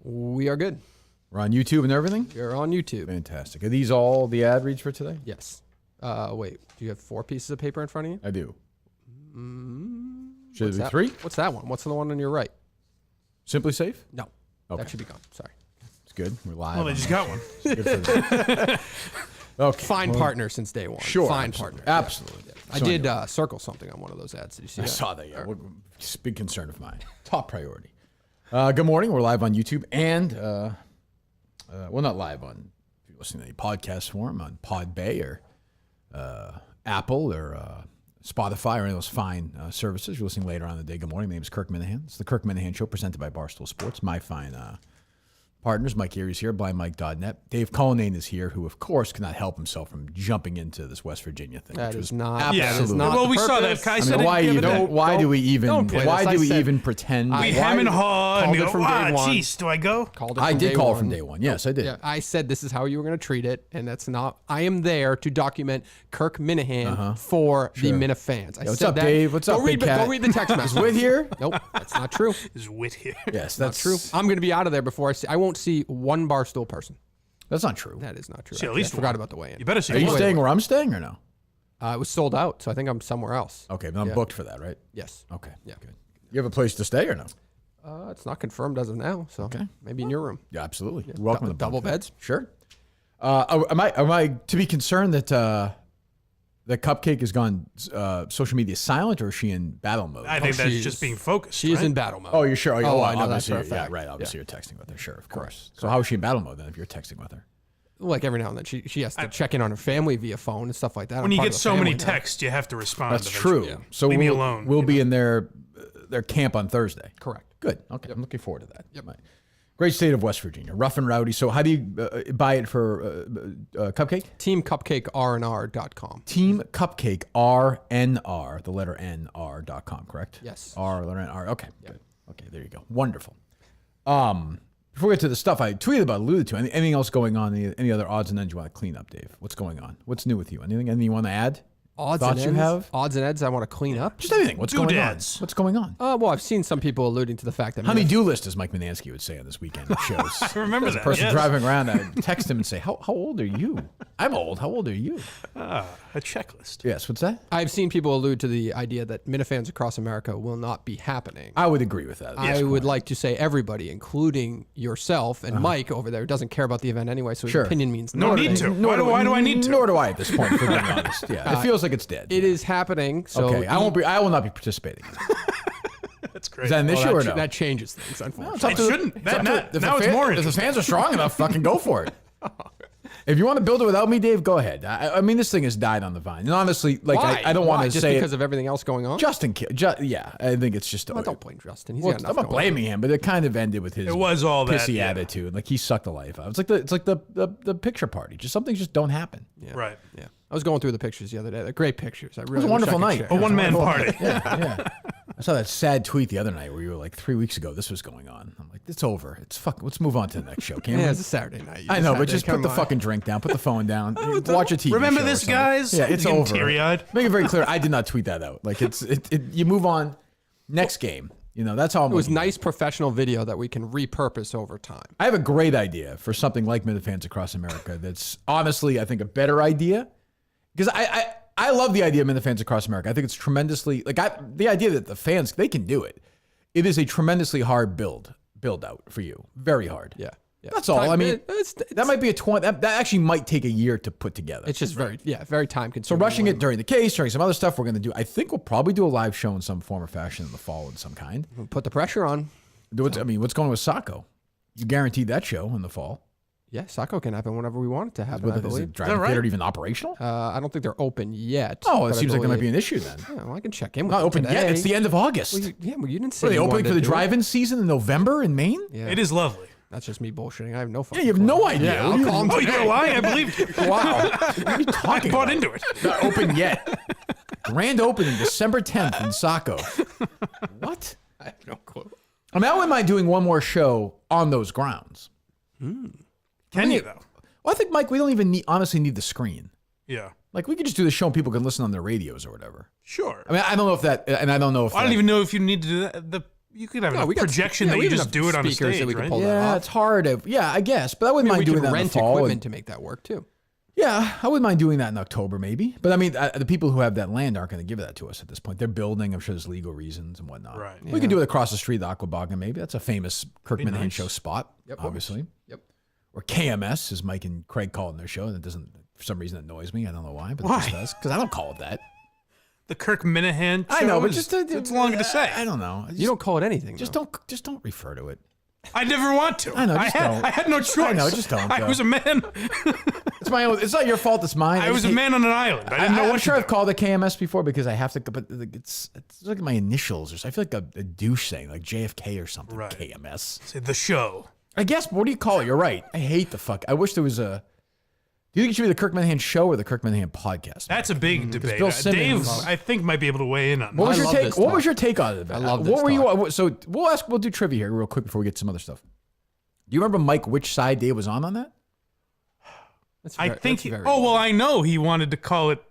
We are good. We're on YouTube and everything? You're on YouTube. Fantastic. Are these all the ad reads for today? Yes. Wait, do you have 4 pieces of paper in front of you? I do. Should it be 3? What's that one? What's the one on your right? Simplisafe? No. Okay. That should be gone. Sorry. It's good. We're live. Well, they just got one. Good for them. Okay. Fine partner since day one. Sure. Fine Absolutely. partner. Absolutely. Yeah. I did circle something on one of those ads. Did you see I that? saw that, yeah. It's a big concern of mine. Top priority. Good morning. We're live on YouTube and, well, not live on, if you're listening to any podcast form, on Podbay or Apple or Spotify or any of those fine services. You're listening later on in the day. Good morning. My name is Kirk Minahan. It's the Kirk Minahan Show presented by Barstool Sports. My fine partners, Mike Erie's here, blindmike.net. Dave Cullinane is here, who, of course, cannot help himself from jumping into this West Virginia thing. That is not. Absolutely. That is not well, the we saw that. purpose. Kai I said mean, why do we even pretend? We hem and haw and called go, it from day one. geez, do I go? Called it I from did day call one. from day one. Yes, I did. Yeah, I said this is how you were going to treat it, and that's not. I am there to document Kirk Minahan for the Minifans. I What's said up, that. Dave? What's up, big cat? Go read the text message. Is Whit here? Nope, that's not true. Is Whit here? Yes, That's true. I'm going to be out of there before I see. I won't see one Barstool person. That's not true. That is not true. See, at Actually. least I forgot one. about the weigh-in. You better see Are you one. staying where I'm staying or no? It was sold out, so I think I'm somewhere else. Okay, but I'm Yeah. booked for that, right? Yes. Okay. Yeah. Good. You have a place to stay or no? It's not confirmed as of now, so maybe in your room. Yeah, absolutely. You're welcome to Double bunk beds? Sure. Am I to be concerned that the Cupcake has gone social media silent, or is she in battle mode? I think that's she's- just being focused. She is right? in battle mode. Oh, you're sure? I know that obviously, for a fact. Yeah, right. Obviously, you're texting with her. Sure, of course. Correct. So how is she in battle mode then if you're texting with her? Like every now and then, she has to check in on her family via phone and stuff like that. When I'm you part get of the so many family now. texts, you have to respond. That's eventually. true. So Leave me alone. We'll be in their camp on Thursday. Correct. Good. Okay. I'm looking forward to that. Yep. Right. Great state of West Virginia. Rough and rowdy. So how do you buy it for Cupcake? TeamCupcakeRNR.com. Team Cupcake RNR, the letter NR.com, correct? Yes. R, letter NR. Okay. Good. Okay, there you go. Wonderful. Before we get to the stuff I tweeted about, alluded to, anything else going on? Any other odds and ends you want to clean up, Dave? What's going on? What's new with you? Anything you want to add? Odds Thoughts and you ends, have? Odds and ends I want to clean up. Just anything. What's going on? Doodads. What's going on? Well, I've seen some people alluding to the fact that Honey-do list, as Mike Manansky would say on this weekend shows. I remember that. Person yes. driving around, I text him and say, how old are you? I'm old. How old are you? A checklist. Yes, what's that? I've seen people allude to the idea that Minifans Across America will not be happening. I would agree with that. I would like to say everybody, inclling yourself and Mike over there, doesn't care about the event anyway, so his Sure. opinion means No nothing. need to. Why do I need to? Nor do I at this point, for being honest. Yeah, it feels like it's dead. It is happening, so Okay, I will not be participating. That's great. Is that an issue or no? that changes things, unfortunately. It's up It to- shouldn't. it's That- up to- now- if the now it's fan- more If the interesting. fans are strong enough, fucking go for it. If you want to build it without me, Dave, go ahead. I mean, this thing has died on the vine. And honestly, like, Why? I don't Why? want to Just say because it. of everything else going on. Yeah, I think it's just. Well, don't blame Justin. He's Well, got enough I'm not going blaming him, but it kind of ended with his It was all that, pissy yeah. attitude. Like he sucked the life out. It's like the picture party. Just some things just don't happen. on. Yeah. Right. Yeah. I was going through the pictures the other day. They're great pictures. I really It was a wonderful wish I could night. share. A one-man party. Yeah. I saw that sad tweet the other night where you were like 3 weeks ago. This was going on. I'm like, it's over. It's fuck. Let's move on to the next show. Can't Yeah, we? it's a Saturday night. You I know, had but to just put come the on. fucking drink down. Put the phone down. Watch a TV Remember show or this, something. guys? Yeah, it's Getting over. teary-eyed. Make it very clear. I did not tweet that out. Like you move on. Next game. You know, that's how I'm It was looking at nice professional video that we can repurpose over time. I have a great idea for something like Minifans Across America that's honestly, I think, a better idea. Because I love the idea of Minifans Across America. I think it's tremendously, the idea that the fans, they can do it. It is a tremendously hard build out for you. Very hard. Yeah. That's all. I mean, it's that might be that actually might take a year to put together. It's just very time So consuming. rushing it during the case, during some other stuff we're going to do, I think we'll probably do a live show in some form or fashion in the fall in some kind. Put the pressure on. What's going on with Sacco? You guaranteed that show in the fall. Yeah, Sacco can happen whenever we want it to happen, I Is believe. the driving right? theater even operational? I don't think they're open yet. Oh, it but I seems like there might be believe- an issue then. Yeah, well, I can check in with Not them open today. yet. It's the end of August. Well, you didn't say Are they you opening wanted for the to do it. drive-in season in November in Maine? Yeah, It is lovely. that's just me bullshitting. I have no fucking Yeah, you have no clue. idea. Yeah, What I'll do you- call them Oh, today. you're gonna lie? I believed you. Wow. What are you talking Bought about? into it. Not open yet. Grand opening December 10th in Saco. What? I have no clue. I mean, I wouldn't mind doing one more show on those grounds. Can you, though? Well, I think, Mike, we don't even honestly need the screen. Yeah. Like, we could just do the show and people can listen on their radios or whatever. Sure. I mean, I don't know if that, and I don't know if I don't even know if you need to do that. You could have No, a we got- projection yeah, that we you even just have do it on a speakers that stage, we can right? pull that Yeah, off. it's hard. I guess, but I wouldn't mind we doing could that in the rent fall. equipment to make that work too. Yeah, I wouldn't mind doing that in October, maybe. But I mean, the people who have that land aren't going to give that to us at this point. They're building. I'm sure there's legal reasons and whatnot. Right. We can do it across the street, the Aquabogga, maybe. That's a famous Kirk Minahan nice. show spot, obviously. Yep. Or KMS, as Mike and Craig call it in their show. That doesn't, for some reason, annoys me. I don't know why, but it just does. Because I don't call it that. The Kirk Minahan show I know, but is- just it's long to say. I don't know. You don't call it anything. Just though. don't refer to it. I never want to. I know, just don't. I had no choice. I know, just don't, I though. was a man. It's my own. It's not your fault. It's mine. I was a man on an island. I didn't know I'm what sure to I've called it KMS before because I have to. But it's like my initials or something. I feel like a douche saying like JFK or something. Right. KMS. say. The show. I guess. What do you call it? You're right. I hate the fuck. I wish there was a. Do you think it should be the Kirk Minahan show or the Kirk Minahan podcast? That's a big debate. Bill Dave, Simmons- I think, might be able to weigh in on What that. was I your love take? this What talk. was your take on it? I love What this were talk. you? So we'll do trivia here real quick before we get to some other stuff. Do you remember Mike which side Dave was on that? That's I very- think. that's very Well, I know he wanted to call it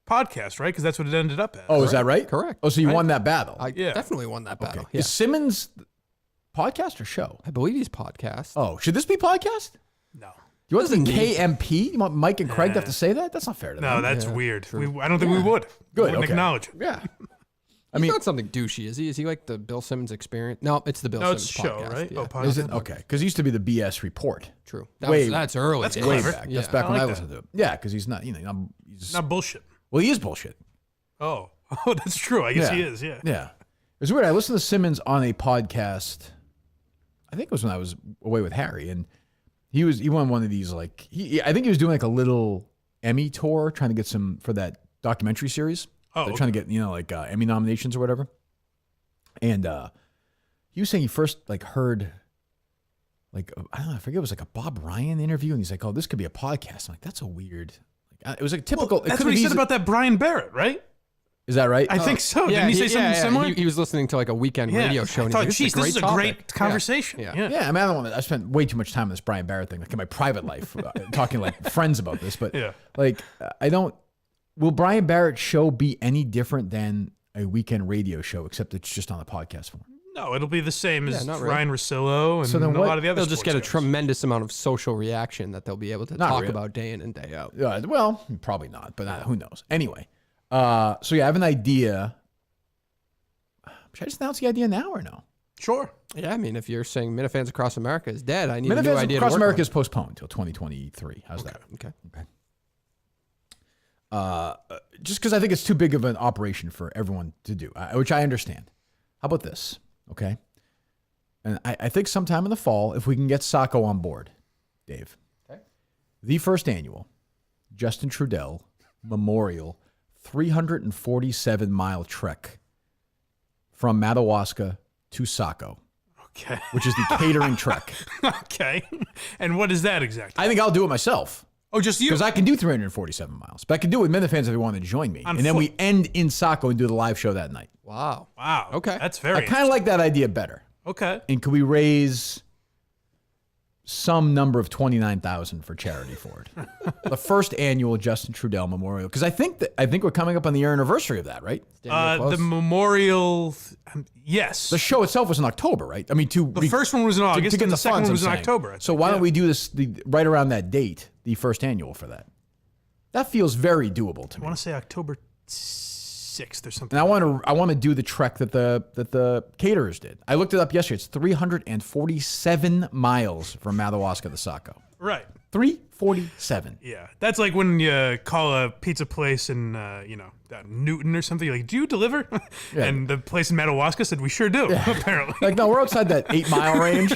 podcast, right? Because that's what it ended up as. Oh, is that right? Correct. Oh, so you won that battle. I Yeah. definitely won that battle. Okay. Yeah. Is Simmons podcast or show? I believe he's podcast. Oh, should this be podcast? No. You want to Doesn't be KMP? You want Mike and Craig to have to say that? That's not fair to No, them. that's Yeah, weird. true. I don't think we would. Good, We wouldn't okay. acknowledge it. Yeah. I He's mean, not something douchey, is he? Is he like the Bill Simmons experience? No, it's the Bill No, Simmons it's show, podcast. right? Yeah. Oh, podcast. is it okay? Because he used to be the BS report True. That Way- that's early. That's days. way clever. back. Yeah. That's back I when I like listened to it. Yeah, because he's not. He's Not bullshit. well, he is bullshit. Oh, that's true. I guess Yeah. he is. Yeah. Yeah, it's weird. I listened to Simmons on a podcast. I think it was when I was away with Harry, and he won one of these like I think he was doing like a little Emmy tour, trying to get some for that documentary series. Oh, They're trying to get like Emmy nominations or whatever. And he was saying he first like heard like I don't know, I forget, it was like a Bob Ryan interview, and he's like, "Oh, this could be a podcast." I'm like, "That's a weird." Like, it was like a typical. That's what he said about that Brian Barrett, right? Is that right? I think so. Yeah, Didn't he say something similar? He was listening to like a weekend Yeah. radio show. I And thought, he's like, geez, this is a topic." great conversation. Yeah. Yeah. Yeah, I mean, I don't want to. I spent way too much time on this Brian Barrett thing, like in my private life, talking like friends about this. But Yeah. like, I don't. Will Brian Barrett's show be any different than a weekend radio show, except it's just on a podcast form? No, it'll be the same as not really. Ryan Rosillo and So then a what- lot of the other They'll just get a sports guys. tremendous amount of social reaction that they'll be able to Not talk really. about day in and day out. Well, probably not, but who knows? Anyway, so yeah, I have an idea. Should I just announce the idea now or no? Sure. Yeah, I mean, if you're saying Minifans Across America is dead, I need a new Minifans idea Across to work America on. is postponed until 2023. How's that? Okay. Just because I think it's too big of an operation for everyone to do, which I understand. How about this? Okay. And I think sometime in the fall, if we can get Sacco on board, Dave, the first annual Justin Trudell Memorial 347-mile trek from Madawaska to Sacco, Okay. which is the catering trek. Okay. And what is that exactly? I think I'll do it myself. Oh, just you? Because I can do 347 miles. But I can do it with Minifans if they want to join me. On And then foot. we end in Sacco and do the live show that night. Wow. Wow. Okay. That's I very kind of like that idea better. Okay. And could we raise some number of 29,000 for charity for it? The first annual Justin Trudell Memorial. Because I think we're coming up on the year anniversary of that, right? Damn near The close. memorial, yes. The show itself was in October, right? I mean, The first one was in August, to get and the second funds, one I'm was in saying. October. I So think. why don't Yeah. we do this right around that date, the first annual for that? That feels very doable to I me. want to say October 6th or something. And I want to do the trek that the caterers did. I looked it up yesterday. It's 347 miles from Madawaska to Sacco. Right. 347. Yeah. That's like when you call a pizza place in, Newton or something. You're like, do you deliver? And the place in Madawaska said, we sure do, apparently. Like, no, we're outside that 8-mile range.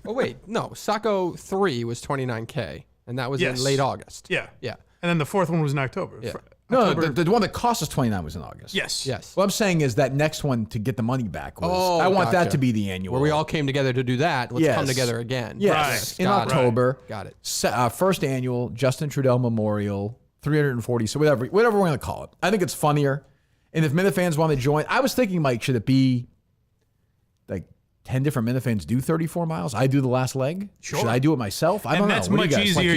Oh, wait. No. Sacco 3 was 29K, and that was Yes. in late August. Yeah. Yeah. And then the fourth one was in October. Yeah. No, October- the one that cost us 29 was in August. Yes. Yes. What I'm saying is that next one to get the money back was, Oh, I want that gotcha. to be the annual. Where we all came together to do that. Let's Yes. come together again. Yes, Right. in Got it. October. Got it. First annual Justin Trudell Memorial, 340, so whatever we're going to call it. I think it's funnier. And if Minifans want to join, I was thinking, Mike, should it be like 10 different Minifans do 34 miles? I do the last leg? Sure. Should I do it myself? I don't And know. that's What do much you guys, like easier.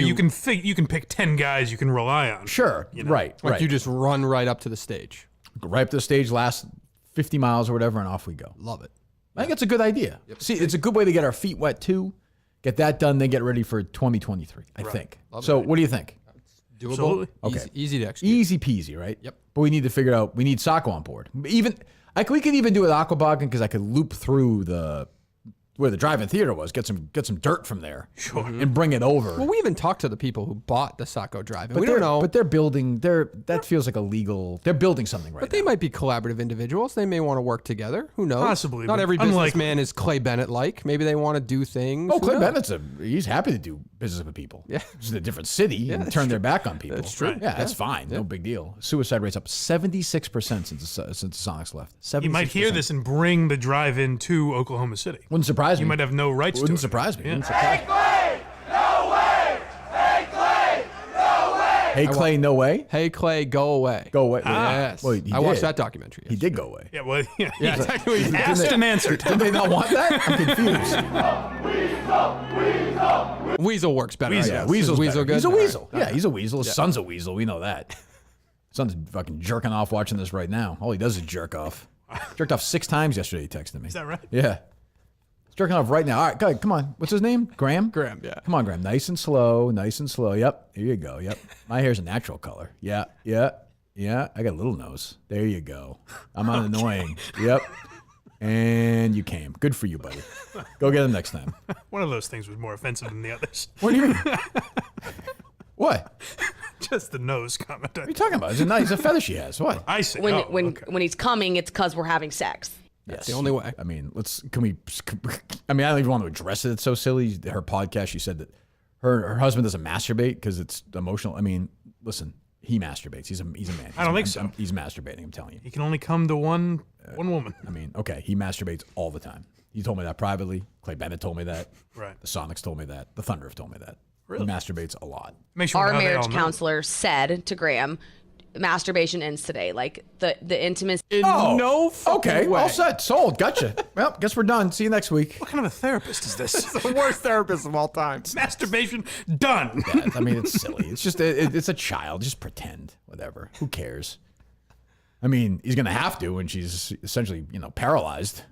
You can pick 10 guys you can rely on. Sure, right, Like right. you just run right up to the stage. Right up to the stage, last 50 miles or whatever, and off we go. Love it. I think it's a good idea. See, it's a good way to get our feet wet too. Get that done, then get ready for 2023. I think. So, what do you think? Doable. Absolutely. Okay. Easy to execute. Easy peasy, right? Yep. But we need to figure out. We need Socko on board. We could even do it at Aquaboggan because I could loop through where the drive-in theater was, get some dirt from there, and bring it over. Well, we even talked to the people who bought the Socko drive-in. We don't know. But they're building. That feels like illegal. They're building something right But now. they might be collaborative individuals. They may want to work together. Who knows? Possibly, Not but every unlikely. businessman is Clay Bennett like. Maybe they want to do things. Oh, Who Clay knows? Bennett's he's happy to do business with people. Yeah. It's in a different city and turn their back on people. That's true. Yeah, that's fine. No big deal. Suicide rate's up 76% since Sonics left. 76%. You might hear this and bring the drive-in to Oklahoma City. Wouldn't surprise me. You might have no rights Wouldn't to it. surprise me. Yeah. Wouldn't surprise me. Clay, no way! Hey, Clay, no way! Hey, Clay, no way. Hey, Clay, go away. Go away. Yes. Well, he I watched did. that documentary. He did go away. Yeah, well, yeah. Yeah, exactly. Asked and answered. Did they not want that? I'm confused. Weasel works better. Weasel. I Yeah, guess. Weasel's Is Weasel better. good? He's a All right. weasel. Yeah, he's a weasel. His son's a weasel. We know that. Son's fucking jerking off watching this right now. All he does is jerk off. Jerked off 6 times yesterday, he texted me. Is that right? Yeah. He's jerking off right now. All right, go ahead, come on. What's his name? Graham? Graham, yeah. Come on, Graham. Nice and slow. Nice and slow. Yep. Here you go. Yep. My hair's a natural color. Yeah. Yeah. Yeah. I got a little nose. There you go. I'm not annoying. Yep. And you came. Good for you, buddy. Go get him next time. One of those things was more offensive than the others. What do you mean? What? Just the nose comment. What are you talking about? It's a feather she has. What? I see. When Oh, when okay. when he's coming, it's because we're having sex. That's the only way. I mean, I don't even want to address it. It's so silly. Her podcast, she said that her husband doesn't masturbate because it's emotional. I mean, listen, he masturbates. He's a man. I don't think so. He's masturbating. I'm telling you. You can only come to one woman. I mean, okay, he masturbates all the time. He told me that privately. Clay Bennett told me that. Right. The Sonics told me that. The Thunder have told me that. Really? He masturbates a lot. Makes you Our wonder how they marriage all know. counselor said to Graham, masturbation ends today. Like the intimacy. In no fucking Okay, way. all set. Sold. Gotcha. Well, guess we're done. See you next week. What kind of a therapist is this? The worst therapist of all time. Masturbation done. Yeah, I mean, it's silly. It's just it's a child. Just pretend. Whatever. Who cares? I mean, he's gonna have to when she's essentially, paralyzed.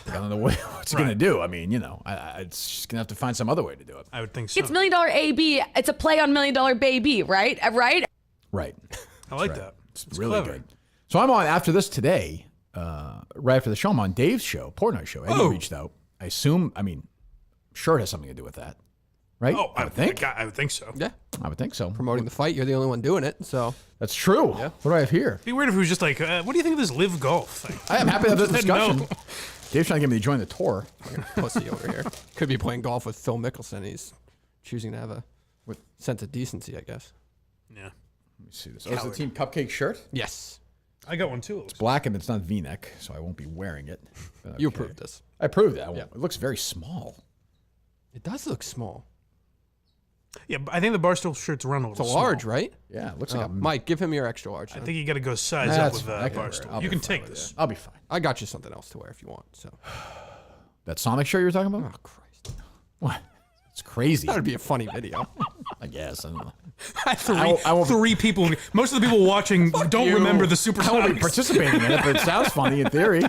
I don't know what's he gonna do. I mean, it's just gonna have to find some other way to do it. I would think so. It's $1 Million AB. It's a play on $1 Million Baby, right? Right? Right. I like that. It's It's really clever. good. So I'm on after this today. Right after the show, I'm on Dave's show, Portnoy show. Eddie reached out. I assume. I mean, sure it has something to do with that, right? Oh, I would think. I would think so. Yeah. I would think so. Promoting the fight. You're the only one doing it. So That's true. What do I have here? It'd be weird if it was just like, what do you think of this live golf thing? I am happy to have this discussion. No. Dave's trying to get me to join the tour. pussy over here. Could be playing golf with Phil Mickelson. He's choosing to have a sense of decency, I guess. Yeah. Let me see this. Oh, it's the Team Cupcake shirt. Yes. I got one too. It looks Black and it's not V-neck, so I won't be wearing it. But You okay. approved this. I approved that. It looks very small. It does look small. Yeah, but I think the Barstool shirt's run a It's little a large, small. right? Yeah, it looks like a Mike, give him your extra large. I then. think you got to go size up That's with fine. I can wear it. Barstool. I'll You be can fine take with this. it. I'll be fine. I got you something else to wear if you want. So. That Sonic shirt you're talking about? Oh Christ. What? It's crazy. That would be a funny video. I guess. I don't know. Three, I won't- three people. Most of the people watching don't you. remember the Super I won't be Sonics. participating in it, but it sounds funny in theory.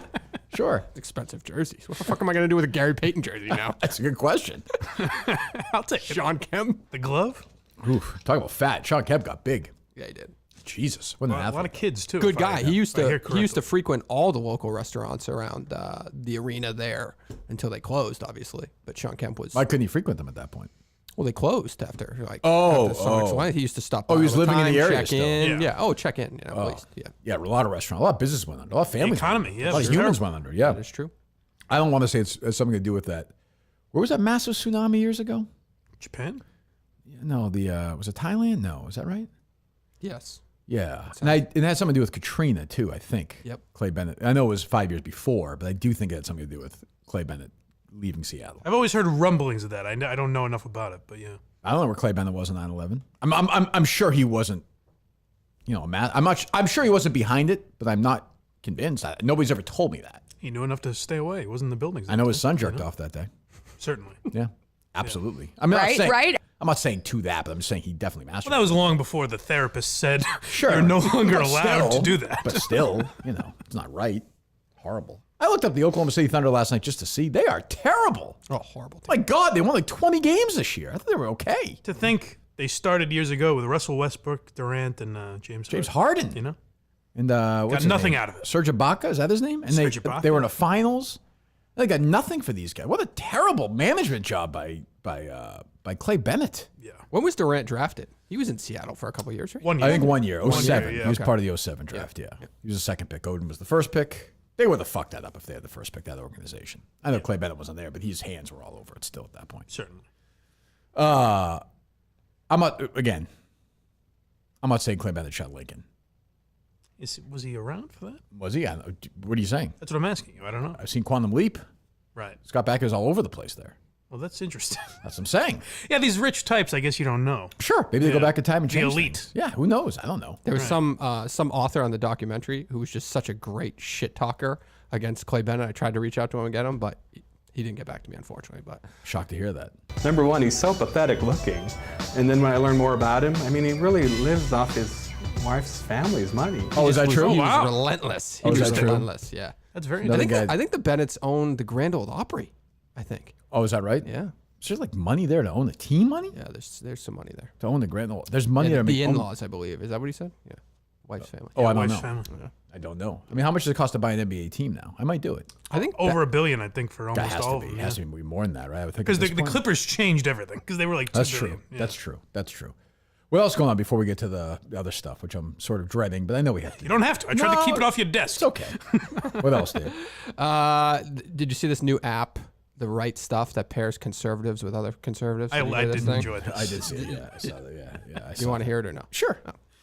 Sure. Expensive jerseys. What the fuck am I gonna do with a Gary Payton jersey now? That's a good question. I'll take it. Sean Kemp. The glove? Oof, talk about fat. Sean Kemp got big. Yeah, he did. Jesus. What an A lot athlete. of kids too. Good if I- guy. He used if I hear to correctly. frequent all the local restaurants around the arena there until they closed, obviously. But Sean Kemp was Why couldn't he frequent them at that point? well, they closed after Oh, after Sonic's oh. went. He used to stop. By Oh, he was all the living in time, the area check still. in. Yeah. Yeah. Oh, check in. Yeah, at least. Yeah, Yeah, a lot of restaurants, a lot of business went under, a lot of families. economy, went yeah, under. a lot of for humans sure. went under. Yeah, that's true. I don't want to say it's something to do with that. Where was that massive tsunami years ago? Japan? No, was it Thailand? No, is that right? Yes. Yeah, and it had something to do with Katrina too. I think. Yep. Clay Bennett. I know it was 5 years before, but I do think it had something to do with Clay Bennett leaving Seattle. I've always heard rumblings of that. I don't know enough about it, but yeah. I don't know where Clay Bennett was on 9/11. I'm sure he wasn't. I'm sure he wasn't behind it, but I'm not convinced. Nobody's ever told me that. He knew enough to stay away. He wasn't in the buildings. I know his son jerked off that day. Certainly. Yeah, absolutely. I'm not Right, saying, right. I'm not saying to that, but I'm saying he definitely masturbated. Well, that was long before the therapist said Sure. you're no longer But allowed still- to do that. But still, it's not right. Horrible. I looked up the Oklahoma City Thunder last night just to see. They are terrible. Oh, horrible. My God, they won like 20 games this year. I thought they were okay. To think they started years ago with Russell Westbrook, Durant, and James Harden. You know? And got nothing out of it. Serge Ibaka, is that his name? And Serge Ibaka. They were in the finals. They got nothing for these guys. What a terrible management job by Clay Bennett. Yeah. When was Durant drafted? He was in Seattle for a couple of years, right? 1 year. I think 1 year, 07. yeah. He was part of the 07 draft, yeah. He was the second pick. Odin was the first pick. They would have fucked that up if they had the first pick, that organization. I know Clay Bennett wasn't there, but his hands were all over it still at that point. Certainly. I'm not saying Clay Bennett shot Lincoln. Was he around for that? Was he? What are you saying? That's what I'm asking you. I don't know. I've seen Quantum Leap. Right. Scott Bakker's all over the place there. Well, that's interesting. That's what I'm saying. Yeah, these rich types, I guess you don't know. Sure. Maybe they go back in time and The change elite. things. Yeah, who knows? I don't know. There was some author on the documentary who was just such a great shit talker against Clay Bennett. I tried to reach out to him and get him, but he didn't get back to me, unfortunately. But Shocked to hear that. Number one, he's so pathetic looking. And then when I learned more about him, I mean, he really lives off his wife's family's money. Oh, is that true? he wow. was relentless. He Oh, is was that true? relentless, yeah. That's very Another interesting. guy- I think the Bennetts own the Grand Ole Opry, I think. Oh, is that right? Yeah. Is there like money there to own the team money? Yeah, there's some money there. To own the Grand Ole? There's money Yeah, there to the make in-laws, I believe. Is that what he said? Yeah. Wife's family. Oh, I don't Wife's know. family. I don't know. I mean, how much does it cost to buy an NBA team now? I might do it. I think Over $1 billion, I think, for That almost has all to of be. them. It has to be more than that, right? I would think. Because at the this point. Clippers changed everything because they were like $2 That's billion. true. Yeah. That's true. That's true. What else going on before we get to the other stuff, which I'm sort of dreading, but I know we have to. You don't have to. I tried to keep it off your desk. It's okay. What else, Dave? did you see this new app, The Right Stuff, that pairs conservatives with other conservatives? I Did you hear this didn't thing? enjoy this. I did see it. Yeah, I saw that. Yeah. I You saw want to that. hear it or no? Sure.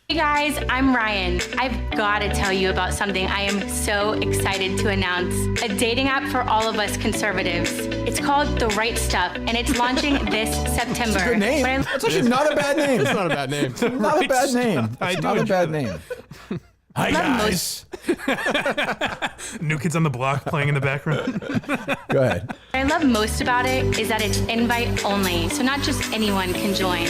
Hey guys, I'm Ryan. I've got to tell you about something I am so excited to announce. A dating app for all of us conservatives. It's called The Right Stuff, and it's launching this September. Good name. But I- That's actually not a bad name. It's not a bad name. Not a bad name. I It's do not a enjoy bad that. name. Hi, guys. New Kids on the Block playing in the background. Go ahead. What I love most about it is that it's invite only, so not just anyone can join.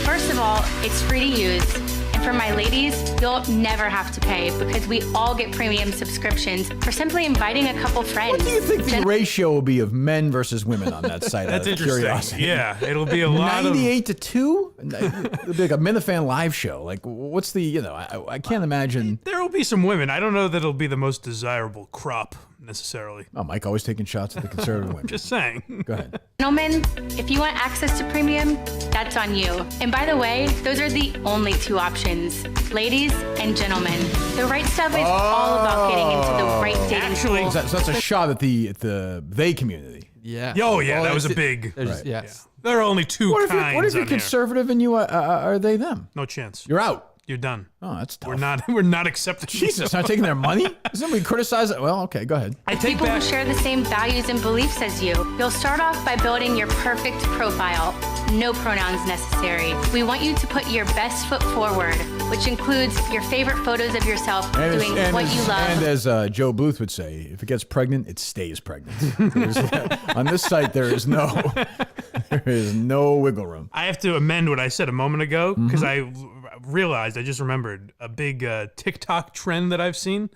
First of all, it's free to use. And for my ladies, you'll never have to pay because we all get premium subscriptions for simply inviting a couple friends. What do you think the ratio will be of men versus women on that site? That's out of interesting. Curiosity? Yeah, it'll be a lot of. 98 to 2? It'll be like a Minifan live show. Like, what's the, I can't imagine. There will be some women. I don't know that it'll be the most desirable crop necessarily. Oh, Mike always taking shots at the conservative women. Just saying. Go ahead. Gentlemen, if you want access to premium, that's on you. And by the way, those are the only two options. Ladies and gentlemen, the right stuff is all about getting into the right dating Actually, pool. So that's a shot at the they community. Yeah. Oh, yeah, Well, that was a it's- big. there's- Yes. There are only two What if kinds you're on here. conservative and you are they them? No chance. You're out. You're done. Oh, that's tough. We're not accepting. Jesus, not taking their money? Isn't we criticize it? Well, okay, go ahead. I take People back. who share the same values and beliefs as you. You'll start off by building your perfect profile. No pronouns necessary. We want you to put your best foot forward, which includes your favorite photos of yourself doing what you love. And as Joe Bluth would say, if it gets pregnant, it stays pregnant. On this site, there is no wiggle room. I have to amend what I said a moment ago because I realized, I just remembered a big TikTok trend that I've seen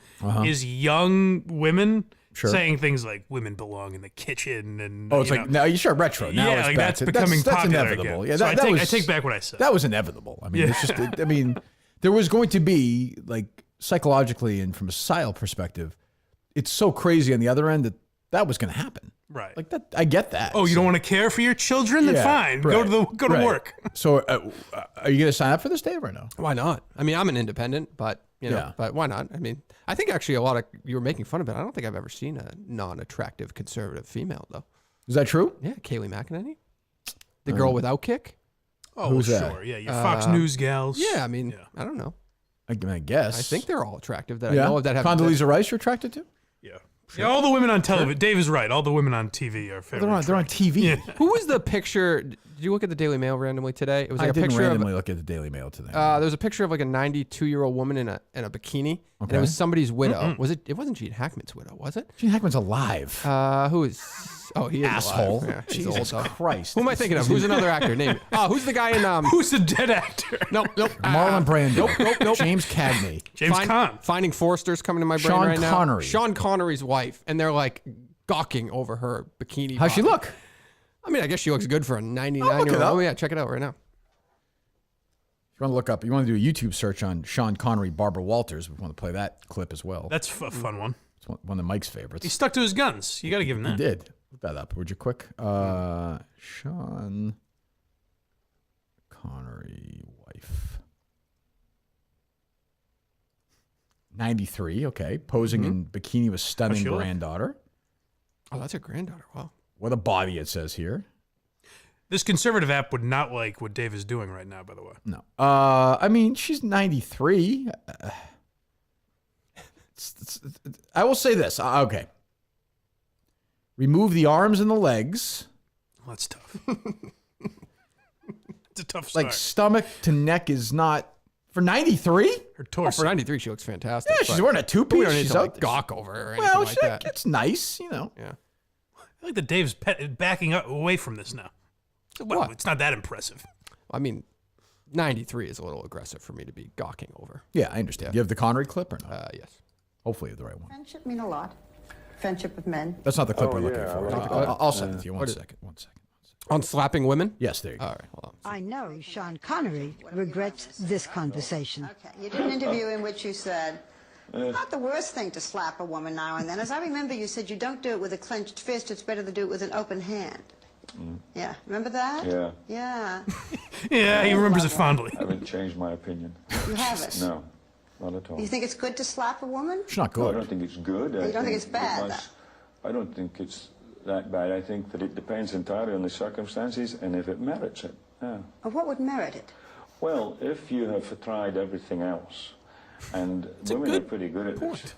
is young women saying things like "women belong in the kitchen" and Oh, it's like now you start retro. Now yeah, it's like back that's to, becoming that's popular inevitable. again. Yeah, So that I was, take back what I said. That was inevitable. I mean, it's just. I mean, there was going to be like psychologically and from a societal perspective, it's so crazy on the other end that was going to happen. Right. Like that, I get that. Oh, you don't want to care for your children? Then Yeah, fine. Go to right. work. So, are you going to sign up for this, Dave, or no? Why not? I mean, I'm an independent, but Yeah. but why not? I mean, I think actually you were making fun of it. I don't think I've ever seen a non-attractive conservative female though. Is that true? Yeah, Kayleigh McEnany, the girl without kick. Oh, Who's sure. that? Yeah, your Fox News gals. Yeah, I mean, I don't know. I guess. I think they're all attractive that I Yeah. know of that have. Condoleezza Rice, you're attracted to? Yeah. Yeah, all the women on television. Dave is right. All the women on TV are fairly They're on attractive. TV. Who was the picture? Did you look at the Daily Mail randomly today? It was like I a didn't picture randomly of. look at the Daily Mail today. There was a picture of like a 92-year-old woman in a bikini, and it was somebody's widow. Was it? It wasn't Gene Hackman's widow, was it? Gene Hackman's alive. Who is? Oh, he is Asshole. alive. Yeah, he's Jesus old, though. Christ. Who am I thinking of? Who's another actor? Name it. Oh, who's the guy in? Who's the dead actor? Nope. Marlon Brando. Nope. James Cagney. James Caan. Finding Forrester's coming to my brain Sean right now. Connery. Sean Connery's wife, and they're like gawking over her bikini. How's she body. look? I mean, I guess she looks good for a 99-year-old. look it up. Oh yeah, check it out right now. If you want to look up, you want to do a YouTube search on Sean Connery, Barbara Walters. We want to play that clip as well. That's a fun one. It's one of Mike's favorites. He stuck to his guns. You got to give him that. He did. Look that up, would you quick? Sean Connery, wife. 93, okay. Posing in bikini with stunning she look? granddaughter. Oh, that's her granddaughter. Wow. What a body, it says here. This conservative app would not like what Dave is doing right now, by the way. No. I mean, she's 93. I will say this. Okay. Remove the arms and the legs. Well, that's tough. It's a tough start. Like stomach to neck is not for 93. Her Oh, torso. for 93, she looks fantastic. Yeah, she's but wearing a two-piece. we don't need She's to out like there. gawk over her or anything Well, like that. it's nice, you know. Yeah. I like that Dave's backing up away from this now. Well, What? it's not that impressive. I mean, 93 is a little aggressive for me to be gawking over. Yeah, I understand. Do you have the Connery clip or no? Yes. Hopefully you have the right one. Friendship mean a lot. Friendship of men. That's not the clip we're looking for. I'll send it to you. One second. On slapping women? Yes, there you go. All right, hold on. I know Sean Connery regrets this conversation. Okay, you did an interview in which you said, not the worst thing to slap a woman now and then. As I remember, you said you don't do it with a clenched fist, it's better to do it with an open hand. Yeah, remember that? Yeah. Yeah. Yeah, he remembers it fondly. I haven't changed my opinion. You haven't? No, not at all. You think it's good to slap a woman? It's not No, I good. don't think it's good. You don't think it's bad, I don't think it's that bad. I think that it depends entirely on the circumstances and if it merits it. Yeah. What would merit it? Well, if you have tried everything else, and women are pretty good at this,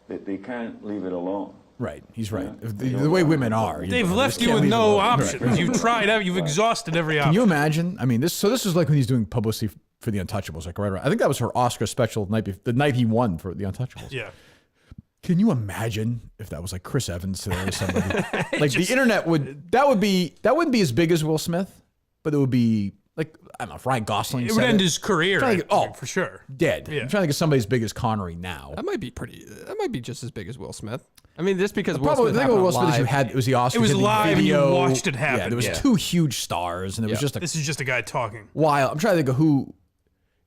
they can't leave it alone. Right, he's right. The way women are. They've know, left just you can't with leave it no alone. options. Right. You've tried out. You've exhausted every Can option. you imagine? I mean, this is like when he's doing publicity for the Untouchables. Like right around, I think that was her Oscar special the night he won for the Untouchables. Yeah. Can you imagine if that was like Chris Evans today or somebody? Like the internet that wouldn't be as big as Will Smith, but it would be like, I don't know, if Ryan Gosling It said would end his career. Trying to get- for sure. dead. Yeah. I'm trying to think of somebody as big as Connery now. That might be just as big as Will Smith. I mean, just because Will Probably Smith the thing happened with Will Smith is live. it was the Oscars. It was and the live and you video. watched it happen. Yeah, there was Yeah. two huge stars, and it was just a This is just a guy talking. while. I'm trying to think of who.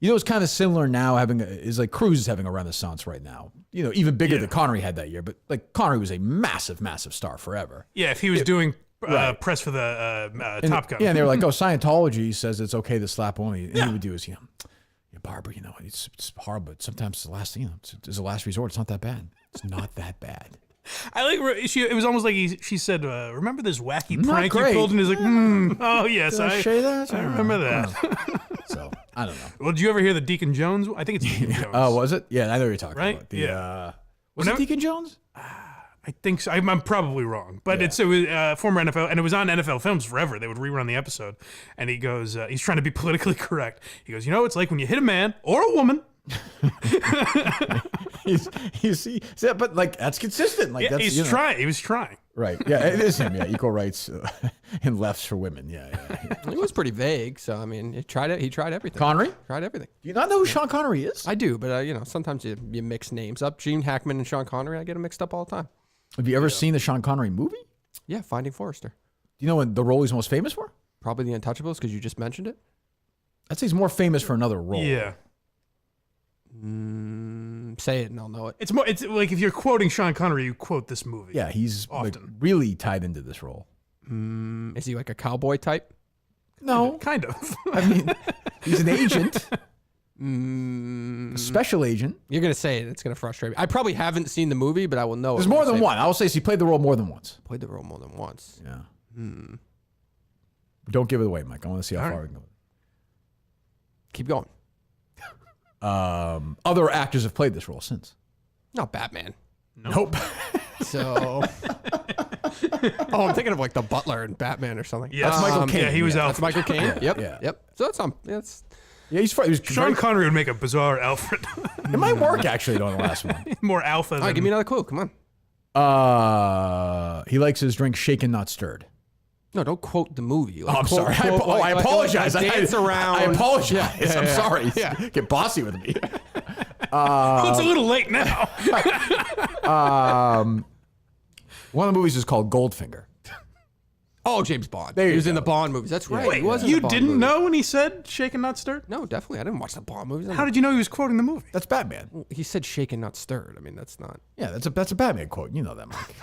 You know, it's kind of similar now. Is like Cruise is having a renaissance right now. You know, even bigger than Connery had that year. But like Connery was a massive, massive star forever. Yeah, if he was doing right. press for the And, Top Gun. Yeah, and they were like, "Oh, Scientology says it's okay to slap a woman." And he would do is, yeah, Barbara, you know, it's hard, but sometimes it's the last, it's the last resort. It's not that bad. It's not that bad. I like. It was almost like she said, "Remember this wacky Not prank you great. pulled?" And he's like, "Oh yes, Did I say that? I remember that." So I don't know. Well, did you ever hear the Deacon Jones? I think it's Deacon Jones. Oh, was it? Yeah, I know what you're talking Right? about. Yeah. Was it Deacon Jones? I think so. I'm probably wrong, but it was former NFL, and it was on NFL Films forever. They would rerun the episode, and he goes, he's trying to be politically correct. He goes, it's like when you hit a man or a woman. But like that's consistent. Like Yeah, that's, he's trying. He was trying. Right. Yeah, it is him. Yeah, equal rights and lefts for women. Yeah. It was pretty vague. So I mean, he tried everything. Connery? Tried everything. Do you not know who Sean Connery is? I do, but sometimes you mix names up. Gene Hackman and Sean Connery, I get them mixed up all the time. Have you ever seen the Sean Connery movie? Yeah, Finding Forrester. Do you know what the role he's most famous for? Probably The Untouchables because you just mentioned it. I'd say he's more famous for another role. Yeah. Say it and I'll know it. It's like if you're quoting Sean Connery, you quote this movie. Yeah, he's like, Often. really tied into this role. Is he like a cowboy type? No. Kind of. I mean, he's an agent. A special agent. You're going to say it. It's going to frustrate me. I probably haven't seen the movie, but I will know There's it more when you than say one. I will say he played the role more than once. it. Played the role more than once. Yeah. Don't give it away, Mike. I want to see how far we can go. Keep going. Other actors have played this role since. Not Batman. Nope. So Oh, I'm thinking of like the Butler and Batman or something. Yeah, That's Michael Caine. Yeah, he was Yeah. That's Alfred. Michael Caine. Yep. Yeah. Yep. So that's that's Yeah, he's he was Sean very- Connery would make a bizarre Alfred. It might work actually on the last one. More alpha all than... right. Give me another clue. Come on. He likes his drink shaken, not stirred. No, don't quote the movie. Like, I'm quote- sorry. quote, I apologize. Like dance around. I apologize. Yeah, I'm yeah. sorry. Yeah. Get bossy with me. Well, it's a little late now. One of the movies is called Goldfinger. Oh, James Bond. There you He was in go. the Bond movies. That's right. Wait, he was in the you Bond didn't movies. know when he said shaken, not stirred? No, definitely. I didn't watch the Bond movies. How did you know he was quoting the movie? That's Batman. He said shaken, not stirred. I mean, that's not. Yeah, that's a Batman quote. You know that, Mike.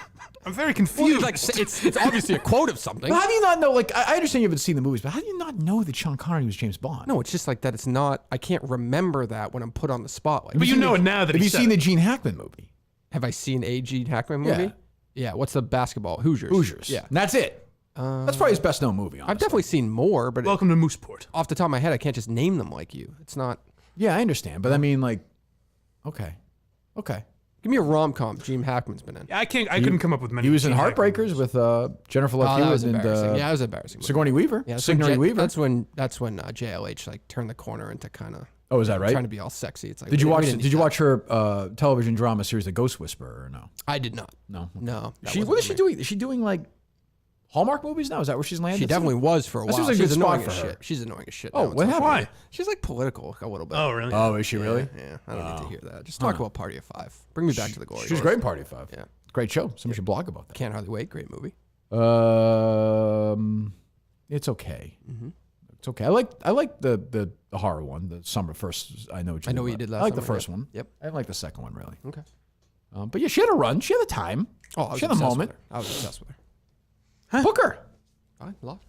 I'm very Well, confused. like it's obviously a quote of something. But how do you not know? Like, I understand you haven't seen the movies, but how do you not know that Sean Connery was James Bond? No, it's just like that. It's not. I can't remember that when I'm put on the spotlight. But you know it now that Have he you said seen it. the Gene Hackman movie? Have I seen a Gene Hackman movie? Yeah. Yeah. What's the basketball? Hoosiers. Hoosiers. Yeah. And that's it. That's probably his best known movie, honestly. I've definitely seen more, but Welcome to Mooseport. off the top of my head, I can't just name them like you. It's not. Yeah, I understand. But I mean, like, okay. Give me a rom com Gene Hackman's been in. I couldn't come up with many. He was in Gene Hackman Heartbreakers movies. with Jennifer Love Oh, that was Hewitt and embarrassing. Yeah, it was embarrassing. Sigourney Weaver. Yeah, Sigourney Weaver. That's when JLH like turned the corner into kind of. Oh, is that right? Trying to be all sexy. It's like. Did you we watch? didn't Did need you that. watch her television drama series, The Ghost Whisperer, or no? I did not. No. No. that She. wasn't What is for she me. doing? Is she doing like Hallmark movies now? Is that where she's landed? She definitely was for a That while. seems like a She's good spot annoying for as her. shit. She's annoying as shit. Oh, now. what It's happened? Why? She's like political a little bit. Oh, really? Oh, is she really? Yeah, I don't need to hear that. Just talk about Party of Five. Bring me back to the glory. She was days. great in Party of Five. Yeah. Great show. Somebody should blog about that. Can't hardly wait. Great movie. It's okay. It's okay. I like the horror one, the summer first. I know what you did last I like the summer, first yeah. one. Yep. I didn't like the second one really. Okay. But yeah, she had a run. She had the time. Oh, I was she had a obsessed moment. with her. I was obsessed with her. Book her. All right, love.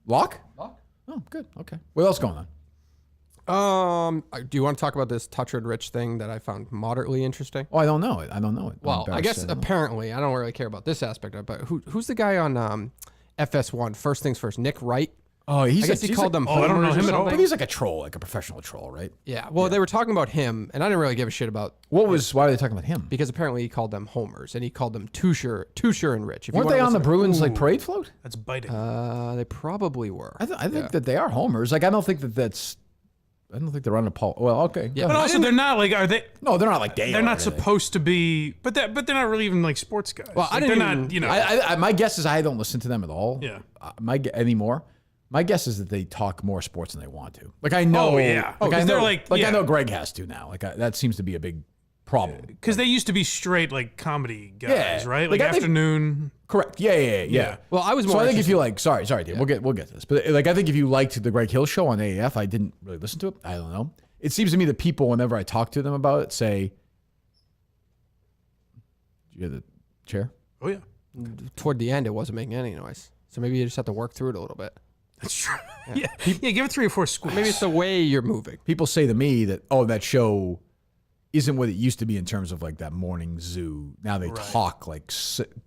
Lock. Oh, good. Okay. What else going on? Do you want to talk about this Touchard Rich thing that I found moderately interesting? Oh, I don't know it. I'm Well, I embarrassed guess to say I don't know. apparently I don't really care about this aspect of it, but who's the guy on FS1? First things first, Nick Wright. Oh, I guess he called them. I don't know homers or him at all. But something. he's like a troll, like a professional troll, right? Yeah. Well, they were talking about him, and I didn't really give a shit about Why are they talking about him? because apparently he called them homers, and he called them Tusher and Rich. If you Weren't wanna they on the listen- Bruins like parade float? That's biting. They probably were. I think that they are homers. Like I don't think they're on a Paul. Well, okay. Yeah, but also, they're not like. Are they? No, they're not like they. They're are, not are they? supposed to be. But they're not really even like sports guys. Well, I Like, didn't they're even- not. You know. I my guess is I don't listen to them at all. Yeah. Anymore. My guess is that they talk more sports than they want to. Like I know. Oh, yeah. Like Oh, I 'cause know. they're like- I yeah. know Greg has to now. Like that seems to be a big problem. Because they used to be straight like comedy guys, Yeah. right? Like, Like I think- afternoon. Correct. Yeah. Well, I was So more. I think if interested- you like, sorry, Dave, we'll get to this. But like, I think if you liked the Greg Hill show on AAF, I didn't really listen to it. I don't know. It seems to me that people, whenever I talk to them about it, say, "Do you hear the chair?" Oh yeah, toward the end, it wasn't making any noise. So maybe you just have to work through it a little bit. that's true. Yeah. Give it 3 or 4 squeaks. Maybe it's the way you're moving. People say to me that, "Oh, that show isn't what it used to be in terms of like that morning zoo. Now they talk like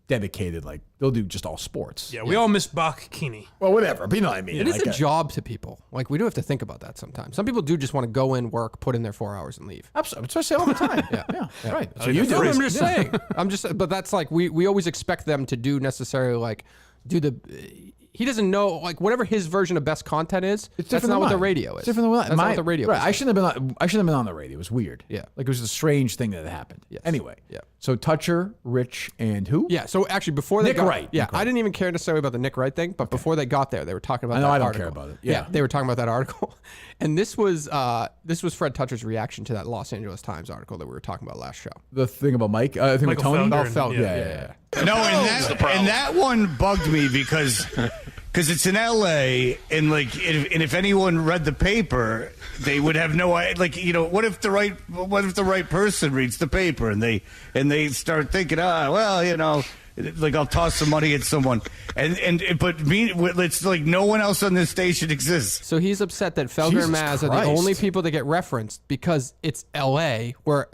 dedicated, like they'll do just all sports." Yeah, we all miss Bach Keeney. Well, whatever. But you know what I mean? It is Like, a job to people. Like we do have to think about that sometimes. Some people do just want to go in, work, put in their 4 hours, and leave. Absolutely. That's what I say all the time. yeah. Right. So you do. No, I'm just saying. But that's like we always expect them to do necessarily like do the. He doesn't know like whatever his version of best content is. It's That's different not than what the mine. radio is. It's different than That's not what the radio Right. is. I shouldn't have been on the radio. It was weird. Yeah. Like it was a strange thing that happened. Yes. Anyway. Yeah. So Toucher, Rich, and who? Yeah. So actually, before they Nick got, Wright. yeah, Nick Wright. I didn't even care necessarily about the Nick Wright thing, but before they got there, they were talking about. I know that I don't article. care about it. Yeah. They were talking about that article, and this was Fred Toucher's reaction to that Los Angeles Times article that we were talking about last show. The thing about Mike. I think with Michael Tony. Felder. Felder. Yeah. No, and that one bugged me because it's in L.A. and like if anyone read the paper, they would have no idea. Like what if the right person reads the paper and they start thinking, like I'll toss some money at someone, but it's like no one else on this station exists. So he's upset that Felger Jesus and Maz are the Christ. only people that get referenced because it's L.A. where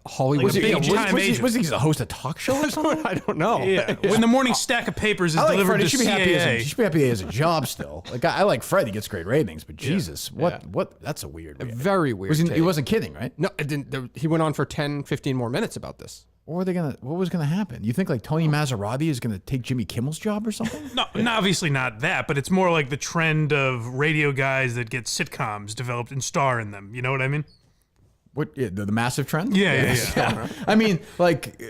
Hollywood. Like a big time agent. Was he a host a talk show or something? I don't know. Yeah. When the morning stack of papers is I like delivered Fred. He to should be happy. CAA. He should be happy as a job still. Like I like Fred. He gets great ratings. But Jesus, what? That's a weird. Very weird. He take. wasn't kidding, right? No, it didn't. He went on for 10, 15 more minutes about this. What was gonna happen? You think like Tony Maserati is gonna take Jimmy Kimmel's job or something? No, obviously not that, but it's more like the trend of radio guys that get sitcoms developed and star in them. You know what I mean? What the massive trend? Yeah. I mean, like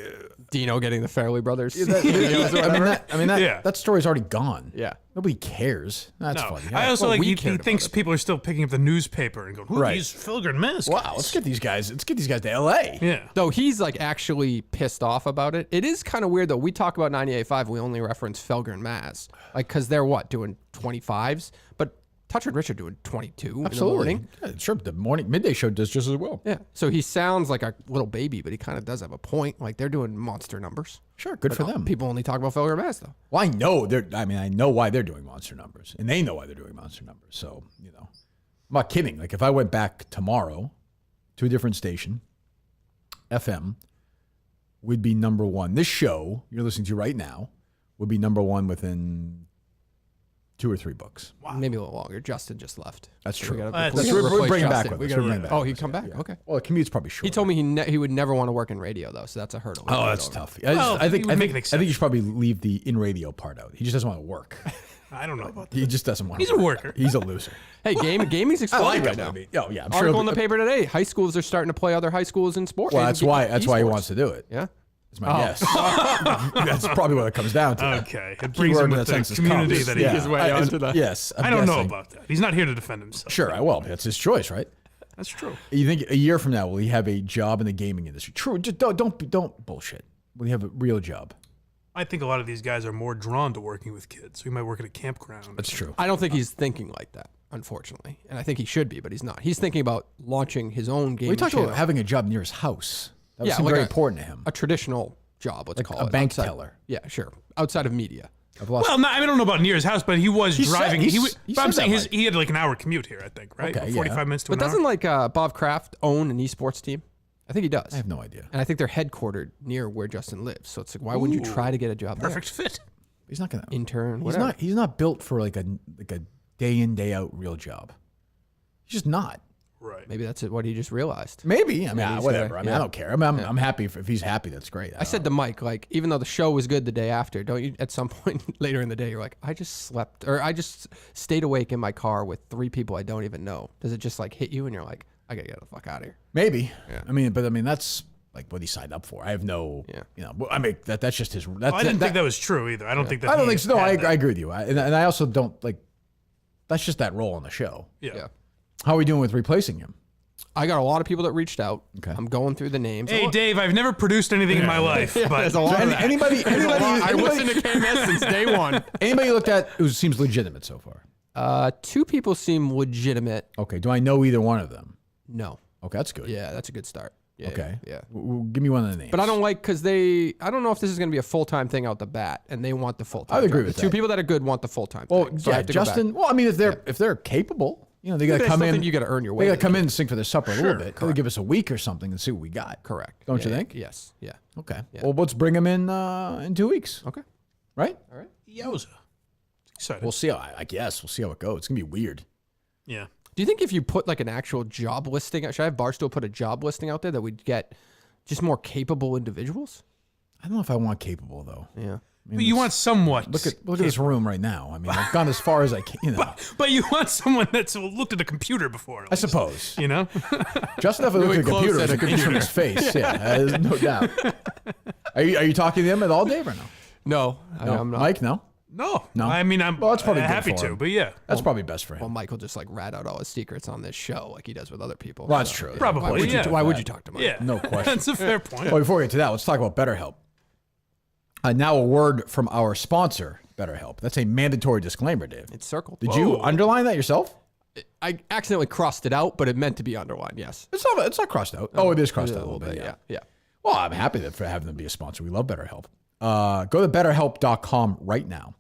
Dino getting the Fairley Brothers. That story's already gone. Yeah. Nobody cares. That's funny. I also he thinks people are still picking up the newspaper and going, "Who are these Filgren masks?" Wow, let's get these guys to L.A. Yeah. Though he's like actually pissed off about it. It is kind of weird though. We talk about 98.5, we only reference Felger and Maz, like because they're doing 25s, but Toucher and Rich are doing 22 Absolutely. in the morning. Yeah, sure, the midday show does just as well. Yeah. So he sounds like a little baby, but he kind of does have a point. Like they're doing monster numbers. Sure, good for them. People only talk about Felger and Maz though. Well, I know why they're doing monster numbers, and they know why they're doing monster numbers. So I'm not kidding. Like if I went back tomorrow to a different station, FM, we'd be number one. This show you're listening to right now would be number one within 2 or 3 books. Wow. Maybe a little longer. Justin just left. That's true. We're bringing back with us. Oh, he'd come back? Yeah. Okay. Well, the commute's probably short. He told me he would never want to work in radio, though, so that's a hurdle. Oh, that's tough. I think you should probably leave the in radio part out. He just doesn't want to work. I don't know about that. He just doesn't want to He's a worker. He's a loser. Hey, gaming's exploding right now. Oh, yeah. I'm Article sure in the paper today. High schools are starting to play other high schools in sports. Well, that's why he wants to do it. Yeah. That's my guess. That's probably what it comes down to. Okay. It brings him with the community that he is way onto that. Yes. I don't know about that. He's not here to defend himself. Sure, I will. That's his choice, right? That's true. You think a year from now, will he have a job in the gaming industry? True. Just don't bullshit. Will he have a real job? I think a lot of these guys are more drawn to working with kids. So he might work at a campground. That's true. I don't think he's thinking like that, unfortunately. And I think he should be, but he's not. He's thinking about launching his own gaming We talked channel. about having a job near his house. That would seem very important to him. A traditional job, let's call it. A bank teller. Yeah, sure. Outside of media. Well, I don't know about near his house, but he was driving. I'm saying said he had like an hour commute here, I think, right? Okay, 45 minutes to But an doesn't hour. Bob Kraft own an esports team? I think he does. I have no idea. And I think they're headquartered near where Justin lives. So it's like, why wouldn't you try to get a job Perfect there? fit. He's not gonna intern. Whatever. He's not built for like a day in day out real job. He's just not. Right. Maybe that's what he just realized. Maybe. I mean, whatever. I I don't care. I'm happy if he's happy. That's great. I said to Mike, like, even though the show was good the day after, don't you at some point later in the day, you're like, I just slept or I just stayed awake in my car with 3 people I don't even know. Does it just like hit you and you're like, I gotta get the fuck out of here? Maybe. Yeah. I mean, that's like what he signed up for. I have no, I mean, that's just his. I didn't think that was true either. I don't think that. I don't think so. No, I agree with you. And I also don't like. That's just that role on the show. Yeah. How are we doing with replacing him? I got a lot of people that reached out. Okay. I'm going through the names. Hey, Dave, I've never produced anything in my life, but there's a lot of that. Anybody I listened to KMS since day one. Anybody you looked at who seems legitimate so far? 2 people seem legitimate. Okay. Do I know either one of them? No. Okay, that's good. Yeah, that's a good start. Yeah, okay. Yeah. Give me one of the names. But I don't like because I don't know if this is going to be a full-time thing out the bat, and they want the full-time. I agree job. with The that. 2 people that are good want the full-time. Well, thing, so I yeah, have to go Justin. back. Well, I mean, if they're capable, they got to come in. You got to earn your They way. got to come in and sing for their supper a little bit. Correct. They'll give us a week or something and see what we got. Correct. Don't you think? Yes. Yeah. Okay. Yeah. Well, let's bring them in 2 weeks. Okay. Right? All right. Yowza. Excited. We'll see how. I guess we'll see how it goes. It's gonna be weird. Yeah. Do you think if you put like an actual job listing, should I have Barstool put a job listing out there that we'd get just more capable individuals? I don't know if I want capable though. Yeah. I mean, But you want somewhat. look at this room right now. I mean, I've gone as far as I can. But you want someone that's looked at a computer before. I suppose. You know? Justin definitely looked at a close computer at as a an inch from his face. Yeah, there's no doubt. Are you talking to them at all, Dave, or no? No, I'm not. Mike, no. No. No? I mean, I'm Well, that's probably good happy for to, him. but yeah. That's probably best for him. Well, Mike will just like rat out all his secrets on this show like he does with other people. Well, that's true. Probably, Why would you talk to Mike? Yeah. No question. That's a fair point. Well, before we get to that, let's talk about BetterHelp. Now a word from our sponsor, BetterHelp. That's a mandatory disclaimer, Dave. It's circled. Did you underline that yourself? I accidentally crossed it out, but it meant to be underlined. Yes. It's not crossed out. Oh, it is crossed out a little bit. Yeah. Yeah. Well, I'm happy for having them be a sponsor. We love BetterHelp. Go to BetterHelp.com right now.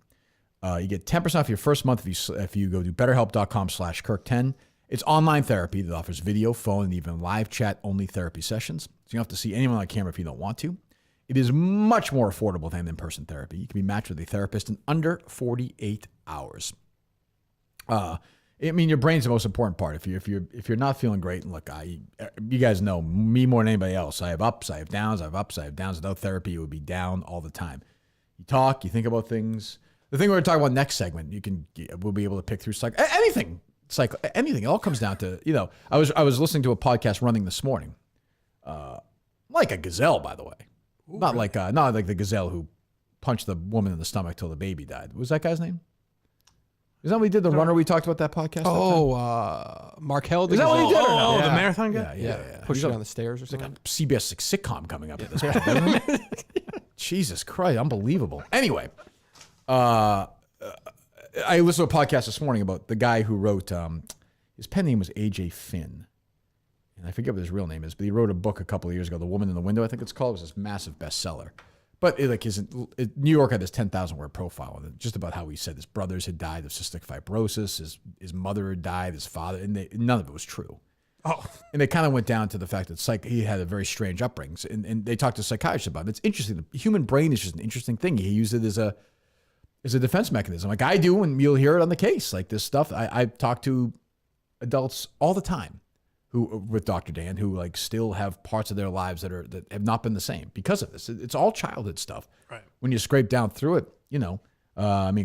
You get 10% off your first month if you go to BetterHelp.com/Kirk10. It's online therapy that offers video, phone, and even live chat only therapy sessions. So you don't have to see anyone on camera if you don't want to. It is much more affordable than in-person therapy. You can be matched with a therapist in under 48 hours. I mean, your brain's the most important part. If you're not feeling great, and look, you guys know me more than anybody else. I have ups, I have downs, I have ups, I have downs. Without therapy, you would be down all the time. You talk, you think about things. The thing we're going to talk about next segment, we'll be able to pick through anything. It's like anything. It all comes down to, I was listening to a podcast running this morning, like a gazelle, by the way. Ooh, not like the gazelle who punched the woman in the stomach till the baby died. What was that guy's name? Is that what he did? The runner we talked about that podcast? Markel. Is that what he did? Oh, the marathon guy? Yeah. Push it down the stairs or something. Like a CBS sitcom coming up at this point. Isn't it? Jesus Christ, unbelievable. Anyway, I listened to a podcast this morning about the guy who wrote, his pen name was A.J. Finn. And I forget what his real name is, but he wrote a book a couple of years ago, The Woman in the Window, I think it's called. It was this massive bestseller. But New York had this 10,000 word profile on it, just about how he said his brothers had died of cystic fibrosis, his mother had died, his father, and none of it was true. Oh. And they kind of went down to the fact that he had a very strange upbringing. And they talked to psychiatrists about it. It's interesting. The human brain is just an interesting thing. He used it as a defense mechanism, like I do, and you'll hear it on the case. Like this stuff, I talk to adults all the time with Dr. Dan who still have parts of their lives that have not been the same because of this. It's all childhood stuff. Right. When you scrape down through it,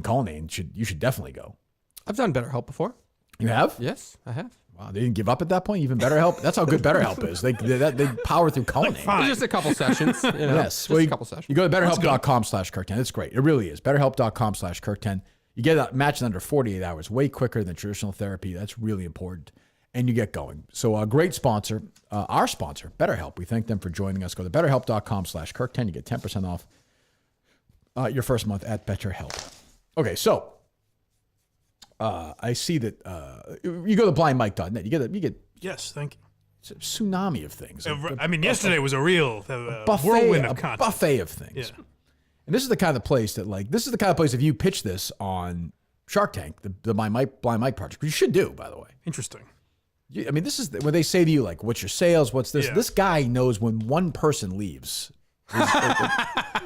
Colleen, you should definitely go. I've done BetterHelp before. You have? Yes, I have. Wow, they didn't give up at that point. Even BetterHelp. That's how good BetterHelp is. They power through Colleen. It's just a couple sessions. Yes. Just a couple sessions. You go to BetterHelp.com/Kirk10. It's great. It really is. BetterHelp.com/Kirk10. You get a match in under 48 hours, way quicker than traditional therapy. That's really important. And you get going. So a great sponsor, our sponsor, BetterHelp. We thank them for joining us. Go to BetterHelp.com/Kirk10. You get 10% off your first month at BetterHelp. Okay, so I see that you go to blindmike.net. You get yes, thank you. It's a tsunami of things. Yesterday was a real whirlwind of content. Buffet of things. Yeah. And this is the kind of place if you pitch this on Shark Tank, the Blind Mike project, which you should do, by the way. Interesting. This is when they say to you, what's your sales? What's this? Yeah. This guy knows when one person leaves.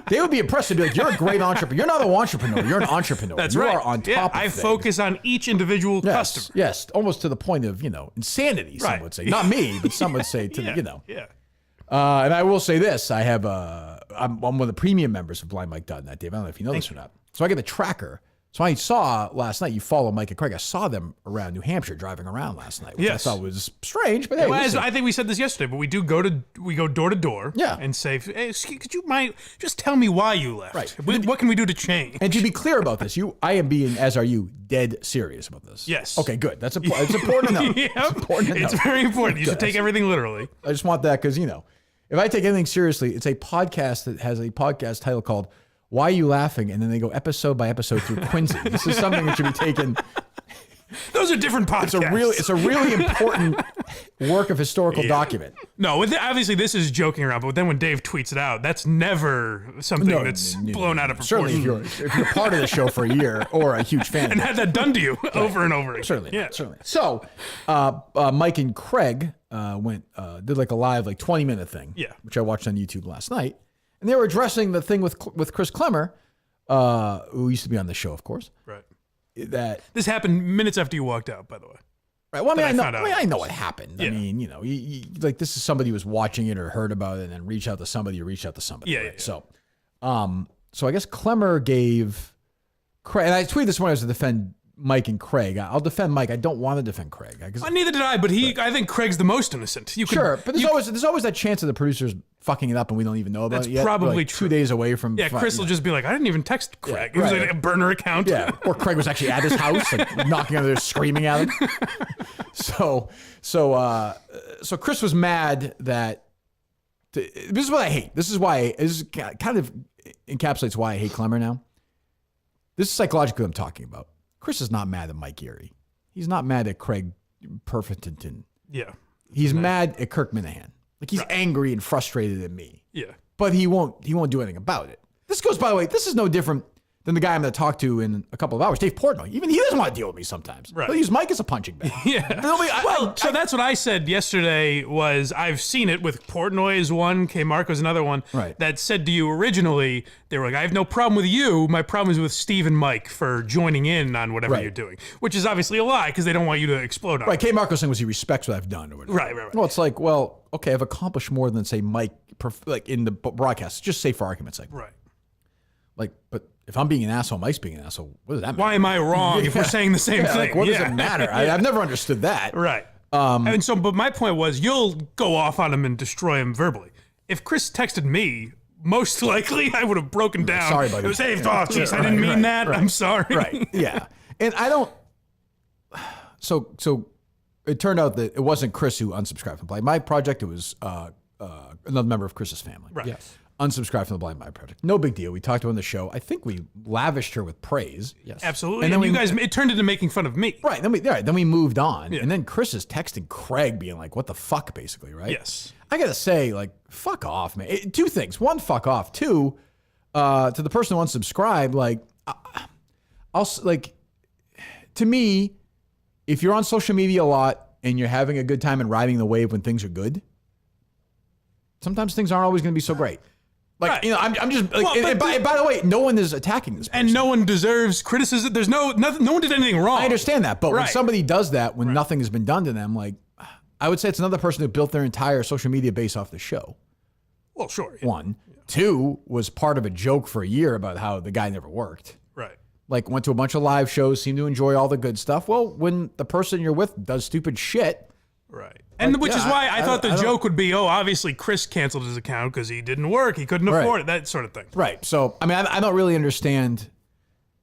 They would be impressed to be like, you're a great entrepreneur. You're not an entrepreneur. You're an entrepreneur. That's you right. are on top of I things. focus on each individual customer. Yes, almost to the point of, insanity, some would say. Not me, but some would say Yeah. And I will say this. I'm one of the premium members of blindmike.net, Dave. I don't know if you know this or not. So I get a tracker. So I saw last night, you follow Mike and Craig. I saw them around New Hampshire driving around last night, which I thought was strange. But hey, I think we said this yesterday, but we go door to door and say, hey, could you just tell me why you left? Right. What can we do to change? And to be clear about this, I am being, as are you, dead serious about this. Yes. Okay, good. It's important to know. It's very important. You should take everything literally. I just want that because, if I take anything seriously, it's a podcast that has a podcast title called Why Are You Laughing? And then they go episode by episode through Quincy. This is something that should be taken. Those are different podcasts. It's a really important work of historical document. No, obviously this is joking around, but then when Dave tweets it out, that's never something that's blown out of proportion. Certainly, if you're part of the show for a year or a huge fan. And had that done to you over and over again. Certainly. So, Mike and Craig did a live 20-minute thing, which I watched on YouTube last night. And they were addressing the thing with Chris Clemmer, who used to be on the show, of course. Right. That this happened minutes after you walked out, by the way. Right. Well, I know what happened. Yeah. I mean, this is somebody who was watching it or heard about it and then reach out to somebody or reach out to somebody. Yeah. Right? So, so I guess Clemmer gave Craig, and I tweeted this morning to defend Mike and Craig. I'll defend Mike. I don't want to defend Craig. Neither did I, but I think Craig's the most innocent. But there's always that chance of the producers fucking it up and we don't even know about it yet. That's probably We're 2 days away from. Yeah, Chris will just be like, I didn't even text Craig. It was a burner account. Yeah, or Craig was actually at his house, knocking on the door, screaming at him. So Chris was mad that. This is what I hate. This kind of encapsulates why I hate Clemmer now. This is psychologically what I'm talking about. Chris is not mad at Mike Geary. He's not mad at Craig Perfington. Yeah. He's mad at Kirk Minahan. He's angry and frustrated at me. Yeah. But he won't do anything about it. This goes, by the way, this is no different than the guy I'm going to talk to in a couple of hours, Dave Portnoy. Even he doesn't want to deal with me sometimes. Right. He'll use Mike as a punching bag. Yeah. So that's what I said yesterday was I've seen it with Portnoy is one, K. Marco's another one, right. that said to you originally, they were like, I have no problem with you. My problem is with Steve and Mike for joining in on whatever Right. you're doing, which is obviously a lie because they don't want you to explode on Right. it. K. Marco's thing was he respects what I've done or whatever. Right. Well, it's like, well, okay, I've accomplished more than, say, Mike, like in the broadcast. Just say for argument's sake. Right. Like, but if I'm being an asshole, Mike's being an asshole, what does that mean? Why am I wrong if we're saying the same thing? Like, what does it matter? I've never understood that. Right. And so, but my point was, you'll go off on him and destroy him verbally. If Chris texted me, most likely I would have broken down. Sorry, buddy. It was, hey, oh, geez, I didn't mean that. Right. I'm sorry. Right. Yeah. And I don't. So it turned out that it wasn't Chris who unsubscribed from Blind My Project. It was another member of Chris's family. Right. Yes. Unsubscribed from the Blind My Project. No big deal. We talked about it on the show. I think we lavished her with praise. Yes. Absolutely. And And, then you guys, it turned into making fun of me. Right. Then we moved on. Yeah. And then Chris is texting Craig being like, what the fuck, basically, right? Yes. I got to say, like, fuck off, man. Two things. One, fuck off. Two, to the person who unsubscribed, like, to me, if you're on social media a lot and you're having a good time and riding the wave when things are good, sometimes things aren't always going to be so great. Like, Right. you know, I'm just like, Well, and by the way, no one is attacking this person. And no one deserves criticism. There's no one did anything wrong. I understand that, but when Right. somebody does that, when nothing has been done to them, like, I would say it's another person who built their entire social media base off the show. Well, sure. Yeah. One. Two, was part of a joke for a year about how the guy never worked. Right. Like, went to a bunch of live shows, seemed to enjoy all the good stuff. Well, when the person you're with does stupid shit. Right. And which is why I thought the I don't- joke would be, oh, obviously Chris canceled his account because he didn't work. He couldn't afford it. That sort of thing. Right. So, I mean, I don't really understand.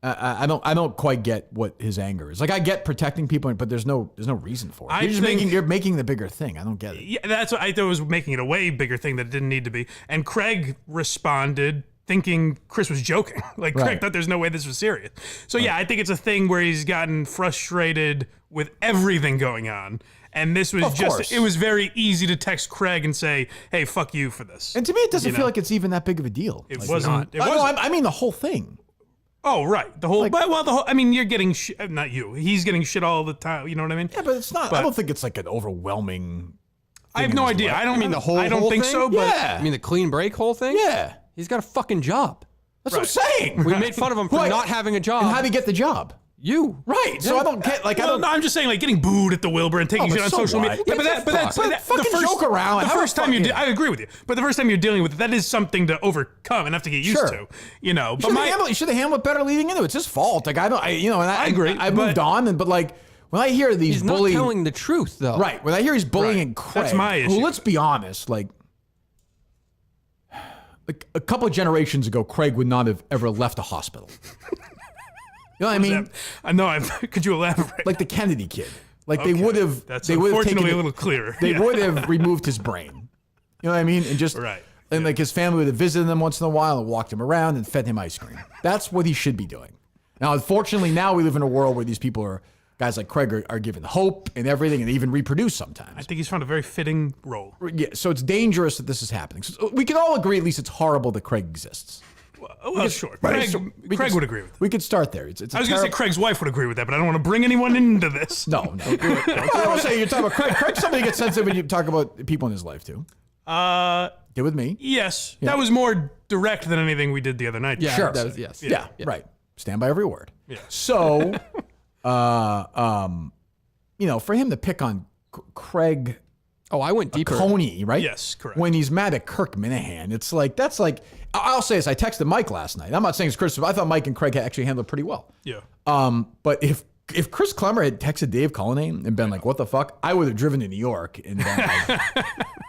I don't quite get what his anger is. Like, I get protecting people, but there's no reason for it. You're making the bigger thing. I don't get it. Yeah, that's what I thought was making it a way bigger thing that it didn't need to be. And Craig responded thinking Chris was joking. Like, Craig Right. thought there's no way this was serious. So, yeah, I think it's a thing where he's gotten frustrated with everything going on. And this was it was very easy to text Craig and say, hey, fuck you for this. And to me, it doesn't feel like it's even that big of a deal. It Like, wasn't. It no, wasn't. I mean the whole thing. Oh, right. The whole, I mean, you're getting shit, not you. He's getting shit all the time. You know what I mean? Yeah, but it's not, I don't think it's like an overwhelming. I have no idea. I don't mean the whole. I don't whole think thing? so, but. Yeah. I mean the clean break whole thing. Yeah. He's got a fucking job. That's what I'm saying. We made fun of him for not having a job. And how did he get the job? You. Right. So I don't get, like, Well, no, I'm just saying, like, getting booed at the Wilbur and taking Oh, shit but on so social what? media. Yeah, Yeah, but that's but fucking joke around. The Have a first time fucking- I agree with you. But the first time you're dealing with it, that is something to overcome and have to get used to. You know, but You should have handled it better leading into it. It's his fault. Like, I agree. I moved on, but like, when I hear these He's bullying, not telling the truth though. right? When I hear he's bullying Craig, That's my issue. who, let's be honest, like a couple of generations ago, Craig would not have ever left a hospital. You know what I mean? I know. Could you elaborate? Like the Kennedy kid. Like Okay. they would have. That's they would have unfortunately taken a little clearer. They Yeah. would have removed his brain. You know what I mean? And just and like his family would have visited him once in a while and walked him around and fed him ice cream. That's what he should be doing. Now, unfortunately, now we live in a world where these people are guys like Craig are given hope and everything, and even reproduce sometimes. I think he's found a very fitting role. Yeah, so it's dangerous that this is happening. So we can all agree, at least, it's horrible that Craig exists. Well, sure. Right, Craig would agree with that. We could start there. It's I was going to say Craig's wife would agree with that, but I don't want to bring anyone into this. No. I will say you're talking about Craig. Craig's somebody gets sensitive when you talk about people in his life too. Get with me. Yes, Yeah. that was more direct than anything we did the other night. Yeah, Sure. that was yes. Yeah, right. Stand by every word. Yeah. So, you know, for him to pick on Craig. Oh, I went deeper. Coney, right? Yes, correct. When he's mad at Kirk Minahan, it's like, that's like, I'll say this. I texted Mike last night. I'm not saying it's criticism. I thought Mike and Craig actually handled it pretty well. Yeah. But if Chris Clemmer had texted Dave Cullinane and been like, what the fuck? I would have driven to New York and been like,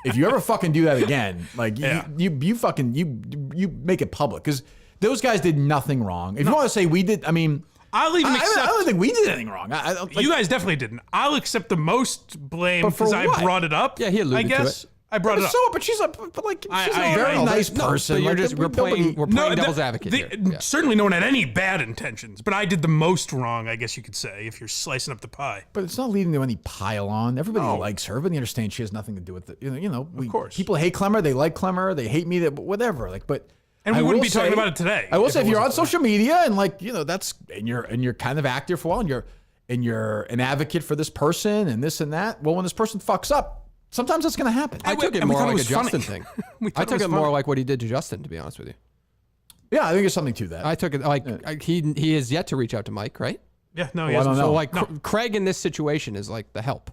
if you ever fucking do that again, like you fucking, you make it public. Because those guys did nothing wrong. If you want to say we did, I mean, I'll even accept. I don't think we did anything wrong. I don't, like, you guys definitely didn't. I'll accept the most blame But for because I what? brought it up. Yeah, he alluded I guess to it. I brought it up. But she's a very nice person. But you're Like, just we're playing devil's advocate here. Yeah. Certainly no one had any bad intentions, but I did the most wrong, I guess you could say, if you're slicing up the pie. But it's not leading to any pile on. Everybody likes her. Everybody understands she has nothing to do with it. You know, Of course. People hate Clemmer. They like Clemmer. They hate me. Whatever. Like, but And we wouldn't be talking about it today. I will say, if you're on social media and like, that's, and you're kind of active for a while and you're an advocate for this person and this and that. Well, when this person fucks up, sometimes that's going to happen. I took it more like a Justin thing. I took it more like what he did to Justin, to be honest with you. Yeah, I think there's something to that. I took it like he has yet to reach out to Mike, right? Yeah, no, he hasn't. So like Craig in this situation is like the help.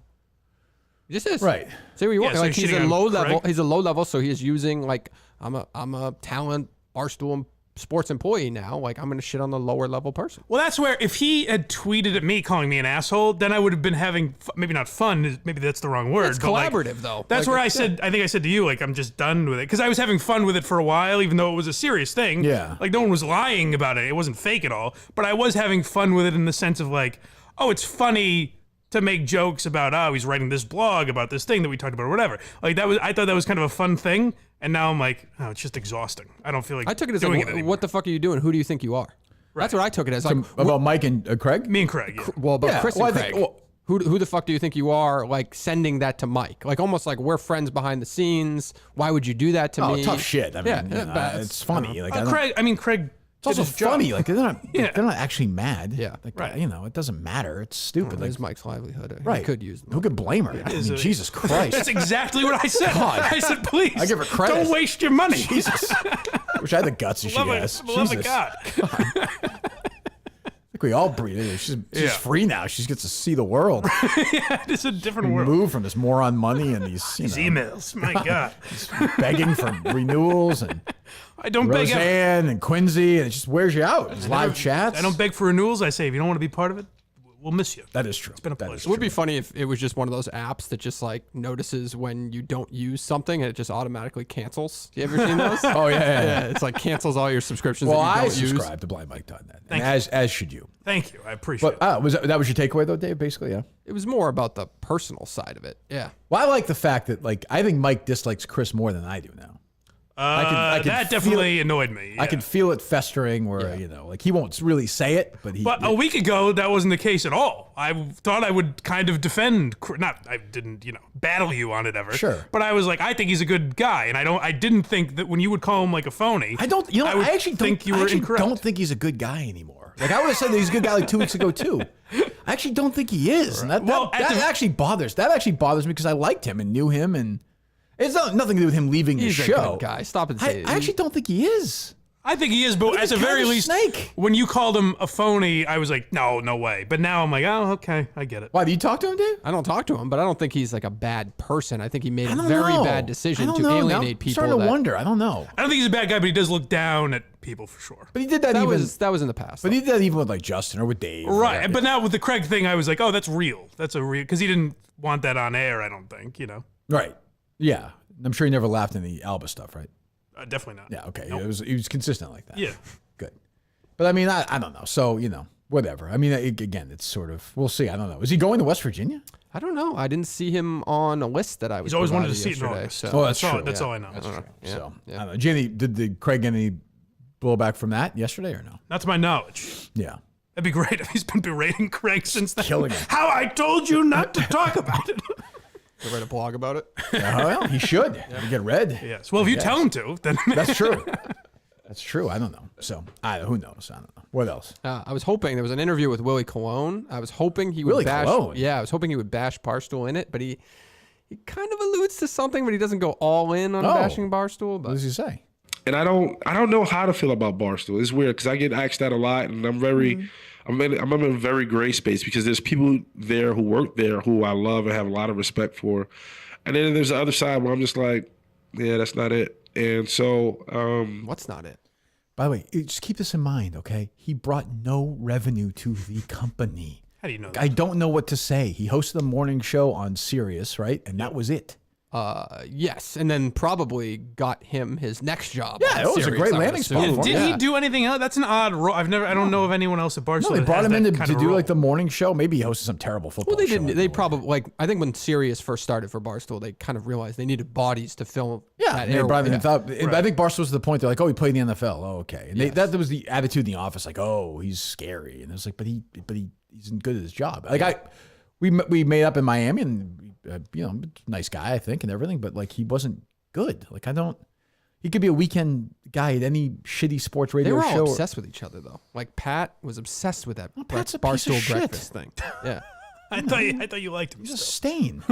He just is. Right. Say what you want. so Like he's shitting a on low level. Craig? He's a low level, so he is using like I'm a talent Barstool sports employee now. Like I'm gonna shit on the lower level person. Well, that's where if he had tweeted at me calling me an asshole, then I would have been having maybe not fun. Maybe that's the wrong word. It's but like, collaborative though. That's like, where I think I said to you, like I'm just done with it because I was having fun with it for a while, even though it was a serious thing. Yeah. Like no one was lying about it. It wasn't fake at all. But I was having fun with it in the sense of like, oh, it's funny to make jokes about, he's writing this blog about this thing that we talked about or whatever. Like I thought that was kind of a fun thing. And now I'm like, oh, it's just exhausting. I don't feel like I took it as doing like, it what the fuck are you doing? Who do you think you are? Right. That's what I took it as. Like about Mike and Craig? Me and Craig, yeah. Well, but Yeah, Chris well, and I Craig. think- who the fuck do you think you are? Like sending that to Mike, like almost like we're friends behind the scenes. Why would you do that to me? Tough shit. I mean, but it's funny. Like Craig, Craig. it's also funny. Like they're not actually mad. Yeah. Like, Right. it doesn't matter. It's stupid. It's Mike's livelihood. Right. He could use them. Who could blame her? I mean, Jesus Christ. That's exactly what I said. God. I said, please, I give her credit. don't waste your money. Jesus. I wish I had the guts that she has. Love of Jesus. God. I think we all breathe. She's free now. She gets to see the world. Yeah, it's a different world. Move from this moron money and these emails. My God. begging for renewals and I don't beg. Roseanne and Quincy, and it just wears you out. It's live chats. I don't beg for renewals. I say, if you don't want to be part of it, we'll miss you. That is true. It's been a pleasure. It would be funny if it was just one of those apps that just like notices when you don't use something and it just automatically cancels. You ever seen those? Oh yeah. It's like cancels all your subscriptions Well, that you I don't use. subscribe to BlindMike.net, and as should you. Thank you. I appreciate it. But that was your takeaway though, Dave? Basically, yeah. It was more about the personal side of it. Yeah. Well, I like the fact that I think Mike dislikes Chris more than I do now. I can that definitely annoyed me. Yeah. I can feel it festering where, he won't really say it, but he... But a week ago, that wasn't the case at all. I thought I would kind of I didn't, battle you on it ever. Sure. But I was like, I think he's a good guy. And I didn't think that when you would call him like a phony. I actually don't think he's a good guy anymore. Like I would have said that he's a good guy like 2 weeks ago too. I actually don't think he is. Right. And that actually bothers me because I liked him and knew him, and it's nothing to do with him leaving the show. He's a good guy. Stop and say I actually don't think he is. I think he is, but at the very least, when you called him a phony, I was like, no way. But now I'm like, oh, okay, I get it. Why, do you talk to him, Dave? I don't talk to him, but I don't think he's like a bad person. I think he made a very bad decision to alienate people. I'm starting to wonder. I don't know. I don't think he's a bad guy, but he does look down at people for sure. But he did that that was in the past. But he did that even with like Justin or with Dave. Right. But now with the Craig thing, I was like, oh, that's real. That's a real, because he didn't want that on air, I don't think, Right. Yeah. I'm sure he never laughed in the Alba stuff, right? Definitely not. Yeah, okay. Nope. He was consistent like that. Yeah. Good. But I mean, I don't know. So, whatever. I mean, again, it's sort of, we'll see. I don't know. Is he going to West Virginia? I don't know. I didn't see him on a list that I was. He's always wanted to see it. Yesterday, Oh, that's true. That's all I know. That's true. Yeah. So, Yeah. I don't know. Jenny, did Craig get any blowback from that yesterday or no? Not to my knowledge. Yeah. That'd be great if he's been berating Craig since then. Killing him. How I told you not to talk about it. He'll write a blog about it. Well, he should. He'll get read. Yes. Well, if you tell him to, then that's true. That's true. I don't know. So, who knows? I don't know. What else? I was hoping there was an interview with Willie Colon. I was hoping he would Willie bash. Colon? Yeah, I was hoping he would bash Barstool in it, but he kind of alludes to something, but he doesn't go all in on bashing Barstool. But what does he say? And I don't know how to feel about Barstool. It's weird because I get asked that a lot, and I'm I'm in a very gray space because there's people there who work there who I love and have a lot of respect for, and then there's the other side where I'm just like, yeah, that's not it. And so, what's not it? By the way, just keep this in mind, okay? He brought no revenue to the company. How do you know that? I don't know what to say. He hosted a morning show on Sirius, right? And that was it. Yes, and then probably got him his next job. Yeah, it was a great landing spot. Did he do anything else? That's an odd role. I don't know of anyone else at Barstool. No, they brought him in to do like the morning show. Maybe he hosted some terrible football. Well, they show. didn't. They probably I think when Sirius first started for Barstool, they kind of realized they needed bodies to film. Yeah, they brought him in. I think Barstool was to the point they're like, oh, he played in the NFL. Oh, okay. And that was the attitude in the office, like, oh, he's scary. And it was like, but he's good at his job. Like we made up in Miami, and nice guy, I think, and everything, but like he wasn't good. Like He could be a weekend guy at any shitty sports radio They were show. all obsessed with each other, though. Like, Pat was obsessed with that Pat's a piece of Barstool shit. breakfast thing. Yeah. I thought you liked him. He's a still. stain.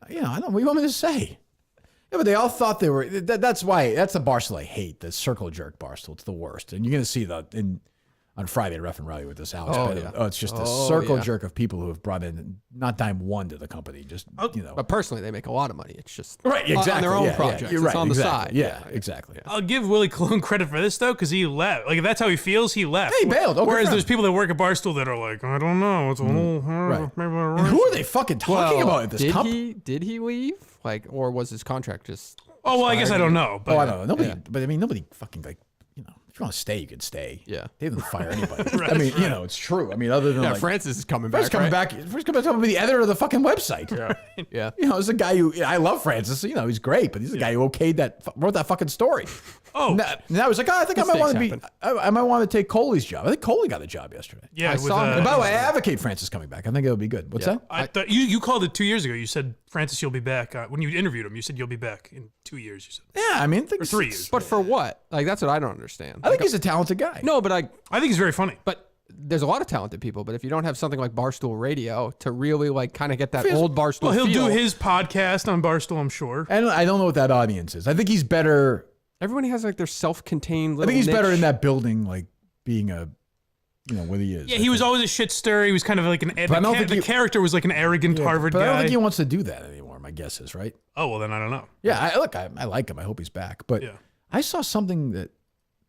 I don't know. What do you want me to say? Yeah, but they all thought they were. That's the Barstool I hate. The circle jerk Barstool. It's the worst. And you're going to see on Friday, Ref and Rally with this Alex Bennett. Yeah. It's just a circle jerk of people who have brought in not dime one to the company. Just, But personally, they make a lot of money. It's just right, exactly. on their own Yeah, projects. You're right, It's on exactly. the side. Yeah, exactly. I'll give Willie Colon credit for this, though, because he left. Like, if that's how he feels, he left. He bailed. Okay, Whereas fine. there's people that work at Barstool that are like, I don't know. It's a little... Right. Maybe And who are they fucking talking about at this company? Did he leave? Like, or was his contract just... Oh, well, I guess I don't know. But, I don't know. Nobody fucking like, if you want to stay, you can stay. Yeah. They didn't fire anybody. It's true. I mean, other than like, Francis is coming back. Francis coming to be the editor of the fucking website. Yeah. It's a guy who, I love Francis, he's great, but he's the guy who wrote that fucking story. Oh. And I was like, I think I might want to be, happen. I might want to take Coley's job. I think Coley got a job yesterday. Yeah, I saw him. And by the way, I advocate Francis coming back. I think it'll be good. What's that? I thought you called it 2 years ago. You said, Francis, you'll be back. When you interviewed him, you said you'll be back in 2 years. You said. Yeah, I mean, Or 3 years. But for what? Like, that's what I don't understand. I think he's a talented guy. No, but I think he's very funny. But there's a lot of talented people. But if you don't have something like Barstool Radio to really like kind of get that old Barstool Well, he'll feel, do his podcast on Barstool, I'm sure. And I don't know what that audience is. I think he's better. everybody has like their self-contained I little think he's better niche. in that building, like being a, what he is. Yeah, he was always a shit stirrer. He was kind of like the character was like an arrogant Harvard but guy. I don't think he wants to do that anymore. My guess is right. Oh well, then I don't know. Yeah, I like him. I hope he's back. But Yeah. I saw something that.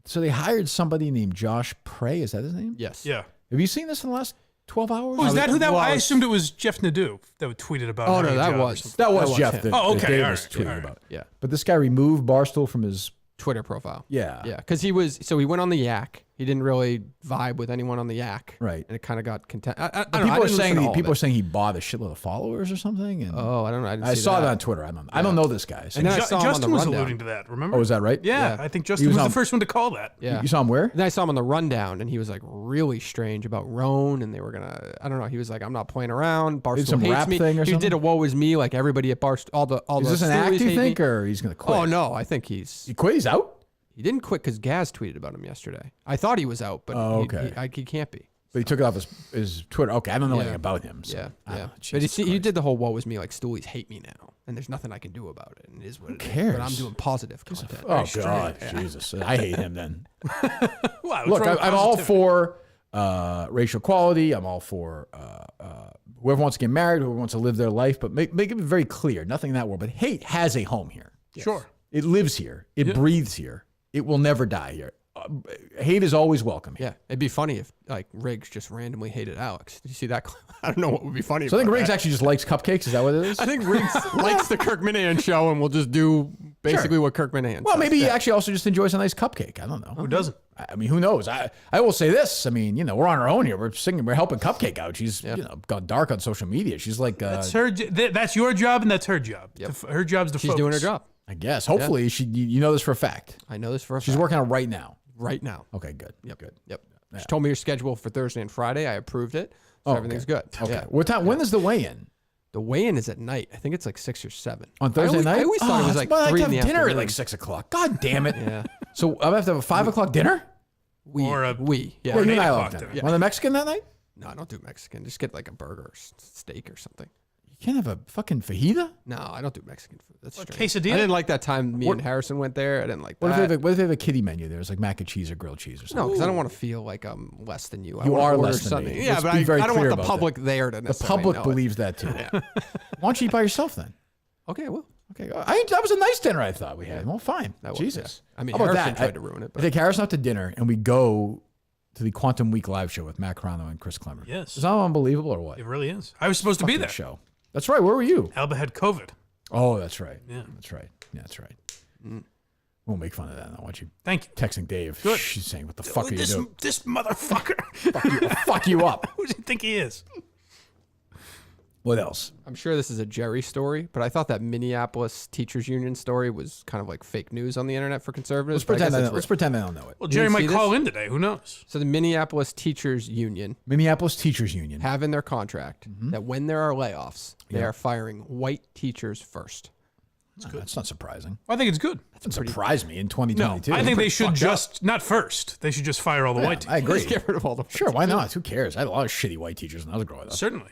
So they hired somebody named Josh Prey. Is that his name? Yes. Yeah. Have you seen this in the last 12 hours? Oh, is that who that was? I was? assumed it was Jeff Nadeau that tweeted about. Oh, having no, a that job or was- something. That was That was Jeff. him. That, Oh, okay, that Dave all was right, tweeting all right. about. Yeah. But this guy removed Barstool from his. Twitter profile. Yeah. Yeah. Because he went on the Yak. He didn't really vibe with anyone on the Yak. Right. And it kind of got content. People are saying he bought a shitload of followers or something. And Oh, I don't know. I, didn't I see saw that that on Twitter. I don't know this guy. So And then I saw him on Justin the was rundown. alluding to that. Remember? oh, is that right? Yeah, Yeah. I think He Justin was was on- the first one to call that. Yeah. You saw him where? Then I saw him on the rundown, and he was like really strange about Roan, and they were gonna. I don't know. He was like, "I'm not playing around. Barstool some hates rap me." thing or he something? did a "woe is me" like everybody at Barstool. All Is the this an act, Steelies you hate think, me. or he's going to quit? Oh no, I think he quit? He's out? He didn't quit because Gaz tweeted about him yesterday. I thought he was out, but he can't be. But he took it off his Twitter. Okay, I don't know Yeah. anything about him. So. Yeah, I don't yeah. know. But Jesus he Christ. did the whole "woe is me" like Stoolies hate me now, and there's nothing I can do about it. And it is what it is. cares? But I'm doing positive content. Oh God, Jesus! I hate him then. Wow, Look, I'm all for racial equality. I'm all for whoever wants to get married, whoever wants to live their life, but make it very clear, nothing in that world. But hate has a home here. Sure. It lives here. It breathes here. It will never die here. Hate is always welcome here. Yeah, it'd be funny if like Riggs just randomly hated Alex. Did you see that clip? I don't know what would be funny. So I think about Riggs that. actually just likes cupcakes. Is that what it is? I think Riggs likes the Kirk Minahan show, and we'll just do basically what Kirk Minahan. Well, says. maybe he actually also just enjoys a nice cupcake. I don't know. Who doesn't? I mean, who knows? I will say this. I mean, we're on our own here. We're helping Cupcake out. She's gone dark on social media. She's like That's her. That's your job, and that's her job. Yep. Her job's to she's focus. doing her job. I guess. Hopefully, you know this for a fact. I know this for a fact. She's working on it right now. right now. Okay, good. Yep. Good. Yep. Yeah. She told me your schedule for Thursday and Friday. I approved it. So everything's good. Okay. Yeah. What time? When is the weigh-in? The weigh-in is at night. I think it's like 6 or 7. On Thursday night? I always thought it was like 3 in the dinner afternoon. at like 6 o'clock. God damn it. Yeah. So I'm gonna have to have a 5 o'clock dinner? Yeah. Yeah, you and I love dinner. Yeah. Want a Mexican that night? No, I don't do Mexican. Just get like a burger or steak or something. You can't have a fucking fajita? No, I don't do Mexican food. That's What, strange. quesadilla? I didn't like that time me and Harrison went there. I didn't like What that. if they have a kiddie menu there? It's like mac and cheese or grilled cheese or something. No, because I don't want to feel like I'm less than you. I You wanna are order less than something. me. Yeah, Let's but be I very don't clear want the about public there to The necessarily public know believes that too. Why don't you eat by yourself then? Okay, well. Okay, that was a nice dinner I thought we had. Well, fine. That was, Jesus. yeah. I mean, How about Harrison that? tried to ruin it. I take Harrison out to dinner and we go to the Quantum Week live show with Matt Carano and Chris Clemmer. Yes. Is that unbelievable or what? It really is. I was supposed to be Fucking there. Show. That's right. Where were you? Alba had COVID. Oh, that's right. Yeah. That's right. Yeah, that's right. We'll make fun of that. I want you. Thank you. Texting Dave. Good. She's saying, "What the fuck are you doing? This motherfucker. Fuck you up." Who does he think he is? What else? I'm sure this is a Jerry story, but I thought that Minneapolis Teachers Union story was kind of like fake news on the internet for conservatives. Let's pretend. but I guess it's Let's real. pretend I don't know it. Well, You Jerry didn't might see call this? in today. Who knows? So the Minneapolis Teachers Union Minneapolis Teachers Union. have in their contract that when there are layoffs, they are firing white teachers first. That's not surprising. I think it's good. That doesn't surprise me in 2022. No, I think they should not first. They should just fire all the white teachers. I agree. Just get rid of all the Sure, why not? Who cares? I had a lot of shitty white teachers when I was growing up. Certainly.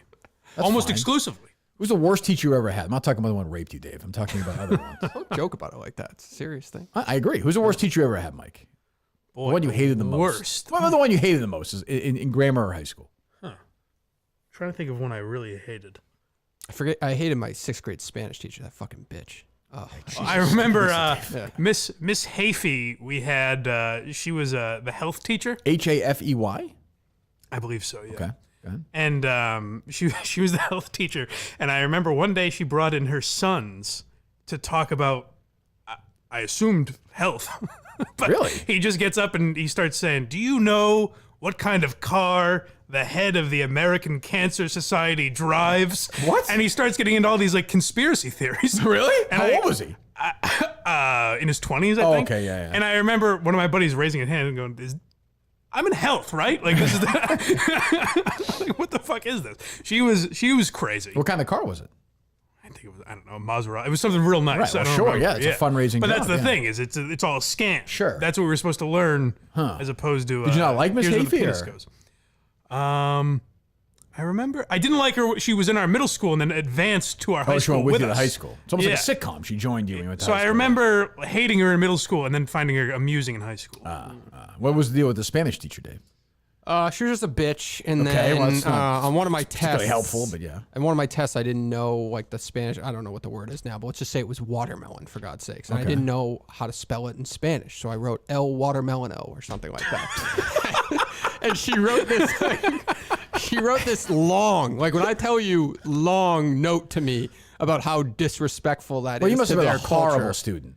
That's Almost fine. exclusively. Who's the worst teacher you ever had? I'm not talking about the one who raped you, Dave. I'm talking about other ones. Don't joke about it like that. It's a serious thing. I agree. Who's the worst teacher you ever had, Mike? Boy, the one you hated the most. Worst. Well, the one you hated the most is in grammar or high school. Trying to think of one I really hated. I hated my 6th grade Spanish teacher. That fucking bitch. Oh, I remember Miss Hafey. We had she was the health teacher. Hafey? I believe so. Yeah. Okay. Go ahead. And she was the health teacher. And I remember one day she brought in her sons to talk about. I assumed health. But really? He just gets up and he starts saying, "Do you know what kind of car the head of the American Cancer Society drives?" What? And he starts getting into all these like conspiracy theories. Really? And How old was he? In his 20s, I think. Okay, yeah. And I remember one of my buddies raising his hand and going, "I'm in health, right? Like this is like, what the fuck is this?" She was crazy. What kind of car was it? I think it was, I don't know, a Maserati. It was something real nice. Right, well, I don't sure, remember. yeah, it's a fundraising But that's job, the yeah. thing is it's all a scam. Sure. That's what we were supposed to learn as opposed to. Did you not like Miss here's where the Hafey, penis or? goes. I remember I didn't like her. She was in our middle school and then advanced to our high She school went with you to us. high school. It's almost like a sitcom. She joined you when you went to So high I school. remember hating her in middle school and then finding her amusing in high school. What was the deal with the Spanish teacher, Dave? She was just a bitch, and Okay, then well, that's not on one of my tests, particularly helpful, but yeah. And one of my tests, I didn't know like the Spanish. I don't know what the word is now, but let's just say it was watermelon for God's sakes, and I didn't know how to spell it in Spanish, so I wrote El Watermelon-O or something like that. And she wrote this. She wrote this long, like when I tell you, long note to me about how disrespectful that is. Well, you must to have been their a horrible culture. student.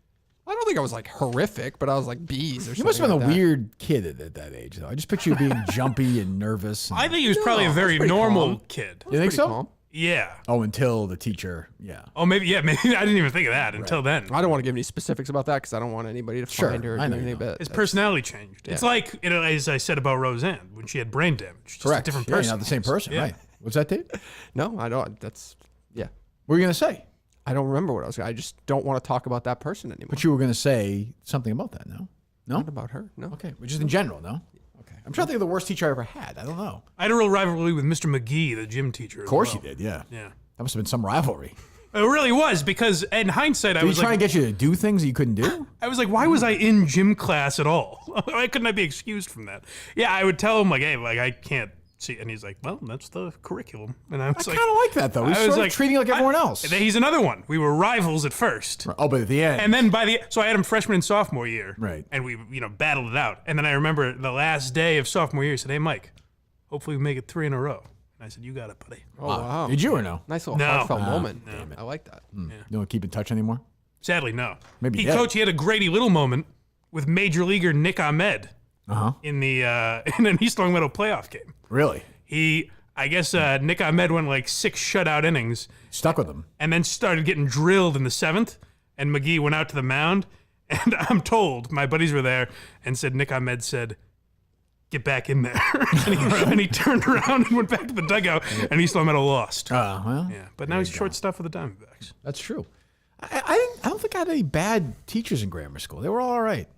I don't think I was like horrific, but I was like bees or something. You must have been like a that. weird kid at that age, though. I just picture you being jumpy and nervous. I think he was probably a very pretty normal calm. kid. You think so? Calm. Yeah. Oh, until the teacher, yeah. Oh, maybe. Yeah, maybe. I didn't even think of that until then. I don't want to give any specifics about that because I don't want anybody to Sure, find her or I do know you anything don't. about His it. personality changed. It's like, as I said about Roseanne when she had brain damage. Just Correct. a different Yeah, person. you're not the same person, Yeah. right? What's that, Dave? No, I don't. That's, yeah. What were you going to say? I don't remember what I was. I just don't want to talk about that person anymore. But you were going to say something about that, no? No? Not about her. No. Okay, just in general, no? Okay. I'm trying to think of the worst teacher I ever had. I don't know. I had a real rivalry with Mr. McGee, the gym teacher. Of course you did, yeah. Yeah. That must have been some rivalry. It really was because in hindsight, I Did he was try like, and get you to do things that you couldn't do? I was like, why was I in gym class at all? Why couldn't I be excused from that? Yeah, I would tell him like, hey, like I can't see, and he's like, well, that's the curriculum, and I was I like, kind of like that, though. He's I was sort of like, treating like everyone else. And then he's another one. We were rivals at first. Oh, but at the end. And then so I had him freshman and sophomore year. Right. And we, battled it out. And then I remember the last day of sophomore year, he said, hey, Mike, hopefully we make it 3 in a row. And I said, you got it, buddy. Oh, wow. Did you or no? Nice little No. heartfelt moment. Damn I like that. You don't keep in touch anymore? Sadly, no. Maybe he he did. coached. He had a Grady Little moment with Major Leaguer Nick Ahmed in an East Long Meadow playoff game. Really? I guess Nick Ahmed went like 6 shutout innings. Stuck with him. And then started getting drilled in the 7th. And McGee went out to the mound. And I'm told, my buddies were there and said, Nick Ahmed said, get back in there. and he turned around and went back to the dugout. And East Long Meadow lost. Well. Yeah, but now he's short stuff with the Diamondbacks. That's true. I don't think I had any bad teachers in grammar school. They were all right.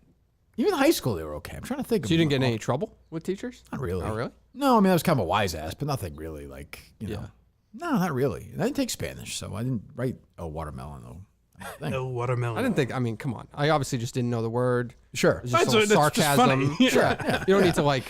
Even in high school, they were okay. I'm trying to think. So you didn't get in any trouble with teachers? Not really. Oh, really? No, I mean, I was kind of a wise ass, but nothing really like, No, not really. And I didn't take Spanish, so I didn't write watermelon, though. No watermelon. I didn't think. I mean, come on. I obviously just didn't know the word. Sure. It was just a little that's just sarcasm. funny. Sure. Yeah. You don't need to like.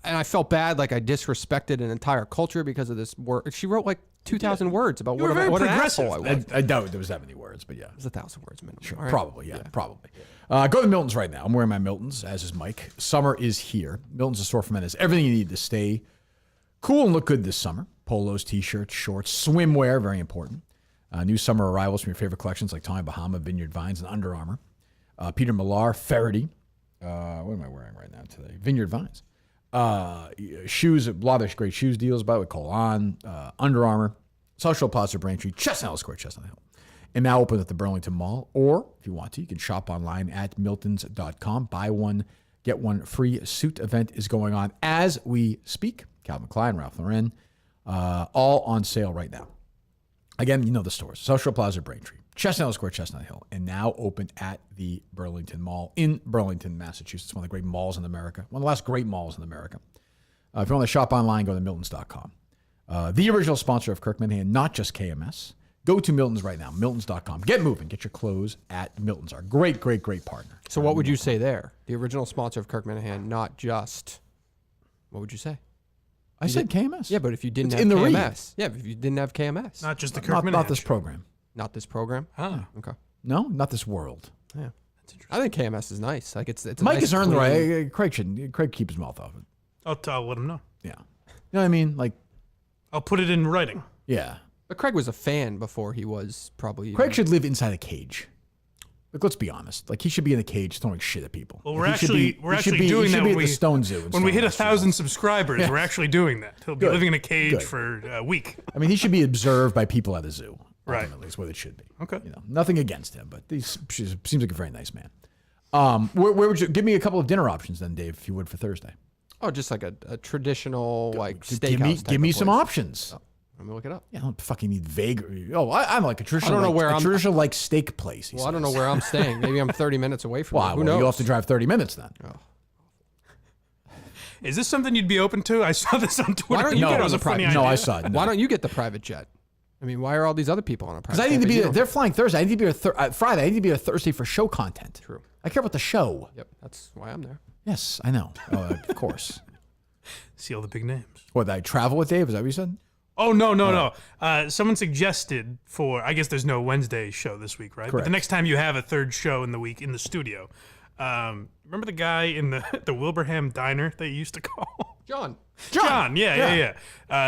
And I felt bad, like I disrespected an entire culture because of this word. She wrote like 2,000 words about You were very what an progressive. asshole I was. I doubt there was that many words, but yeah. It was 1,000 words minimum. Sure. All right. Probably, yeah. Probably. Go to Milton's right now. I'm wearing my Milton's, as is Mike. Summer is here. Milton's a store for men. Has everything you need to stay cool and look good this summer. Polos, t-shirts, shorts, swimwear, very important. New summer arrivals from your favorite collections like Tommy Bahama, Vineyard Vines, and Under Armour. Peter Millar, Faraday. What am I wearing right now today? Vineyard Vines. Shoes, a lot of great shoes deals, by the way, Cole On, Under Armour, Social Plaza Braintree, Chestnut Square, Chestnut Hill. And now open at the Burlington Mall. Or, if you want to, you can shop online at miltons.com. Buy one, get one free. Suit event is going on as we speak. Calvin Klein, Ralph Lauren, all on sale right now. Again, you know the stores. Social Plaza Braintree, Chestnut Square, Chestnut Hill, and now open at the Burlington Mall in Burlington, Massachusetts. One of the great malls in America. One of the last great malls in America. If you want to shop online, go to miltons.com. The original sponsor of Kirk Minahan, not just KMS. Go to Milton's right now, miltons.com. Get moving. Get your clothes at Milton's, our great, great, great partner. So what would you say there? The original sponsor of Kirk Minahan, not just, what would you say? I said KMS. Yeah, but if you didn't It's have in the KMS. Yeah, but if you didn't have KMS. Not just the Kirk Minahan. Not this program. Not this program? Huh. Okay. No, not this world. Yeah. That's interesting. I think KMS is nice. Like it's a Mike nice has earned the clean- right. Craig keep his mouth off it. I'll let him know. Yeah. You know what I mean? Like, I'll put it in writing. yeah. But Craig was a fan before he was probably. Craig should live inside a cage. Like, let's be honest. Like, he should be in a cage throwing shit at people. Well, Like, he should be doing that at when the Stone Zoo. When we hit 1,000 subscribers, we're actually doing that. He'll be Good. living in a cage Good. for a week. I mean, he should be observed by people at a zoo. Right. Ultimately, is what it should be. Okay. You know, nothing against him, but he seems like a very nice man. Where would you give me a couple of dinner options then, Dave, if you would, for Thursday? Oh, just like a traditional like steakhouse. Give me some options. Oh, let me look it up. Yeah, I don't fucking need vague. Oh, I'm like a traditional. I don't know where I'm. Traditional like steak place. Well, I don't know where I'm staying. Maybe I'm 30 minutes away from. Well, Who knows? you'll have to drive 30 minutes then. Oh. Is this something you'd be open to? I saw this on Twitter. Why don't you No, get it on was the a private- private? no, I saw it. No. Why don't you get the private jet? I mean, why are all these other people on a private? Because I need to jet, be but you there. don't? They're flying Thursday. I need to be there Friday. I need to be there Thursday for show content. True. I care about the show. Yep, that's why I'm there. Yes, I know. Of course. See all the big names. What, did I travel with Dave? Is that what you said? Oh, no. Someone suggested for, I guess there's no Wednesday show this week, right? But Correct. the next time you have a third show in the week in the studio, remember the guy in the Wilbraham Diner that you used to call? John. Yeah.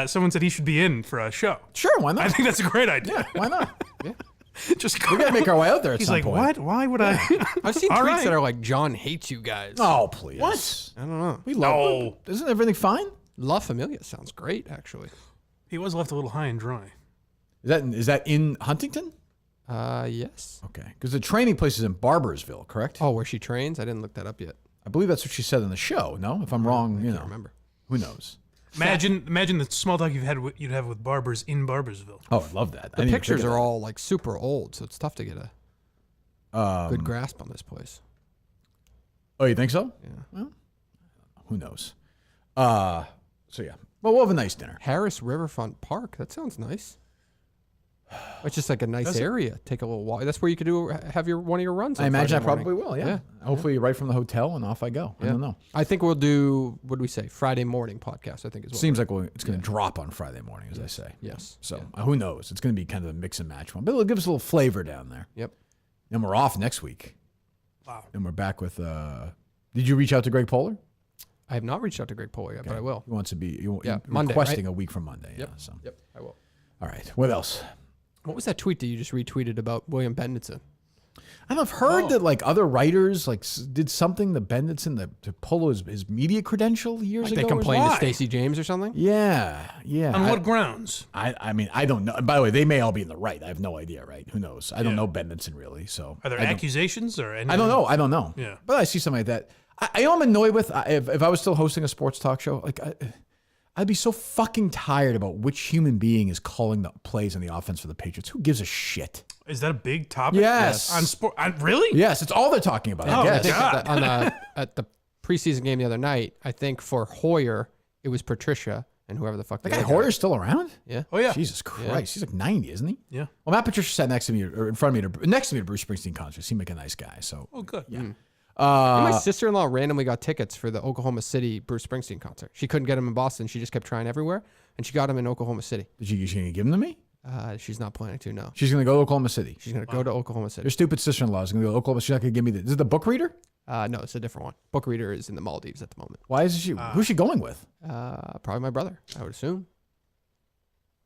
Someone said he should be in for a show. Sure, why not? I think that's a great idea. Yeah, why not? Yeah. Just We gotta make our way out there at He's some like, point. what? Why would I? I've seen All tweets right. that are like, John hates you guys. Oh, please. What? I don't know. We love Isn't everything fine? La Familia sounds great, actually. He was left a little high and dry. Is that in Huntington? Yes. Okay. Because the training place is in Barbersville, correct? Oh, where she trains? I didn't look that up yet. I believe that's what she said on the show. No? If I'm wrong, you know. Remember. Who knows? Imagine the small talk you'd have with barbers in Barbersville. Oh, I love that. The pictures are all like super old, so it's tough to get a good grasp on this place. Oh, you think so? Yeah. Well, who knows? So yeah. Well, we'll have a nice dinner. Harris Riverfront Park. That sounds nice. It's just like a nice area. Take a little walk. That's where you could have one of your runs. I on imagine Friday I probably morning. will. Yeah. Hopefully, right from the hotel, and off I go. I don't know. I think we'll do. What do we say? Friday morning podcast. I think is. Seems like it's going to drop on Friday morning, as I say. Yes. So who knows? It's going to be kind of a mix and match one, but it'll give us a little flavor down there. Yep. Then we're off next week. Wow. And we're back with. Did you reach out to Greg Poehler? I have not reached out to Greg Poehler yet, but I will. He wants to be. Monday, requesting right? a week from Monday. Yep. Yeah, so. Yep. I will. All right. What else? What was that tweet that you just retweeted about William Benditson? I've heard that like other writers did something to Benditson to pull his media credential years ago. They complained to Stacey James or something? Yeah. On what grounds? I mean, I don't know. By the way, they may all be in the right. I have no idea, right? Who knows? I don't know Benditson really. So Are there accusations or anything? I don't know. Yeah. But I see something like that. I am annoyed with if I was still hosting a sports talk show, like I'd be so fucking tired about which human being is calling the plays on the offense for the Patriots. Who gives a shit? Is that a big topic? Yes. On sport? Really? Yes, it's all they're talking about. Oh, I I guess. think at the preseason game the other night, I think for Hoyer, it was Patricia and whoever the fuck. That guy Hoyer's still around? Yeah. Oh yeah. Jesus Christ, he's like 90, isn't he? Yeah. Well, Matt Patricia sat next to me or in front of me, next to me at Bruce Springsteen concert. Seemed like a nice guy. So. Oh, good. Yeah. My sister-in-law randomly got tickets for the Oklahoma City Bruce Springsteen concert. She couldn't get them in Boston. She just kept trying everywhere, and she got them in Oklahoma City. She's going to give them to me? She's not planning to, no. She's going to go to Oklahoma City. She's going to go to Oklahoma City. Your stupid sister-in-law is going to go to Oklahoma. She's not going to give me is it the book reader? No, it's a different one. Book reader is in the Maldives at the moment. Why is she? Who's she going with? Probably my brother, I would assume.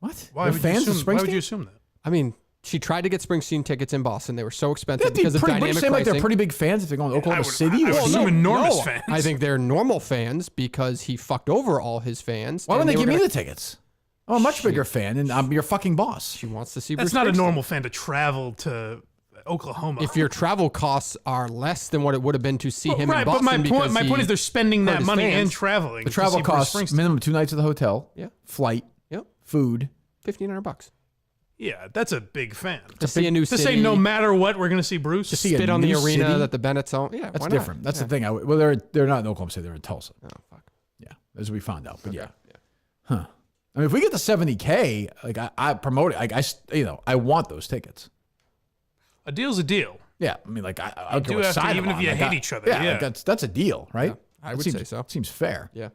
What? Why They're would fans you of assume, Why would Springsteen? you assume that? I mean, she tried to get Springsteen tickets in Boston. They were so expensive That'd be because of pretty. dynamic Seem like they're pricing. pretty big fans if they're going to Oklahoma City. I would assume enormous fans. I think they're normal fans because he fucked over all his fans. Why and wouldn't they give were me gonna- the tickets? I'm a much bigger fan, and I'm your fucking boss. She wants to see That's Bruce not a Springsteen. normal fan to travel to Oklahoma. If your travel costs are less than what it would have been to see him right, in Boston, but because my point is they're spending hurt that his money fans. and traveling. The to travel see Bruce costs Springsteen. minimum 2 nights at the hotel. Yeah. Flight. Yep. Food. $1,500. Yeah, that's a big fan. To see a new to city. say no matter what, we're going to see Bruce. To see spit a on the new arena city? that the Bennetts own. Yeah, That's why different. Not? That's Yeah. the thing. Well, they're not in Oklahoma City. They're in Tulsa. Oh, fuck. Yeah, as we found out. But Okay. yeah. Huh. I mean, if we get to 70K, like I promote it. Like I want those tickets. A deal's a deal. Yeah, I mean, like I You don't do care what have to, side even I'm if you on. hate Like, each other. Yeah, Yeah. like that's a deal, right? Yeah, I would seems, say so. Seems fair. Yeah.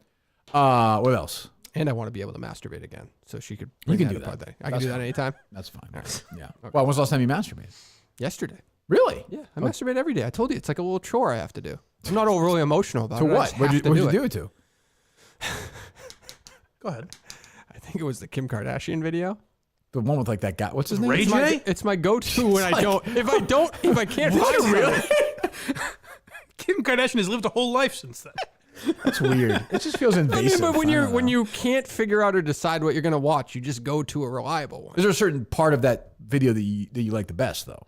What else? And I want to be able to masturbate again, so she could. You can bring do to that. Pod Day. I can That's do that fine. anytime. That's fine. Right. Yeah. Okay. Well, when's the last time you masturbated? Yesterday. Really? Yeah, I masturbate every day. I told you it's like a little chore I have to do. I'm not overly emotional about To it. I what? just What'd have you to do it to? Go ahead. I think it was the Kim Kardashian video. The one with like that guy. What's his name? Ray J? It's my go-to when I don't. If I can't find something. Kim Kardashian has lived a whole life since then. That's weird. It just feels I mean, invasive. but when I don't know. you can't figure out or decide what you're gonna watch, you just go to a reliable one. Is there a certain part of that video that you like the best though?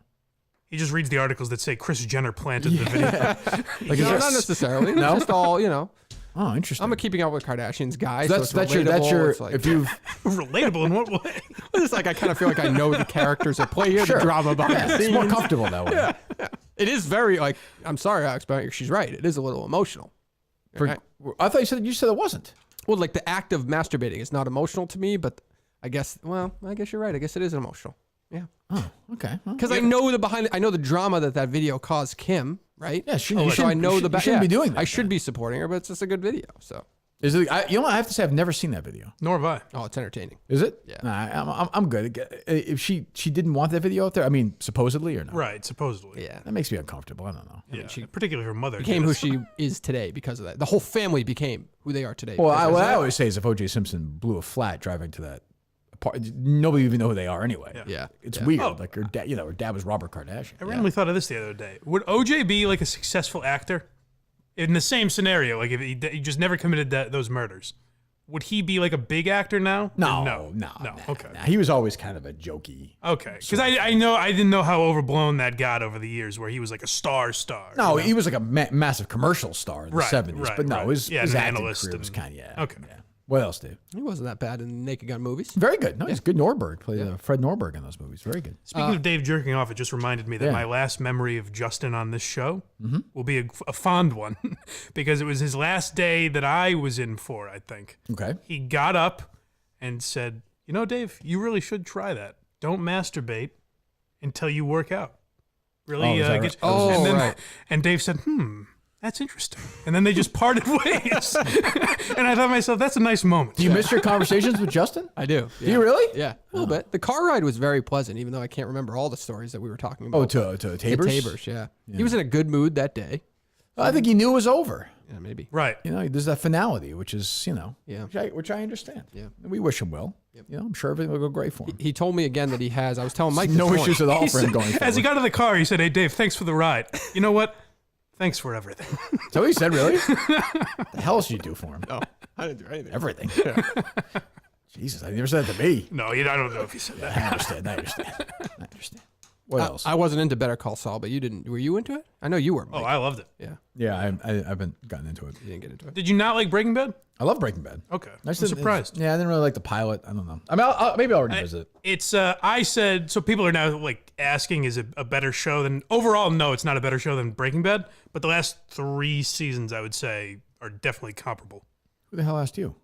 He just reads the articles that say Kris Jenner planted the video. Like, No, not necessarily. No? Just all Oh, interesting. I'm a Keeping Up with Kardashians guy. So so it's that's your relatable. It's like, if you've Relatable in what way? it's like I kind of feel like I know the characters at play here, Sure. the drama behind the it's scenes. more comfortable that way. Yeah. It is very like. I'm sorry, Alex, but she's right. It is a little emotional. For, I thought you said it wasn't. Well, like the act of masturbating is not emotional to me, but I guess you're right. I guess it is emotional. Yeah. Oh, okay. Well, Because I know I know the drama that video caused Kim, right? Yeah, she. So I know you shouldn't be doing that. I should be supporting her, but it's just a good video. So Is it? I have to say I've never seen that video. Nor have I. oh, it's entertaining. Is it? Yeah. Nah, I'm good. If she didn't want that video out there, I mean, supposedly or not? Right, supposedly. Yeah. That makes me uncomfortable. I don't know. Yeah, she particularly her mother. Became did who it. she is today because of that. The whole family became who they are today. Well, because of what I that. always say is if O.J. Simpson blew a flat driving to that, nobody even know who they are anyway. Yeah. It's Yeah. weird. Oh. Like her dad, her dad was Robert Kardashian. I randomly thought of this the other day. Would OJ be like a successful actor in the same scenario? Like if he just never committed those murders, would he be like a big actor now? No. Okay. Nah, he was always kind of a jokey. Okay, because I didn't know how overblown that got over the years, where he was like a star. No, you know? he was like a massive commercial star in the Right, 70s. right, but no, right. his Yeah, an acting analyst career was and- kind of, Okay. Yeah. What else, Dave? He wasn't that bad in the Naked Gun movies. Very good. No, he's good. Norberg played Fred Norberg in those movies. Very good. Speaking of Dave jerking off, it just reminded me that Yeah. my last memory of Justin on this show will be a fond one because it was his last day that I was in for, I think. Okay. He got up and said, Dave, you really should try that. Don't masturbate until you work out. Really Oh, is that get right? Oh, and then, right. And Dave said, that's interesting. And then they just parted ways. And I thought to myself, that's a nice moment. Do you miss your conversations with Justin? I do. Do you really? Yeah, a little bit. The car ride was very pleasant, even though I can't remember all the stories that we were talking about. Oh, to Tabors? Tabors, yeah. He was in a good mood that day. I think he knew it was over. Yeah, maybe. Right. There's that finality, which is, Yeah. which I understand. Yeah. And we wish him well. I'm sure everything will go great for him. He told me again that he has. I was telling Mike. No this morning. issues at all He for him said- going forward. as he got to the car, he said, hey, Dave, thanks for the ride. You know what? Thanks for everything. Is that what he said, really? The hell else you do for him? No, I didn't do anything. Everything. Jesus, I never said that to me. No, I don't know if he said that. I understand. I understand. What else? I wasn't into Better Call Saul, but you didn't. Were you into it? I know you were. Mike. Oh, I loved it. Yeah, Yeah, I haven't gotten into it. you didn't get into it. Did you not like Breaking Bad? I love Breaking Bad. Okay. I I'm surprised. Yeah, I didn't really like the pilot. I don't know. I mean, maybe I'll revisit it. It's, I said, so people are now like asking, is it a better show than, overall, no, it's not a better show than Breaking Bad. But the last 3 seasons, I would say, are definitely comparable. Who the hell asked you?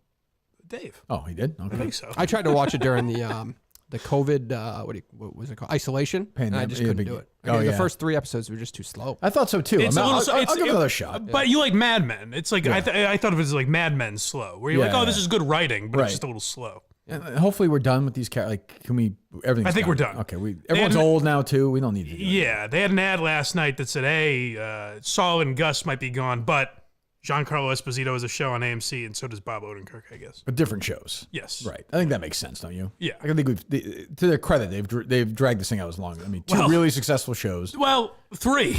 Dave. Oh, he did? Okay. I think so. I tried to watch it during the COVID. What was it called? Isolation. And I just couldn't do it. The first 3 episodes were just too slow. I thought so too. It's I'll give it another it- shot. But you like Mad Men. It's like, I thought of it as like Mad Men slow, where you're like, Yeah, oh, this yeah. is good writing, but Right. it's just a little slow. And hopefully we're done with these characters. Like, can we? Everything's I think we're done. Okay, everyone's had- old now too. We don't need to. Do Yeah, they had an ad last night that said, hey, Saul and Gus might be gone, but Giancarlo Esposito has a show on AMC, and so does Bob Odenkirk, I guess. But different shows. Yes. Right. I think that makes sense, don't you? Yeah. I think to their credit, they've dragged this thing out as long. I mean, 2 really successful shows. Well, 3.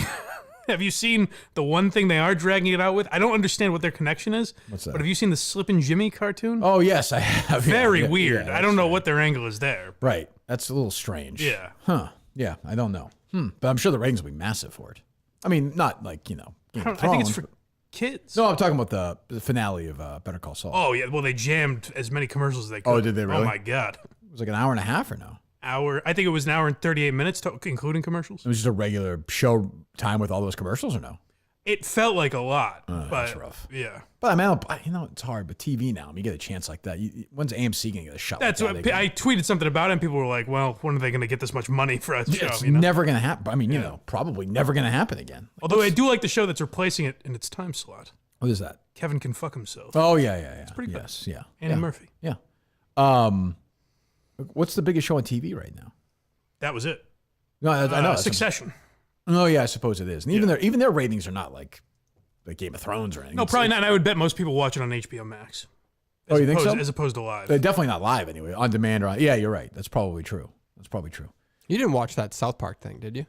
Have you seen the one thing they are dragging it out with? I don't understand what their connection is. What's that? But have you seen the Slippin' Jimmy cartoon? Oh yes, I have. Very Yeah, weird. yeah, I don't know what their angle is there. Right. That's a little strange. Yeah. Huh. Yeah. I don't know. But I'm sure the ratings will be massive for it. I mean, not like Game of I think it's Thrones, for kids. No, I'm talking about the finale of Better Call Saul. Oh, yeah. Well, they jammed as many commercials as they could. Oh, did they really? Oh, my God. It was like an hour and a half or no? hour. I think it was an hour and 38 minutes, including commercials. It was just a regular show time with all those commercials, or no? It felt like a lot, but that's rough. Yeah. But I mean, it's hard. But TV now, you get a chance like that. When's AMC gonna get a shot? That's like what that? I tweeted something about it, and people were like, "Well, when are they going to get this much money for a show?" It's never gonna happen. I mean, you know, probably never gonna happen again. Although I do like the show that's replacing it in its time slot. What is that? Kevin Can Fuck Himself. Oh yeah. It's pretty good. Yes, yeah. Andy Murphy. Yeah. What's the biggest show on TV right now? That was it. No, I know. Succession. No, yeah, I suppose it is. And even their ratings are not like Game of Thrones or anything. No, probably not. And I would bet most people watch it on HBO Max. Oh, you think so? As opposed to live. They're definitely not live anyway. On demand or on. Yeah, you're right. That's probably true. You didn't watch that South Park thing, did you?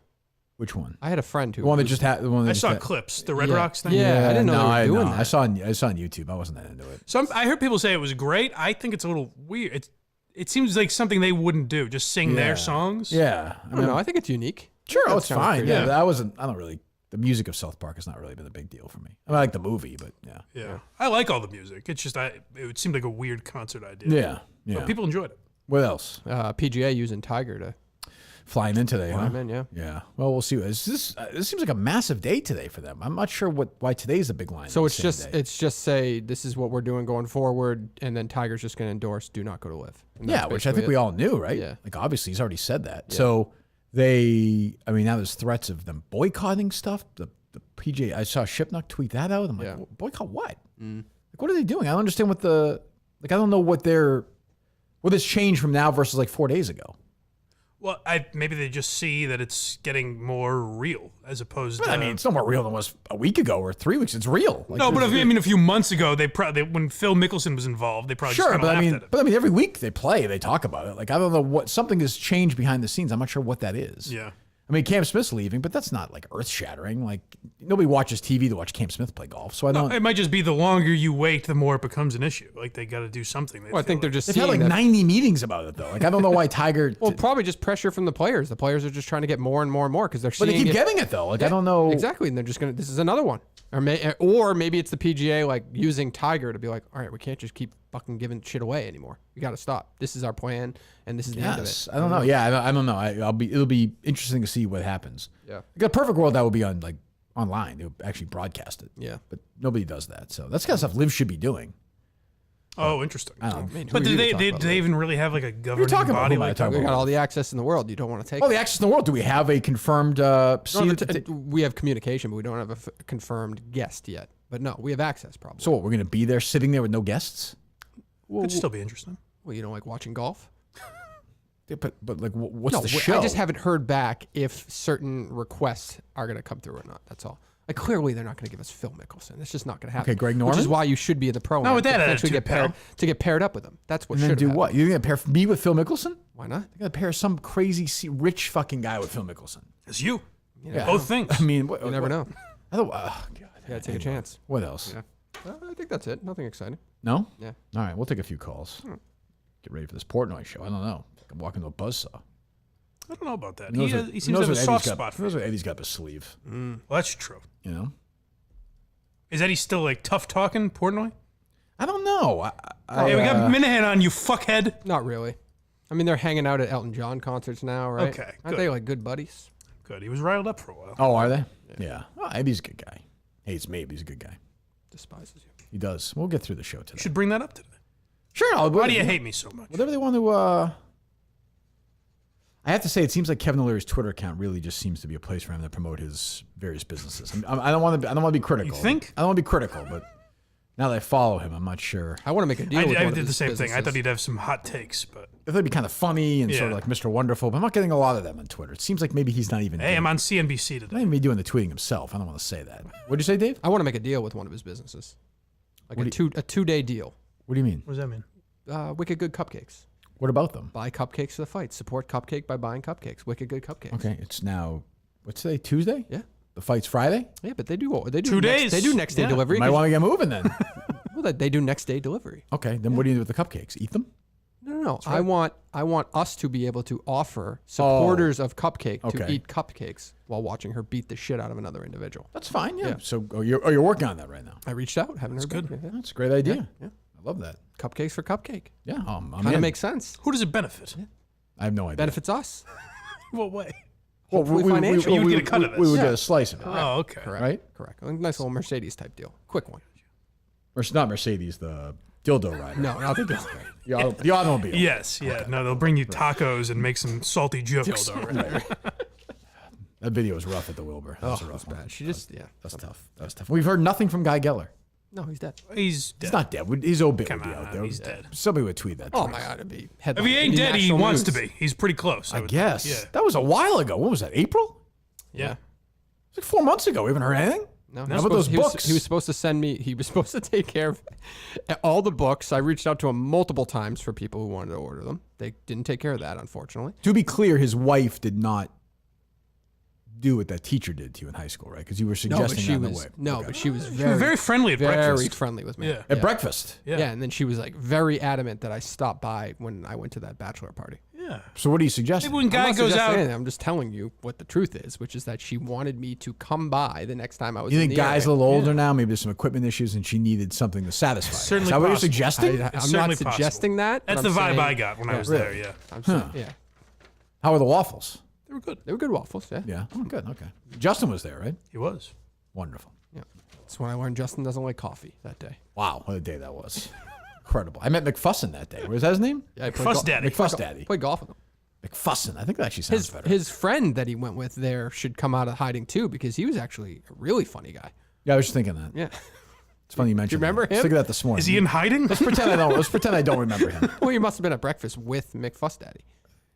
Which one? I had a friend who. The one that just had. I saw clips. The Red Rocks thing. Yeah, I didn't know they were doing that. I saw on YouTube. I wasn't that into it. I heard people say it was great. I think it's a little weird. It seems like something they wouldn't do. Just sing their songs. Yeah, I don't know. I think it's unique. Sure, it's fine. Yeah, but I don't really. The music of South Park has not really been a big deal for me. I like the movie, but yeah. Yeah. I like all the music. It's just it seemed like a weird concert idea. Yeah. But people enjoyed it. What else? PGA using Tiger to flying in today, fly huh? him in, yeah. Yeah. Well, we'll see. This seems like a massive day today for them. I'm not sure why today's a big line. So it's just say this is what we're doing going forward, and then Tiger's just going to endorse do not go to live. Yeah, which I think we all knew, right? Yeah. Like obviously he's already said that. Yeah. So now there's threats of them boycotting stuff. The PGA, I saw Shipnuck tweet that out. I'm like, boycott what? Like, what are they doing? I don't understand I don't know what has changed from now versus like 4 days ago. Well, maybe they just see that it's getting more real as opposed to. I mean, it's no more real than it was a week ago or 3 weeks. It's real. Like, no, but a few months ago, when Phil Mickelson was involved, they probably just kind of laughed at it. But I mean, every week they talk about it. Like, I don't know something has changed behind the scenes. I'm not sure what that is. Yeah. I mean, Cam Smith's leaving, but that's not like earth shattering. Like, nobody watches TV to watch Cam Smith play golf. So I don't. It might just be the longer you wait, the more it becomes an issue. Like they got to do something. I think they're just. They've had like 90 meetings about it though. Like I don't know why Tiger. Well, probably just pressure from the players. The players are just trying to get more and more and more because they're. But they keep getting it though. Like I don't know exactly, and they're just gonna. This is another one, or maybe it's the PGA like using Tiger to be like, all right, we can't just keep fucking giving shit away anymore. We got to stop. This is our plan, and this is the end of it. I don't know. Yeah, I don't know. It'll be interesting to see what happens. Yeah. Like a perfect world that would be on like online. They would actually broadcast it. Yeah. But nobody does that. So that's kind of stuff Liv should be doing. Oh, interesting. I don't know. But do they even really have like a governing body like that? We got all the access in the world. You don't want to take. Oh, the access in the world. Do we have a confirmed? We have communication, but we don't have a confirmed guest yet. But no, we have access probably. So what? We're going to be there sitting there with no guests? Could still be interesting. Well, you don't like watching golf? Yeah, but like, what's the show? I just haven't heard back if certain requests are going to come through or not. That's all. Like clearly, they're not going to give us Phil Mickelson. It's just not going to happen. Okay, Greg Norman. Which is why you should be in the pro. Not with that attitude, to get paired up with them. That's what. And then should do happen. what? You're going to pair me with Phil Mickelson? Why not? They're going to pair some crazy rich fucking guy with Phil Mickelson. It's you. Yeah. Both things. I mean, you never know. I don't. God, you gotta take a chance. What else? Yeah. I think that's it. Nothing exciting. No? Yeah. All right, we'll take a few calls. Get ready for this Portnoy show. I don't know. I'm walking to a buzzsaw. I don't know about that. He seems to have a soft spot for knows what Eddie's got up his sleeve. Well, that's true. You know? Is Eddie still like tough talking, Portnoy? I don't know. Hey, we got Minahan on, you fuckhead. Not really. I mean, they're hanging out at Elton John concerts now, right? Okay, Aren't they like good buddies? Good. He was riled up for a while. Oh, are they? Yeah. Oh, Eddie's a good guy. Hates me, but he's a good guy. Despises you. He does. We'll get through the show today. You should bring that up today. Sure. Why do you hate me so much? Whatever they want to. I have to say, it seems like Kevin O'Leary's Twitter account really just seems to be a place for him to promote his various businesses. I don't want to be critical. You think? I don't want to be critical, but now that I follow him, I'm not sure. I want to make a deal. I did the same thing. I thought he'd have some hot takes, but I thought it'd be kind of funny and sort of like Mr. Wonderful, but I'm not getting a lot of them on Twitter. It seems like maybe he's not even. Hey, I'm on CNBC today. Not even doing the tweeting himself. I don't want to say that. What'd you say, Dave? I want to make a deal with one of his businesses, like a 2-day deal. What do you mean? What does that mean? Wicked Good Cupcakes. What about them? Buy cupcakes for the fight. Support Cupcake by buying cupcakes. Wicked Good Cupcakes. Okay, it's now what's today? Tuesday? Yeah. The fight's Friday? Yeah, but they do 2 days. They do next day delivery. You might want to get moving then. Well, they do next day delivery. Okay, then what do you do with the cupcakes? Eat them? No. Right. I want us to be able to offer supporters of Cupcake to eat cupcakes while watching her beat the shit out of another individual. That's fine. Yeah. So you're working on that right now. I reached out. Haven't heard good. back. Yeah. That's a great idea. Yeah. I love that. Cupcakes for Cupcake. Yeah. Kind of makes sense. Who does it benefit? Yeah. I have no idea. Benefits us. What way? Well, financially. You would get a cut of this. We would get a slice of it. Oh, okay. Correct. Right? Correct. A nice little Mercedes type deal. Quick one. Or it's not Mercedes, the dildo rider. No, not the dildo. The automobile. Yes, yeah. No, they'll bring you tacos and make some salty jokes. That video was rough at the Wilbur. That was a rough bad. She just, yeah. That's tough. That's tough. We've heard nothing from Guy Geller. No, he's dead. He's dead. He's not dead. His obit Come would be out on, there. he's dead. Somebody would tweet that. Oh twice. my God, it'd be If headline. he ain't dead, he National wants to news. be. He's pretty close. I would guess. think. Yeah. That was a while ago. What was that, April? Yeah. It's like 4 months ago. We haven't heard anything? No, How about those books? He was supposed to send me. He was supposed to take care of all the books. I reached out to him multiple times for people who wanted to order them. They didn't take care of that, unfortunately. To be clear, his wife did not do what that teacher did to you in high school, right? Because you were suggesting that in the way. No, but she was She was very friendly at breakfast. friendly with me. Yeah. At breakfast? Yeah, and then she was like very adamant that I stop by when I went to that bachelor party. Yeah. So what are you suggesting? Maybe when I'm Guy not goes suggesting out. anything. I'm just telling you what the truth is, which is that she wanted me to come by the next time I was You in think the Guy's area. a little older now? Maybe there's some equipment issues and she needed something to satisfy. Certainly Is that what you're possible. suggesting? I'm certainly not possible. suggesting that. but That's I'm the vibe saying- I got when I was really? there, yeah. I'm saying, yeah. How are the waffles? They were good. They were good waffles, yeah. Yeah. Oh, good. Okay. Justin was there, right? He was. Wonderful. Yeah. That's when I learned Justin doesn't like coffee that day. Wow. What a day that was. Incredible. I met McFussin that day. Was that his name? Yeah, I played Fuss Daddy. McFuss Daddy. Played golf with him. McFussin. I think that actually sounds better. His friend that he went with there should come out of hiding too, because he was actually a really funny guy. Yeah, I was just thinking that. Yeah. It's funny you mentioned. Do you remember that. him? Let's look at that this morning. Is he in hiding? Let's pretend I don't remember him. Well, you must have been at breakfast with McFuss Daddy.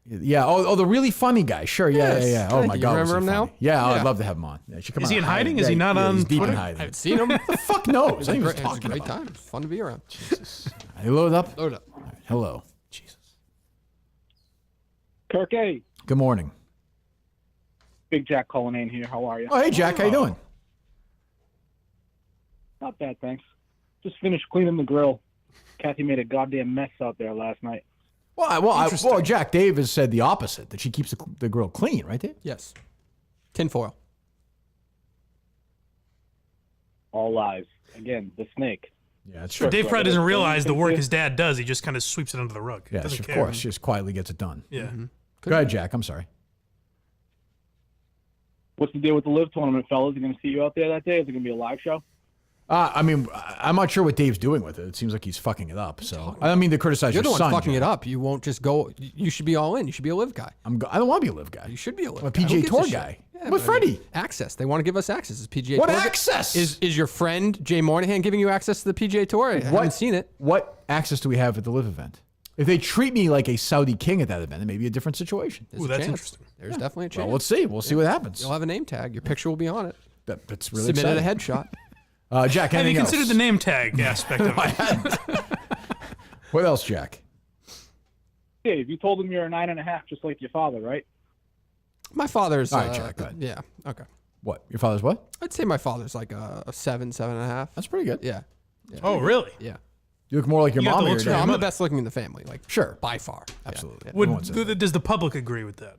Yeah. Oh, the really funny guy. Sure. Yeah. Yes. Yeah. Oh Thank my you. God. Remember was him he now? funny. Yeah. Yeah. I'd love to have him on. Yeah, come Is on. he in hiding? Yeah, Is he not on He's deep in Twitter? hiding. I haven't seen him. The fuck knows? I It think he was was a talking great about. time. It was fun to be around. Are you loaded up? Load up. All right. Hello. Jesus. Kirk A. Good morning. Big Jack Cullinane here. How are you? Oh, hey Jack. How you doing? Not bad, thanks. Just finished cleaning the grill. Kathy made a goddamn mess out there last night. Well, Jack, Dave has said the opposite, that she keeps the grill clean, right, Dave? Yes. Tinfoil. All lies. Again, the snake. Yeah, that's Sure, true. Dave probably doesn't realize the work his dad does. He just kind of sweeps it under the rug. Yes, Doesn't of care. course. She just quietly gets it done. Yeah. Go ahead, Jack. I'm sorry. What's the deal with the live tournament, fellas? Are you going to see you out there that day? Is it going to be a live show? I mean, I'm not sure what Dave's doing with it. It seems like he's fucking it up. So I don't mean to criticize You're your the son. one fucking Jack. it up. You won't just go. You should be all in. You should be a live guy. I don't want to be a live guy. You should be a live I'm a guy. Who PGA gives a Tour shit? guy. Yeah, I'm with but I mean, Freddie. access. They want to give us access. Is PGA What Tour access? Is your friend Jay Moynihan giving you access to the PGA Tour? I haven't seen it. What access do we have at the live event? If they treat me like a Saudi king at that event, it may be a different situation. There's Ooh, a that's chance. interesting. There's definitely a chance. Well, let's see. We'll see what happens. You'll have a name tag. Your picture will be on it. That's really Submitted exciting. a headshot. Jack, Have you anything considered else? the name tag aspect of it? What else, Jack? Dave, you told him you're a 9.5, just like your father, right? My father's. All right, Jack, go ahead. Yeah. Okay. What? Your father's what? I'd say my father's like a 7.5. That's pretty good. Yeah. Oh, really? Yeah. You look more like your You got mom the or looks your of dad. your I'm the mother. best looking in the family. Like Sure. by far. Absolutely. Yeah. Would, Everyone says that. does the public agree with that?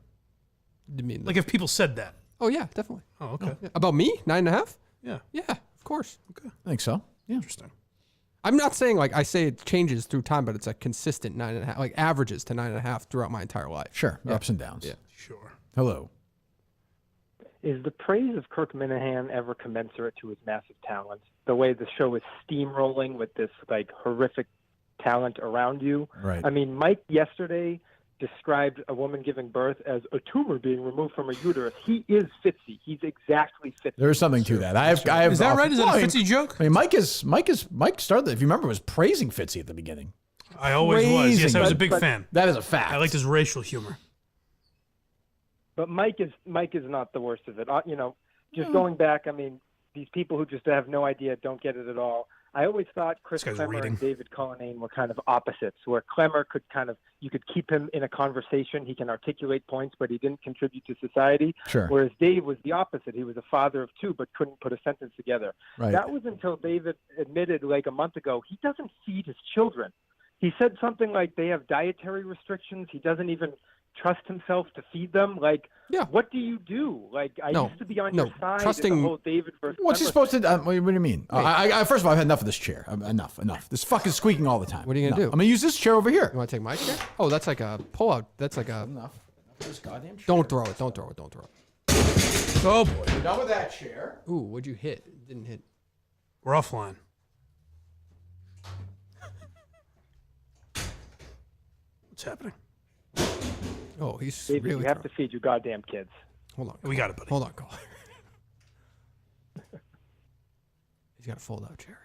You mean Like if people said that? Oh yeah, definitely. Oh, okay. Yeah. About me, 9.5? Yeah. Yeah, of course. Okay. I think so. Yeah. Interesting. I'm not saying like I say it changes through time, but it's a consistent 9.5, like averages to 9.5 throughout my entire life. Sure. Ups and downs. Yeah. Sure. Hello. Is the praise of Kirk Minahan ever commensurate to his massive talent? The way the show is steamrolling with this like horrific talent around you. Right. I mean, Mike yesterday described a woman giving birth as a tumor being removed from her uterus. He is Fitzy. He's exactly Fitzy. There is something to that. I have. Is that right? Is that a Fitzy joke? I mean, Mike started. If you remember, was praising Fitzy at the beginning. I always was. Yes, I was a big But- fan. That is a fact. I liked his racial humor. But Mike is not the worst of it. Just going back, I mean, these people who just have no idea, don't get it at all. I always thought Chris This guy's Clemmer reading. and David Cullinane were kind of opposites, where Clemmer could you could keep him in a conversation. He can articulate points, but he didn't contribute to society. Sure. Whereas Dave was the opposite. He was a father of two, but couldn't put a sentence together. Right. That was until David admitted like a month ago, he doesn't feed his children. He said something like they have dietary restrictions. He doesn't even trust himself to feed them? Like, what do you do? Like, I used to be on your side in the whole David versus What's he Clemmer supposed to do? What do you mean? First of all, I've had enough of this chair. Enough. This fucking squeaking all the time. What are you going to do? I'm going to use this chair over here. You want to take my chair? Oh, that's like a pull-out. That's like a... Enough of this goddamn chair. Don't throw it. Don't throw it. Oh, boy. We're done with that chair. Ooh, what'd you hit? It didn't hit. We're offline. What's happening? Oh, he's David, really... you have to feed your goddamn kids. Hold on. We got it, buddy. Hold on, caller. He's got a fold-out chair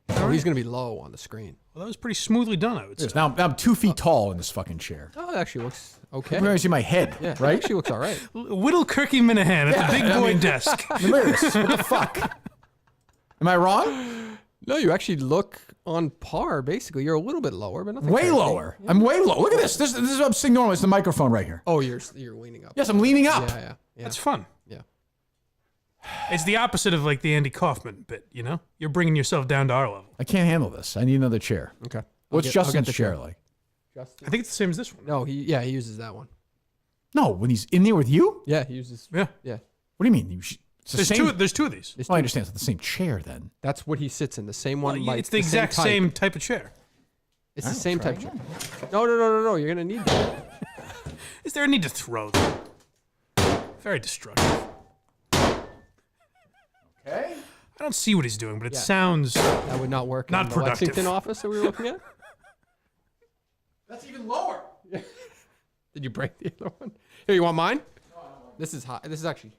here. Oh, he's going to be low on the screen. Well, that was pretty smoothly done, I would say. Now I'm 2 feet tall in this fucking chair. Oh, it actually looks okay. You can see my head, Yeah, right? It actually looks all right. Whittle Kirky Minahan at the big boy desk. Hilarious. What the fuck? Am I wrong? No, you actually look on par, basically. You're a little bit lower, but nothing Way crazy. lower. Yeah. I'm way low. Look at this. This is what I'm sitting normal. It's the microphone right here. Oh, you're leaning up. Yes, I'm leaning up. Yeah. That's fun. Yeah. It's the opposite of like the Andy Kaufman bit, you know? You're bringing yourself down to our level. I can't handle this. I need another chair. Okay. What's I'll Justin's get the chair like? Justin? I think it's the same as this one. No, he uses that one. No, when he's in there with you? Yeah, he uses... Yeah. Yeah. What do you mean? It's the There's same... there's two of these. I understand. It's the same chair then. That's what he sits in. The same one. Well, like it's the exact same type of chair. It's the same type of chair. No. You're going to need that. Is there a need to throw them? Very destructive. Okay. I don't see what he's doing, but it sounds... That would not work Not in the productive. Lexington office that we were looking at. That's even lower. Did you break the other one? Here, you want mine? No, I don't want This is hot. This is actually...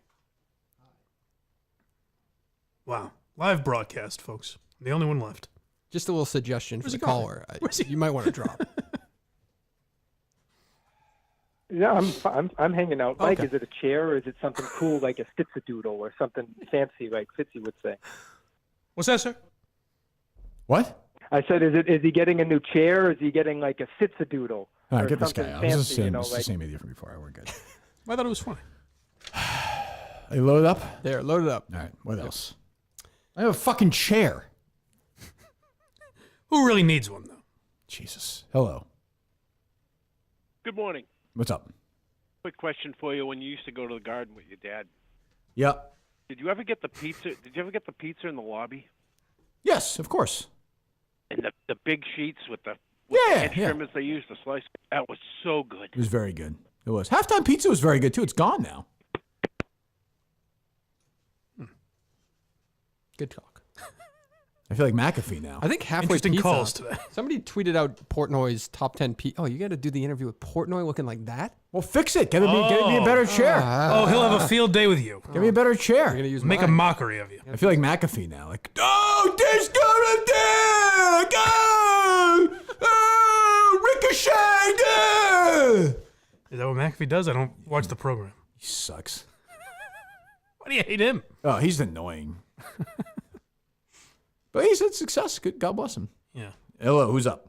Wow. Live broadcast, folks. The only one left. Just a little suggestion for Where's the he going? caller. Where's he? You might want to drop. Yeah, I'm hanging out. Mike, Okay. is it a chair or is it something cool like a stitzadoodle or something fancy like Fitzy would say? What's that, sir? What? I said, is he getting a new chair or is he getting like a stitzadoodle? All right, or get this something guy out. fancy, This is the same, you know, this is the like- same idiot from before. We're good. I thought it was funny. Are you loaded up? There, load it up. All right. What else? I have a fucking chair. Who really needs one, though? Jesus. Hello. Good morning. What's up? Quick question for you. When you used to go to the garden with your dad, Yep. did you ever get the pizza? Did you ever get the pizza in the lobby? Yes, of course. And the big sheets with the Yeah. trimmers they used to slice. That was so good. It was very good. It was. Halftime pizza was very good, too. It's gone now. Good talk. I feel like McAfee now. I think halfway Interesting pizza, calls today. Somebody tweeted out Portnoy's top 10 pizza. Oh, you got to do the interview with Portnoy looking like that? Well, fix it. Get me a better chair. Oh, he'll have a field day with you. Give me a better chair. You're going to use Make a mine. mockery of you. I feel like McAfee now. Like, oh, there's gonna dig! Ricochet! Is that what McAfee does? I don't watch the program. He sucks. Why do you hate him? Oh, he's annoying. But he's had success. Good. God bless him. Yeah. Hello, who's up?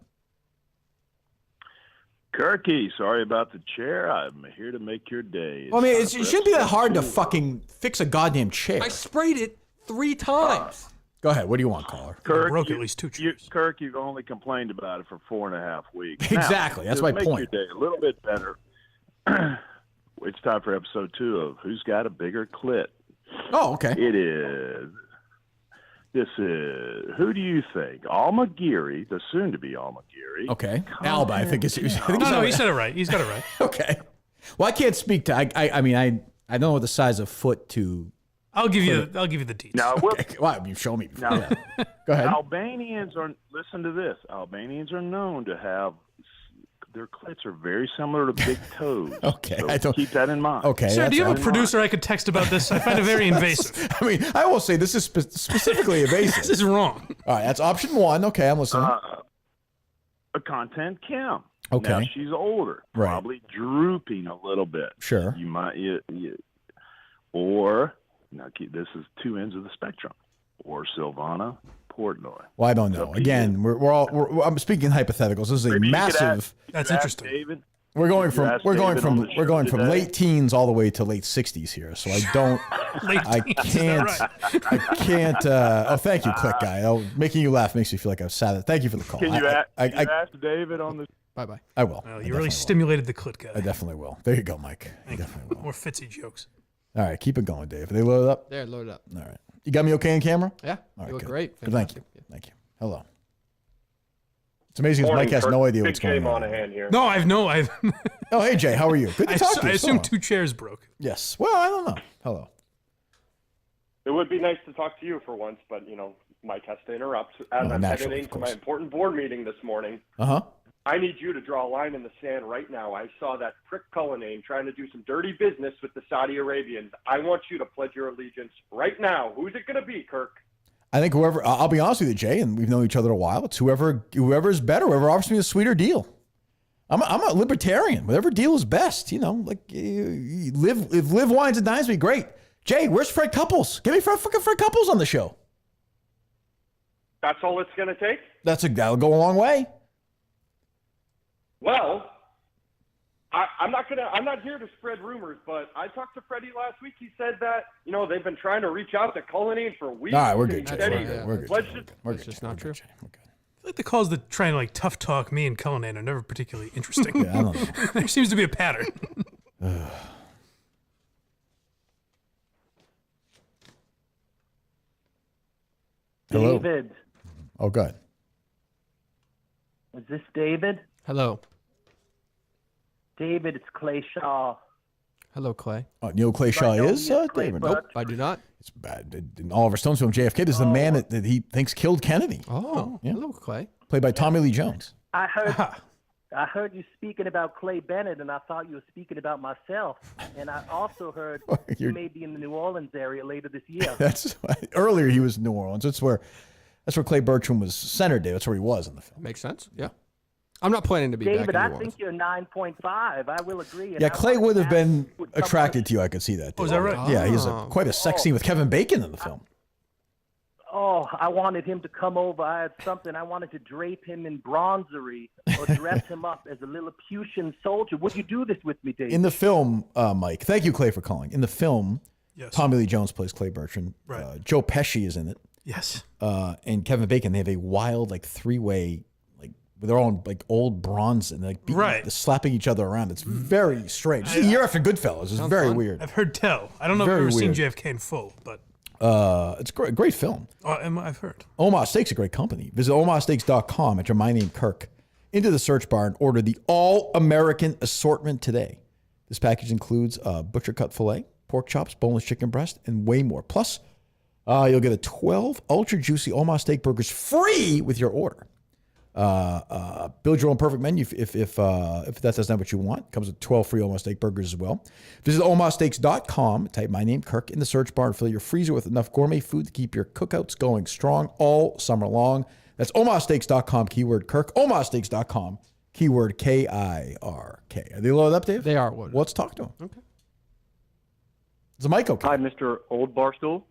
Kirky, sorry about the chair. I'm here to make your day. Well, I mean, it shouldn't be that hard to fucking fix a goddamn chair. I sprayed it 3 times. Go ahead. What do you want, caller? Kirk, broke at least 2 chairs. Kirk, you've only complained about it for 4.5 weeks. Exactly. Now, That's to my make point. Your day a little bit better. It's time for episode 2 of Who's Got a Bigger Clit? Oh, okay. It is. This is. Who do you think? Alma Geary, the soon-to-be Alma Geary. Okay. Alba, I think is. No, he said it right. He's got it right. Okay. Well, I can't speak to. I mean, I don't know the size of foot to. I'll give you the deets. Now, Okay. Well, you've shown me before. Now, Yeah. Go ahead. Albanians are. Listen to this. Albanians are known to have. Their clits are very similar to big toes. Okay, So I don't- keep that in mind. Okay. Sir, do you have a that's- producer I could text about this? I find it very invasive. I mean, I will say this is specifically evasive. This is wrong. All right, that's option 1. Okay, I'm listening. A content Kim. Okay. Now she's older, Right. probably drooping a little bit. Sure. You might, or now this is 2 ends of the spectrum. Or Silvana Portnoy. Well, I don't know. Again, I'm speaking hypotheticals. This is a Maybe you could massive. ask- That's you could ask interesting. David. We're going You from asked we're going David on from the we're show going from today. late teens all the way to late 60s here. So I don't. I can't. I can't. Oh, thank you, Click Guy. Oh, making you laugh makes me feel like I'm sad. Thank you for the call. Can you, I ask David on the Bye-bye. I will. Well, I you definitely really will. stimulated the clit guy. I definitely will. There you go, Mike. I Thank you. definitely will. More Fitzy jokes. All right, keep it going, Dave. Are they loaded up? They're loaded up. All right. You got me okay on camera? Yeah. All You look good. great. Good, thank you. Fantastic. Thank you. Hello. It's amazing Morning, Mike has Kirk. no idea Big what's going Jay on. Monahan here. No, I've. Oh, hey, Jay. How are you? Good to talk to you. I assume So- 2 chairs broke. Yes. Well, I don't know. Hello. It would be nice to talk to you for once, but, Mike has to interrupt. As I'm naturally, heading of to my course. important board meeting this morning, Uh-huh. I need you to draw a line in the sand right now. I saw that prick Cullinane trying to do some dirty business with the Saudi Arabians. I want you to pledge your allegiance right now. Who's it going to be, Kirk? I think whoever, I'll be honest with you, Jay, and we've known each other a while. It's whoever's better, whoever offers me a sweeter deal. I'm a libertarian. Whatever deal is best, you live wines and dines me, great. Jay, where's Fred Couples? Give me fucking Fred Couples on the show. That's all it's going to take? That'll go a long way. Well, I'm not here to spread rumors, but I talked to Freddie last week. He said that, they've been trying to reach out to Cullinane for weeks. All right, we're good, and Jay. he said We're he good. We're good. pledged Jay. it. We're That's good, just Jay. not We're true. good, Jay. We're good. I feel like the calls that try to tough talk me and Cullinane are never particularly interesting. Yeah, I don't know. There seems to be a pattern. Hello. David. Oh, good. Is this David? Hello. David, it's Clay Shaw. Hello, Clay. Oh, Neil Clay Shaw is David. Nope, I do not. It's bad. In Oliver Stone's film JFK, this is the man that he thinks killed Kennedy. Oh, Yeah. hello, Clay. Played by Tommy Lee Jones. I heard you speaking about Clay Bennett, and I thought you were speaking about myself. And I also heard you may be in the New Orleans area later this year. That's earlier he was in New Orleans. That's where Clay Bertram was centered there. That's where he was in the film. Makes sense. Yeah. I'm not planning to be David, back in I New Orleans. think you're 9.5. I will agree. And Yeah, I Clay wanted would to have ask been would someone- attracted to you. I could see that. Oh, is that right? Yeah, he's Oh. quite a sex scene with Kevin Bacon in the film. Oh, I wanted him to come over. I had something. I wanted to drape him in bronzery or dress him up as a Lilliputian soldier. Would you do this with me, David? In the film, Mike, thank you, Clay, for calling. In the film, Yes. Tommy Lee Jones plays Clay Bertram. Right. Joe Pesci is in it. Yes. And Kevin Bacon, they have a wild, three-way, they're all in, old bronze and, beating, Right. slapping each other around. It's very strange. It's a year after Goodfellas. It's Sounds very fun. weird. I've heard tell. I don't know if Very I've ever weird. seen JFK in full, but It's a great film. I've heard. Omaha Steaks is a great company. Visit omahasteaks.com, enter my name, Kirk, into the search bar and order the all-American assortment today. This package includes butcher cut filet, pork chops, boneless chicken breast, and way more. Plus, you'll get a 12 ultra juicy Omaha steak burgers free with your order. Build your own perfect menu if that's not what you want. Comes with 12 free Omaha steak burgers as well. Visit omahasteaks.com, type my name, Kirk, in the search bar and fill your freezer with enough gourmet food to keep your cookouts going strong all summer long. That's omahasteaks.com, keyword Kirk. omahasteaks.com, keyword K-I-R-K. Are they loaded up, Dave? They are. Well, let's talk to them. Okay. Is the mic okay? Hi, Mr. Old Barstool.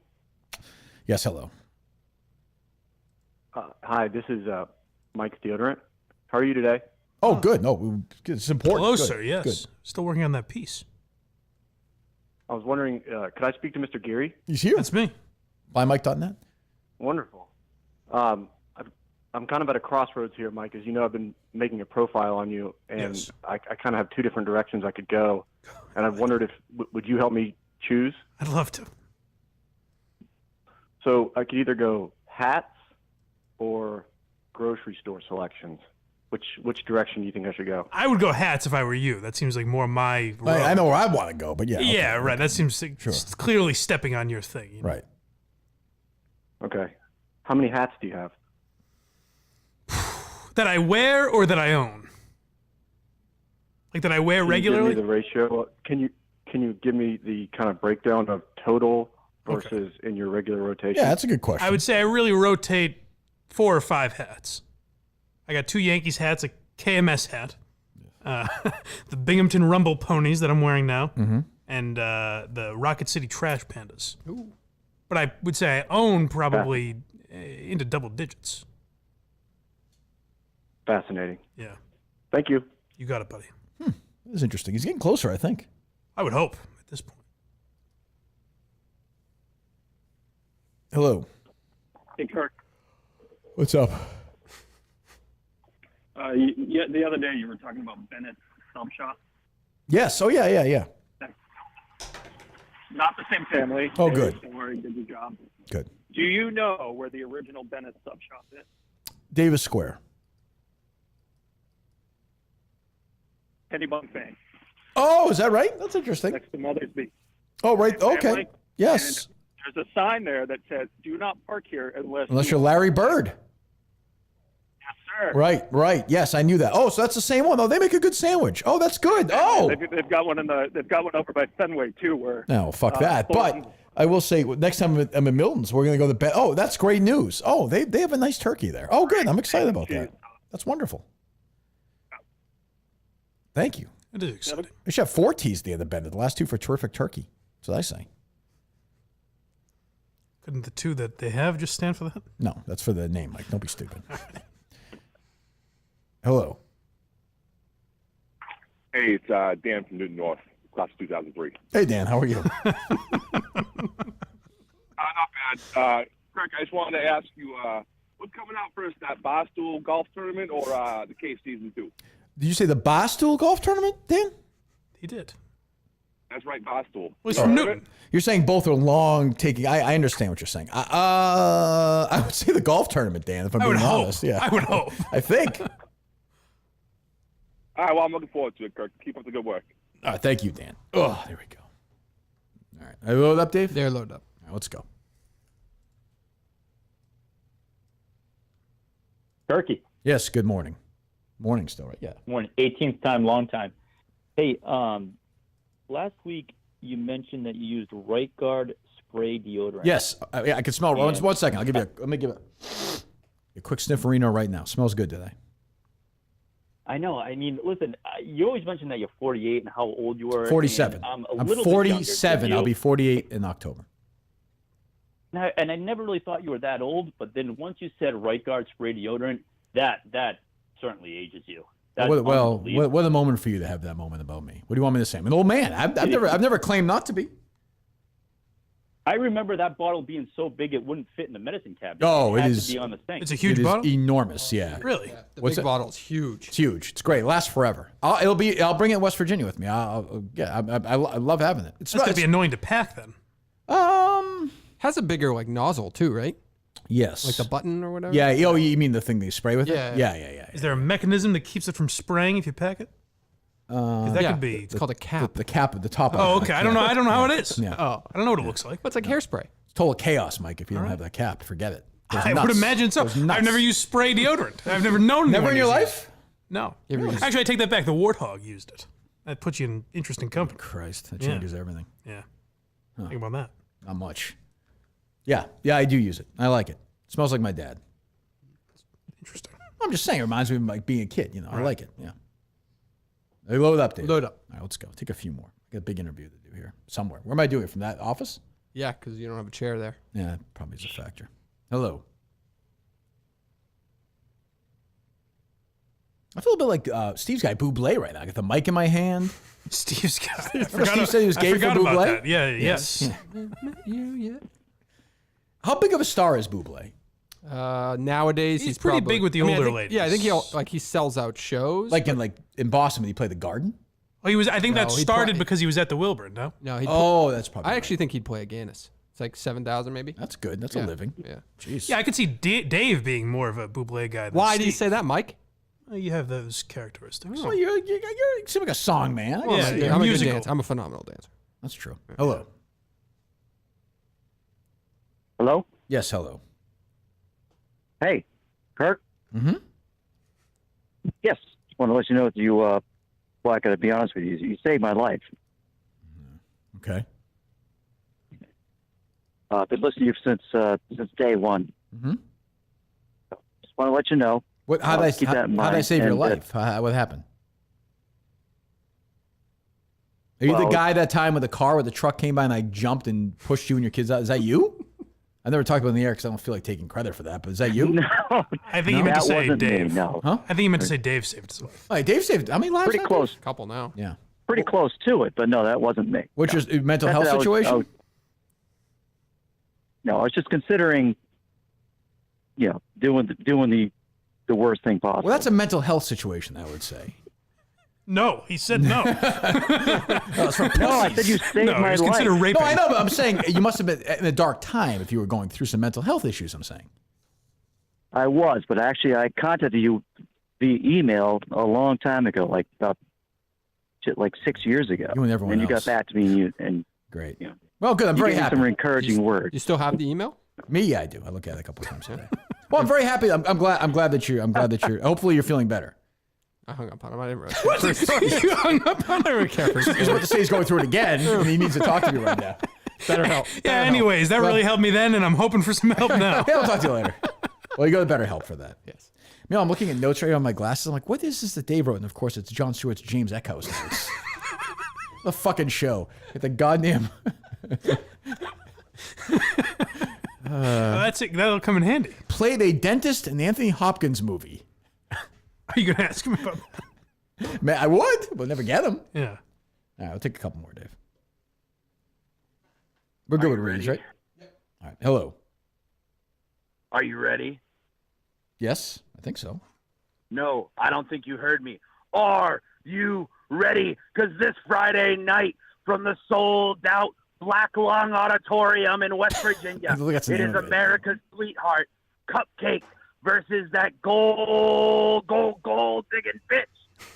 Yes, hello. Hi, this is Mike's Deodorant. How are you today? Oh, good. No, it's important. Closer, Good. yes. Good. Still working on that piece. I was wondering, could I speak to Mr. Geary? He's here. That's me. BuyMike.net. Wonderful. I'm kind of at a crossroads here, Mike. As you know, I've been making a profile on you, and Yes. I kind of have two different directions I could go. And I wondered if would you help me choose? I'd love to. So I could either go hats or grocery store selections. Which direction do you think I should go? I would go hats if I were you. That seems like more my. I know where I want to go, but yeah. okay. Yeah, right. That seems clearly stepping on your thing. You know? Right. Okay. How many hats do you have? That I wear or that I own? Like that I wear regularly? Can you give me the ratio? Can you give me the kind of breakdown of total versus in your regular rotation? Yeah, that's a good question. I would say I really rotate 4 or 5 hats. I got 2 Yankees hats, a KMS hat, the Binghamton Rumble ponies that I'm wearing now, and the Rocket City Trash Pandas. Ooh. But I would say I own probably into double digits. Fascinating. Yeah. Thank you. You got it, buddy. This is interesting. He's getting closer, I think. I would hope at this point. Hello. Hey, Kirk. What's up? The other day you were talking about Bennett Sub Shop. Yes. Oh, yeah. Not the same family. Oh, good. Sorry, did your job. Good. Do you know where the original Bennett Sub Shop is? Davis Square. Kennybunk Bank. Oh, is that right? That's interesting. Next to Mothersby. Oh, right. Okay. Family. Yes. And there's a sign there that says, "Do not park here Unless you're Larry Bird. Yes, sir. Right. Yes, I knew that. Oh, so that's the same one. Oh, they make a good sandwich. Oh, that's good. Oh. They've got one over by Fenway too. Where no, fuck that. But I will say, next time I'm at Milton's, we're going to go to bed. Oh, that's great news. Oh, they have a nice turkey there. Oh, good. I'm excited about that. That's wonderful. Thank you. It is exciting. We should have 4 T's at the end of Bennett. The last 2 for terrific turkey. That's what I say. Couldn't the 2 that they have just stand for that? No, that's for the name, Mike. Don't be stupid. Hello. Hey, it's Dan from Newton North, class of 2003. Hey, Dan. How are you? Not bad. Kirk, I just wanted to ask you, what's coming out first, that Barstool golf tournament or the Cave Season 2? Did you say the Barstool golf tournament, Dan? He did. That's right, Barstool. Well, he's from Newton. You're saying both are long taking. I understand what you're saying. I would say the golf tournament, Dan, if I'm being honest. Yeah. I would hope. I think. All right, well, I'm looking forward to it, Kirk. Keep up the good work. All right, thank you, Dan. Oh, there we go. All right. Are you loaded up, Dave? They're loaded up. All right, let's go. Turkey. Yes, good morning. Morning still, right? Yeah. Morning. 18th time, long time. Hey, last week you mentioned that you used Right Guard spray deodorant. Yes, I can smell it. 1 second. Let me give it a quick snifferino right now. Smells good today. I know. I mean, listen, you always mention that you're 48 and how old you were. 47. I'm I'm little 47. Bit younger. I'll be 48 in October. And I never really thought you were that old, but then once you said Right Guard spray deodorant, that certainly ages you. What a moment for you to have that moment about me. What do you want me to say? I'm an old man. I've never claimed not to be. I remember that bottle being so big it wouldn't fit in the medicine cabinet. Oh, it it had is. to be on the sink. It's a huge bottle? It is enormous, yeah. Really? Yeah, the big bottle's huge. It's huge. It's great. It lasts forever. I'll bring it in West Virginia with me. I love having it. It's going to be annoying to pack then. Has a bigger like nozzle too, right? Yes. Like the button or whatever? Yeah. Oh, you mean the thing that you spray with Yeah. it? Yeah. Is there a mechanism that keeps it from spraying if you pack it? That could be. It's called a cap. The cap at the top. Oh, okay. I don't know how it is. Yeah. Oh, I don't know what it looks like. It's like hairspray. It's total chaos, Mike. If you don't have that cap, forget it. I would imagine so. I've never used spray deodorant. I've never known. Never in your use life? it. No. Actually, I take that back. The warthog used it. That puts you in interesting company. Christ, that changes everything. Yeah. Think about that. Not much. Yeah, I do use it. I like it. It smells like my dad. Interesting. I'm just saying, it reminds me of like being a kid. I like it. Yeah. Hey, load up, Dave. Load up. All right, let's go. Take a few more. I got a big interview to do here somewhere. Where am I doing it? From that office? Yeah, because you don't have a chair there. Yeah, probably is a factor. Hello. I feel a bit like Steve's guy, Bublé, right now. I got the mic in my hand. Steve's guy. Steve said he was gay for Bublé? Yeah, yes. Yeah. How big of a star is Bublé? Nowadays, he's pretty probably big with the older ladies. Yeah, I think he sells out shows. Like in Boston when he played the Garden? Oh, he was. I think that started because he was at the Wilburn. No. No. That's probably. I actually think he'd play a Guinness. It's like 7,000 maybe. That's good. That's a living. Yeah. Jeez. Yeah, I could see Dave being more of a Bublé guy. Than Why Steve. do you say that, Mike? Well, you have those characteristics. Oh, you seem like a song man. I'm a good dancer. I'm a phenomenal dancer. That's true. Hello. Hello? Yes, hello. Hey, Kirk? Mm-hmm. Yes. Just want to let you know that you, well, I got to be honest with you. You saved my life. Okay. Been listening to you since day one. Mm-hmm. Just want to let you know. How did I save your life? What happened? Are you the guy that time with the car where the truck came by and I jumped and pushed you and your kids out? Is that you? I never talked about it in the air because I don't feel like taking credit for that. But is that you? No. I think you meant to say Dave. Me, no. Huh? I think you meant to say Dave saved his life. All right, Dave saved. How many lives? Pretty close. A couple now. Yeah. Pretty close to it, but no, that wasn't me. What's your mental health situation? No, I was just considering, doing the the worst thing possible. Well, that's a mental health situation, I would say. No, he said no. No, I said you saved my life. Raping. No, I know, but I'm saying you must have been in a dark time if you were going through some mental health issues, I'm saying. I was, but actually I contacted you via email a long time ago, like 6 years ago. You and everyone you got back to me and great. You know, well, good. I'm very happy. Some encouraging words. You still have the email? Me, yeah, I do. I look at it a couple of times a day. Well, I'm very happy. I'm glad that you're. Hopefully, you're feeling better. I hung up on him. I didn't really. You hung up on him. He's about to say he's going through it again, and he needs to talk to me right now. BetterHelp. Yeah. Anyways, that really helped me then, and I'm hoping for some help now. Yeah, I'll talk to you later. Well, you go to BetterHelp for that. Yes. You know, I'm looking at notes right here on my glasses. I'm like, what is this that Dave wrote? And of course, it's Jon Stewart's James Echoes notes. The fucking show. Get the goddamn. That's it. That'll come in handy. Played a dentist in the Anthony Hopkins movie. Are you going to ask him about that? Man, I would, but never get him. Yeah. All right, I'll take a couple more, Dave. We're good with readings, right? All right. Hello. Are you ready? Yes, I think so. No, I don't think you heard me. Are you ready? Because this Friday night from the sold-out Black Lung Auditorium in West Virginia, it is America's sweetheart, Cupcake, versus that gold digging bitch,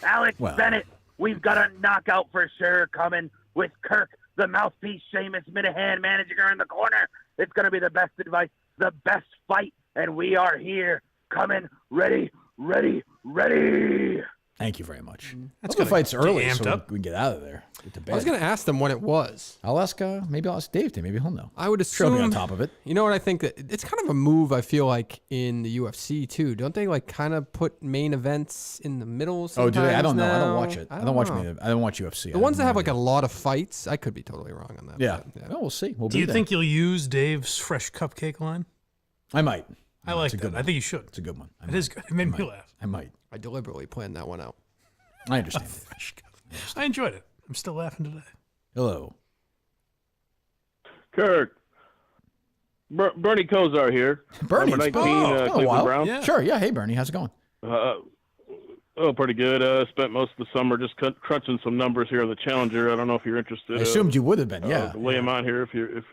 Alex Bennett. We've got a knockout for sure coming with Kirk, the mouthpiece, Seamus Minahan managing her in the corner. It's going to be the best advice, the best fight, and we are here, coming, ready. Thank you very much. That's good. Fight's early, so we can get out of there. Get to bed. I was going to ask them when it was. I'll ask. Maybe I'll ask Dave to. Maybe he'll know. I would assume. She'll be on top of it. You know what I think? That it's kind of a move. I feel like in the UFC too. Don't they like kind of put main events in the middle? Oh, do they? I don't know. I don't now? watch it. I don't watch UFC. The ones that have like a lot of fights. I could be totally wrong on that. Yeah. Well, we'll see. Do you think you'll use Dave's fresh cupcake line? I might. I like that. I think you should. It's a good one. It is good. It made me laugh. I might. I deliberately planned that one out. I understand. I enjoyed it. I'm still laughing today. Hello. Kirk. Bernie Kosar here. Bernie, Number 19, Cleveland Browns. Yeah. Sure. Yeah. Hey, Bernie. How's it going? Pretty good. Spent most of the summer just crunching some numbers here on the Challenger. I don't know if you're interested. I assumed you would have been. Yeah. Lay them on here if you're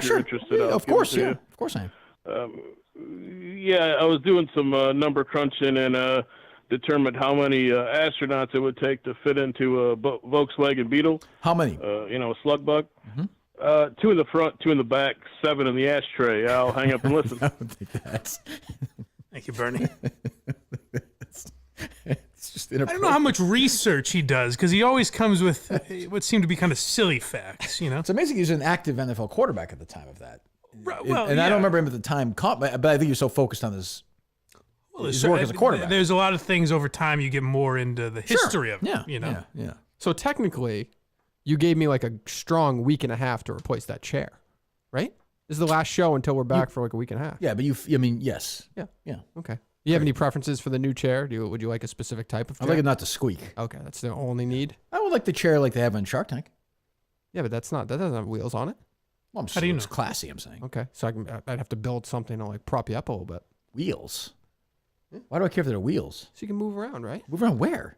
sure. interested. Yeah, of course. Yeah. Of course I am. Yeah, I was doing some number crunching and determined how many astronauts it would take to fit into a Volkswagen Beetle. How many? A slug bug. Mm-hmm. 2 in the front, 2 in the back, 7 in the ashtray. I'll hang up and listen. I don't think that's. Thank you, Bernie. It's just I don't know how much research he does because he always comes with what seem to be kind of silly facts. It's amazing he was an active NFL quarterback at the time of that. Right, well, I don't remember him at the time, but I think he was so focused on his work as a quarterback. There's a lot of things over time you get more into the history of. Yeah, Yeah. So technically, you gave me like a strong week and a half to replace that chair, right? This is the last show until we're back for like a week and a half. Yeah, but yes. Yeah. Okay. You have any preferences for the new chair? Would you like a specific type of chair? I'd like it not to squeak. Okay, that's the only need. I would like the chair like they have on Shark Tank. Yeah, but that doesn't have wheels on it. Well, how do you know? It's classy, I'm saying. Okay, so I'd have to build something to like prop you up a little bit. Wheels? Why do I care if there are wheels? So you can move around, right? Move around where?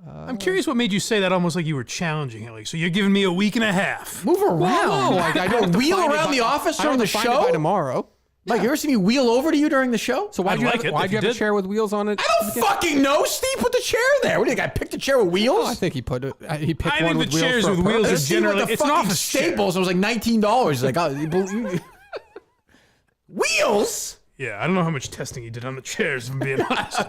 I'm curious what made you say that almost like you were challenging it. Like, so you're giving me a week and a half. Move around. Whoa, like I don't wheel around the office during the show by tomorrow. Mike, you ever see me wheel over to you during the show? So why'd you have a chair with wheels on it? I don't fucking know. Steve put the chair there. What do you think? I picked a chair with wheels? Oh, I think he put it. He picked I one think with the wheels. chairs with wheels is generally it's an fucking office Staples. chair. It was like $19. Like, oh, wheels? Yeah, I don't know how much testing he did on the chairs, if I'm being honest.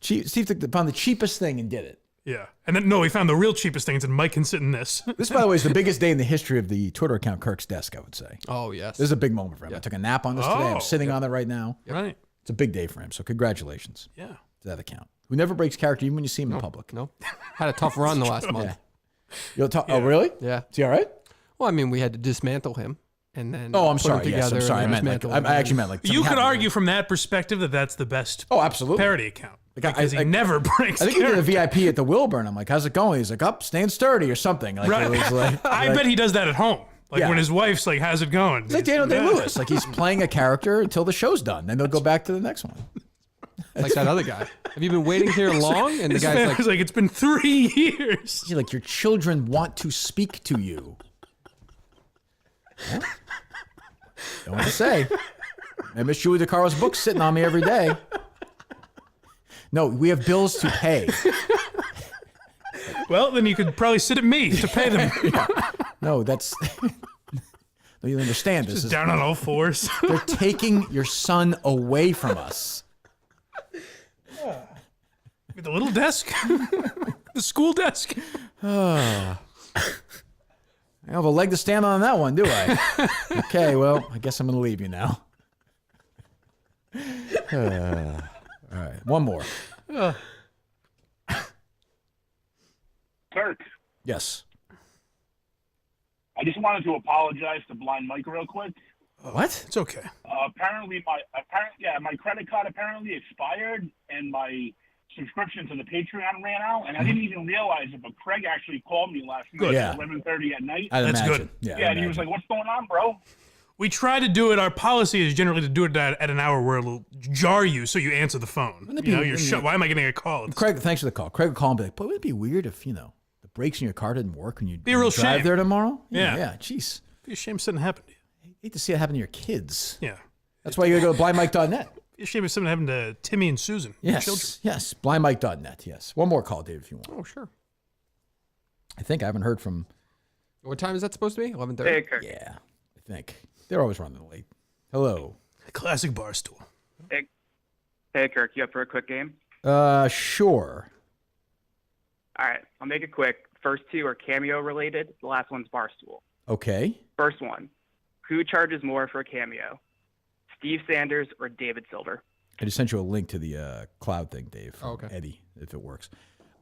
Steve found the cheapest thing and did it. Yeah. And then, no, he found the real cheapest thing and said, Mike can sit in this. This, by the way, is the biggest day in the history of the Twitter account Kirk's Desk, I would say. Oh, yes. This is a big moment for him. I took a nap on this today. I'm sitting on it right now. Right. It's a big day for him, so congratulations. Yeah. To that account. Who never breaks character even when you see him in public. No. Had a tough run the last month. Yeah. Oh, really? Yeah. Is he all right? Well, I mean, we had to dismantle him. And then I'm put sorry. them together. Yes, I'm sorry. I actually meant like. You could argue from that perspective that that's the best absolutely. parody account. Like, because he never breaks I think he did a VIP at the Wilburn. I'm like, how's it going? He's like, staying sturdy or something. Like, right. It was like, I bet he does that at home. Like when his wife's like, "How's it going?" It's like Daniel Day-Lewis. Like he's playing a character until the show's done. Then they'll go back to the next one. Like that other guy. Have you been waiting here long? And the His guy's fan like, was like, "It's been 3 years." You're like, your children want to speak to you. Well, don't want to say. I miss Julie DeCaro's book sitting on me every day. No, we have bills to pay. Well, then you could probably sit at me to pay them. No, that's... No, you understand this. Just down on all fours. They're taking your son away from us. With the little desk. The school desk. I don't have a leg to stand on that one, do I? Okay, well, I guess I'm going to leave you now. All right, one more. Kirk, Yes. I just wanted to apologize to Blind Mike real quick. What? It's okay. Apparently my credit card apparently expired and my subscription to the Patreon ran out, and I didn't even realize it. But Craig actually called me last night at 11:30 at night. That's good. Yeah, and he was like, "What's going on, bro?" We try to do it. Our policy is generally to do it at an hour where it'll jar you, so you answer the phone. You know, you're shut. Why am I getting a call? Craig, thanks for the call. Craig would call and be like, but would it be weird if, the brakes in your car didn't work when you Be a real drive shame. there tomorrow? Yeah. Yeah, jeez. Be a shame if something happened to you. Hate to see it happen to your kids. Yeah. That's why you gotta go to blindmike.net. Be a shame if something happened to Timmy and Susan. your children. Yes, blindmike.net, yes. One more call, Dave, if you want. oh, sure. I think I haven't heard from... What time is that supposed to be? 11:30? Hey, Kirk. Yeah, I think. They're always running late. Hello. Classic bar stool. Hey, Kirk, you up for a quick game? Sure. All right, I'll make it quick. First two are cameo related. The last one's Barstool. Okay. First one, who charges more for a cameo? Steve Sanders or David Silver? I just sent you a link to the cloud thing, Dave. From okay. Eddie, if it works.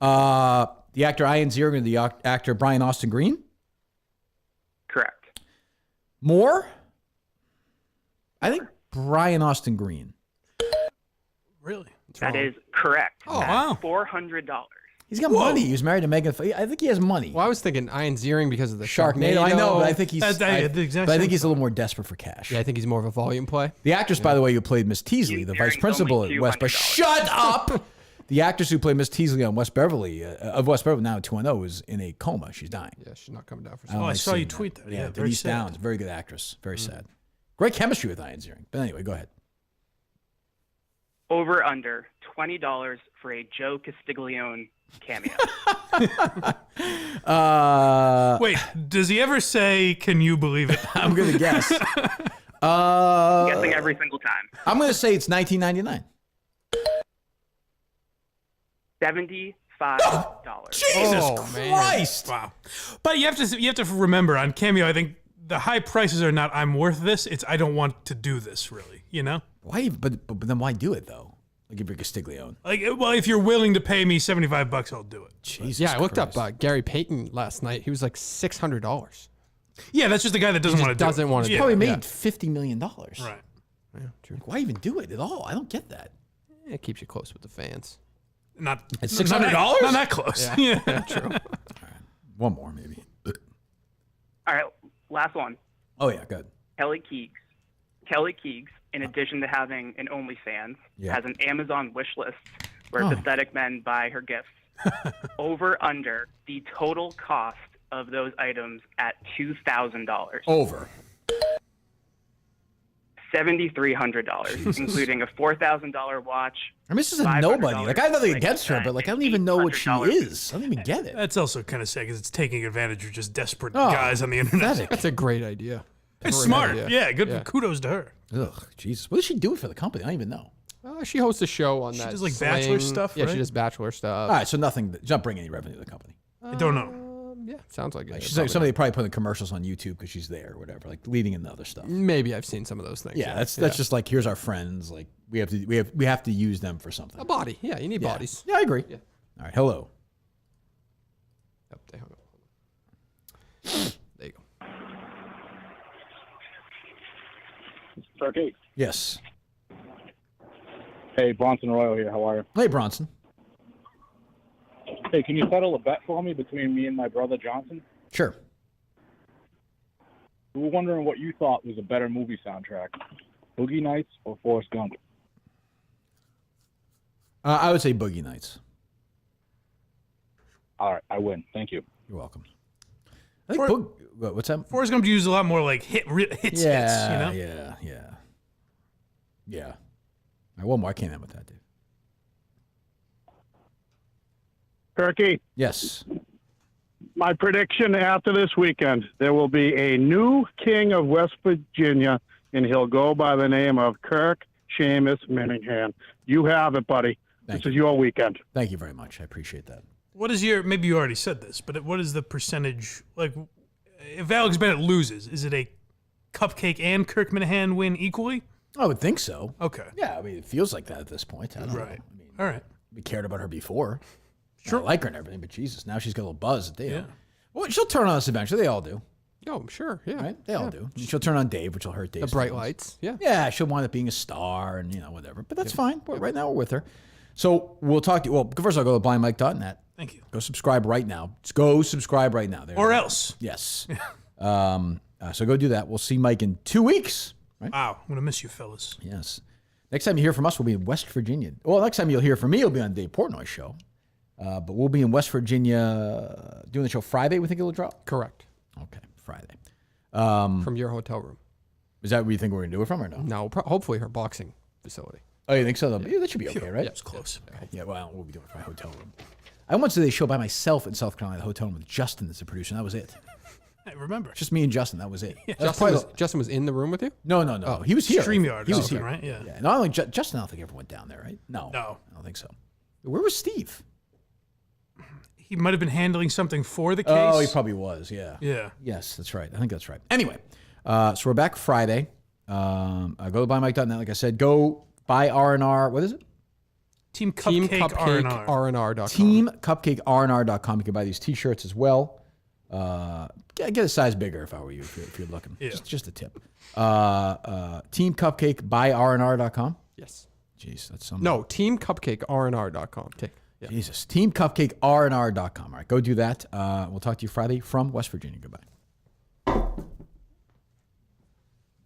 The actor Ian Ziering and the actor Brian Austin Green? Correct. More? I think Brian Austin Green. Really? That is correct. Oh, That's $400. He's got money. He was married to Megan. I think he has money. Well, I was thinking Ian Ziering because of the Sharknado. I know, but I think he's. But I think he's a little more desperate for cash. Yeah, I think he's more of a volume play. The actress, by the way, who played Miss Teasley, the vice principal at West Beverly. Shut up! The actress who played Miss Teasley on West Beverly, now at 210, is in a coma. She's dying. Yeah, she's not coming down for. I saw you tweet that. Yeah, very Denise sad. Downs, very good actress. Very sad. Great chemistry with Ian Ziering. But anyway, go ahead. Over under $20 for a Joe Castiglione cameo. Wait, does he ever say, "Can you believe it"? I'm gonna guess. Guessing every single time. I'm gonna say it's $19.99. $75. Jesus Christ! Wow. But you have to remember on Cameo, I think the high prices are not "I'm worth this." It's "I don't want to do this." Really, Why? But then why do it though? Like if you're Castiglione. Like, well, if you're willing to pay me $75, I'll do it. Jesus. Yeah, I looked up Gary Payton last night. He was like $600. Yeah, that's just the guy that doesn't want to do it. Doesn't want to. He probably made $50 million. Right. Yeah, true. Like, why even do it at all? I don't get that. It keeps you close with the fans. Not It's $600? Not that close. Yeah, true. One more maybe. All right, last one. Oh yeah, good. Kelly Keegs, in addition to having an OnlyFans, has an Amazon wish list where pathetic men buy her gifts. Over under the total cost of those items at $2,000. Over. $7,300, including a $4,000 watch. I mean, this is a nobody. Like I have nothing against her, but like I don't even know what she is. I don't even get it. That's also kind of sad because it's taking advantage of just desperate guys on the internet. That's a great idea. It's Great smart. idea. Yeah, good. Kudos to her. Ugh, Jesus. What does she do for the company? I don't even know. She hosts a show on She that. does, like, Sling. Bachelor stuff, Yeah, right? she does Bachelor stuff. All right, so nothing. She's not bringing any revenue to the company. I don't know. Yeah, sounds like it. Like, she's like somebody probably putting commercials on YouTube because she's there or whatever, like leading in the other stuff. Maybe I've seen some of those things. Yeah, that's just like here's our friends. Like we have to use them for something. A body. Yeah, you need bodies. Yeah, I agree. Yeah. All right. Hello. Yep, they hung up. There you go. Turkey. Yes. Hey, Bronson Royal here. How are you? Hey, Bronson. Hey, can you settle a bet for me between me and my brother Johnson? Sure. We were wondering what you thought was a better movie soundtrack, Boogie Nights or Forrest Gump? I would say Boogie Nights. All right, I win. Thank you. You're welcome. I think what's that? Forrest Gump used a lot more like hits, hits, you know? Yeah. All right, one more. I can't end with that, Dave. Kirky. Yes. My prediction after this weekend, there will be a new king of West Virginia, and he'll go by the name of Kirk Seamus Minahan. You have it, buddy. This is your weekend. Thank you very much. I appreciate that. What is your, maybe you already said this, but what is the percentage, like, if Alex Bennett loses, is it a Cupcake and Kirk Minahan win equally? I would think so. Okay. Yeah, I mean, it feels like that at this point. I don't know. I mean, all right. We cared about her before. Sure. I like her and everything, but Jesus, now she's got a little buzz. Well, she'll turn on us eventually. They all do. Oh, sure. Yeah. Right? They all do. She'll turn on Dave, which will hurt Dave. The bright lights. Yeah. Yeah, she'll wind up being a star and, whatever. But that's fine. Right now, we're with her. So we'll talk to you. Well, first I'll go to blindmike.net. Thank you. Go subscribe right now. Just go subscribe right now. Or else. Yes. So go do that. We'll see Mike in 2 weeks. Right? Wow. I'm going to miss you, fellas. Yes. Next time you hear from us, we'll be in West Virginia. Well, next time you'll hear from me, it'll be on Dave Portnoy's show. But we'll be in West Virginia doing the show Friday, we think it'll drop? Correct. Okay, Friday. From your hotel room. Is that where you think we're going to do it from or no? No, hopefully her boxing facility. Oh, you think so? Yeah, that should be okay, right? Yeah, it's close. Okay. Yeah, well, we'll be doing it from my hotel room. I once did a show by myself in South Carolina, the hotel room with Justin as the producer, and that was it. I remember. Just me and Justin, that was it. Yeah. Justin was in the room with you? No. Oh, he was here. StreamYard He or was something, here. right? Yeah. Not only Justin, I don't think ever went down there, right? No. I don't think so. Where was Steve? He might have been handling something for the case. Oh, he probably was, yeah. Yeah. Yes, that's right. I think that's right. Anyway, so we're back Friday. Go to buymike.net, like I said. Go buy R&R. What is it? Team Cupcake R&R.com. TeamCupcakeRNR.com. You can buy these T-shirts as well. Get a size bigger if I were you, if you're looking. Yeah. Just a tip. Team Cupcake by RNR.com. Yes. Jeez, that's something. No, TeamCupcakeRNR.com. Jesus. TeamCupcakeRNR.com. All right, go do that. We'll talk to you Friday from West Virginia. Goodbye.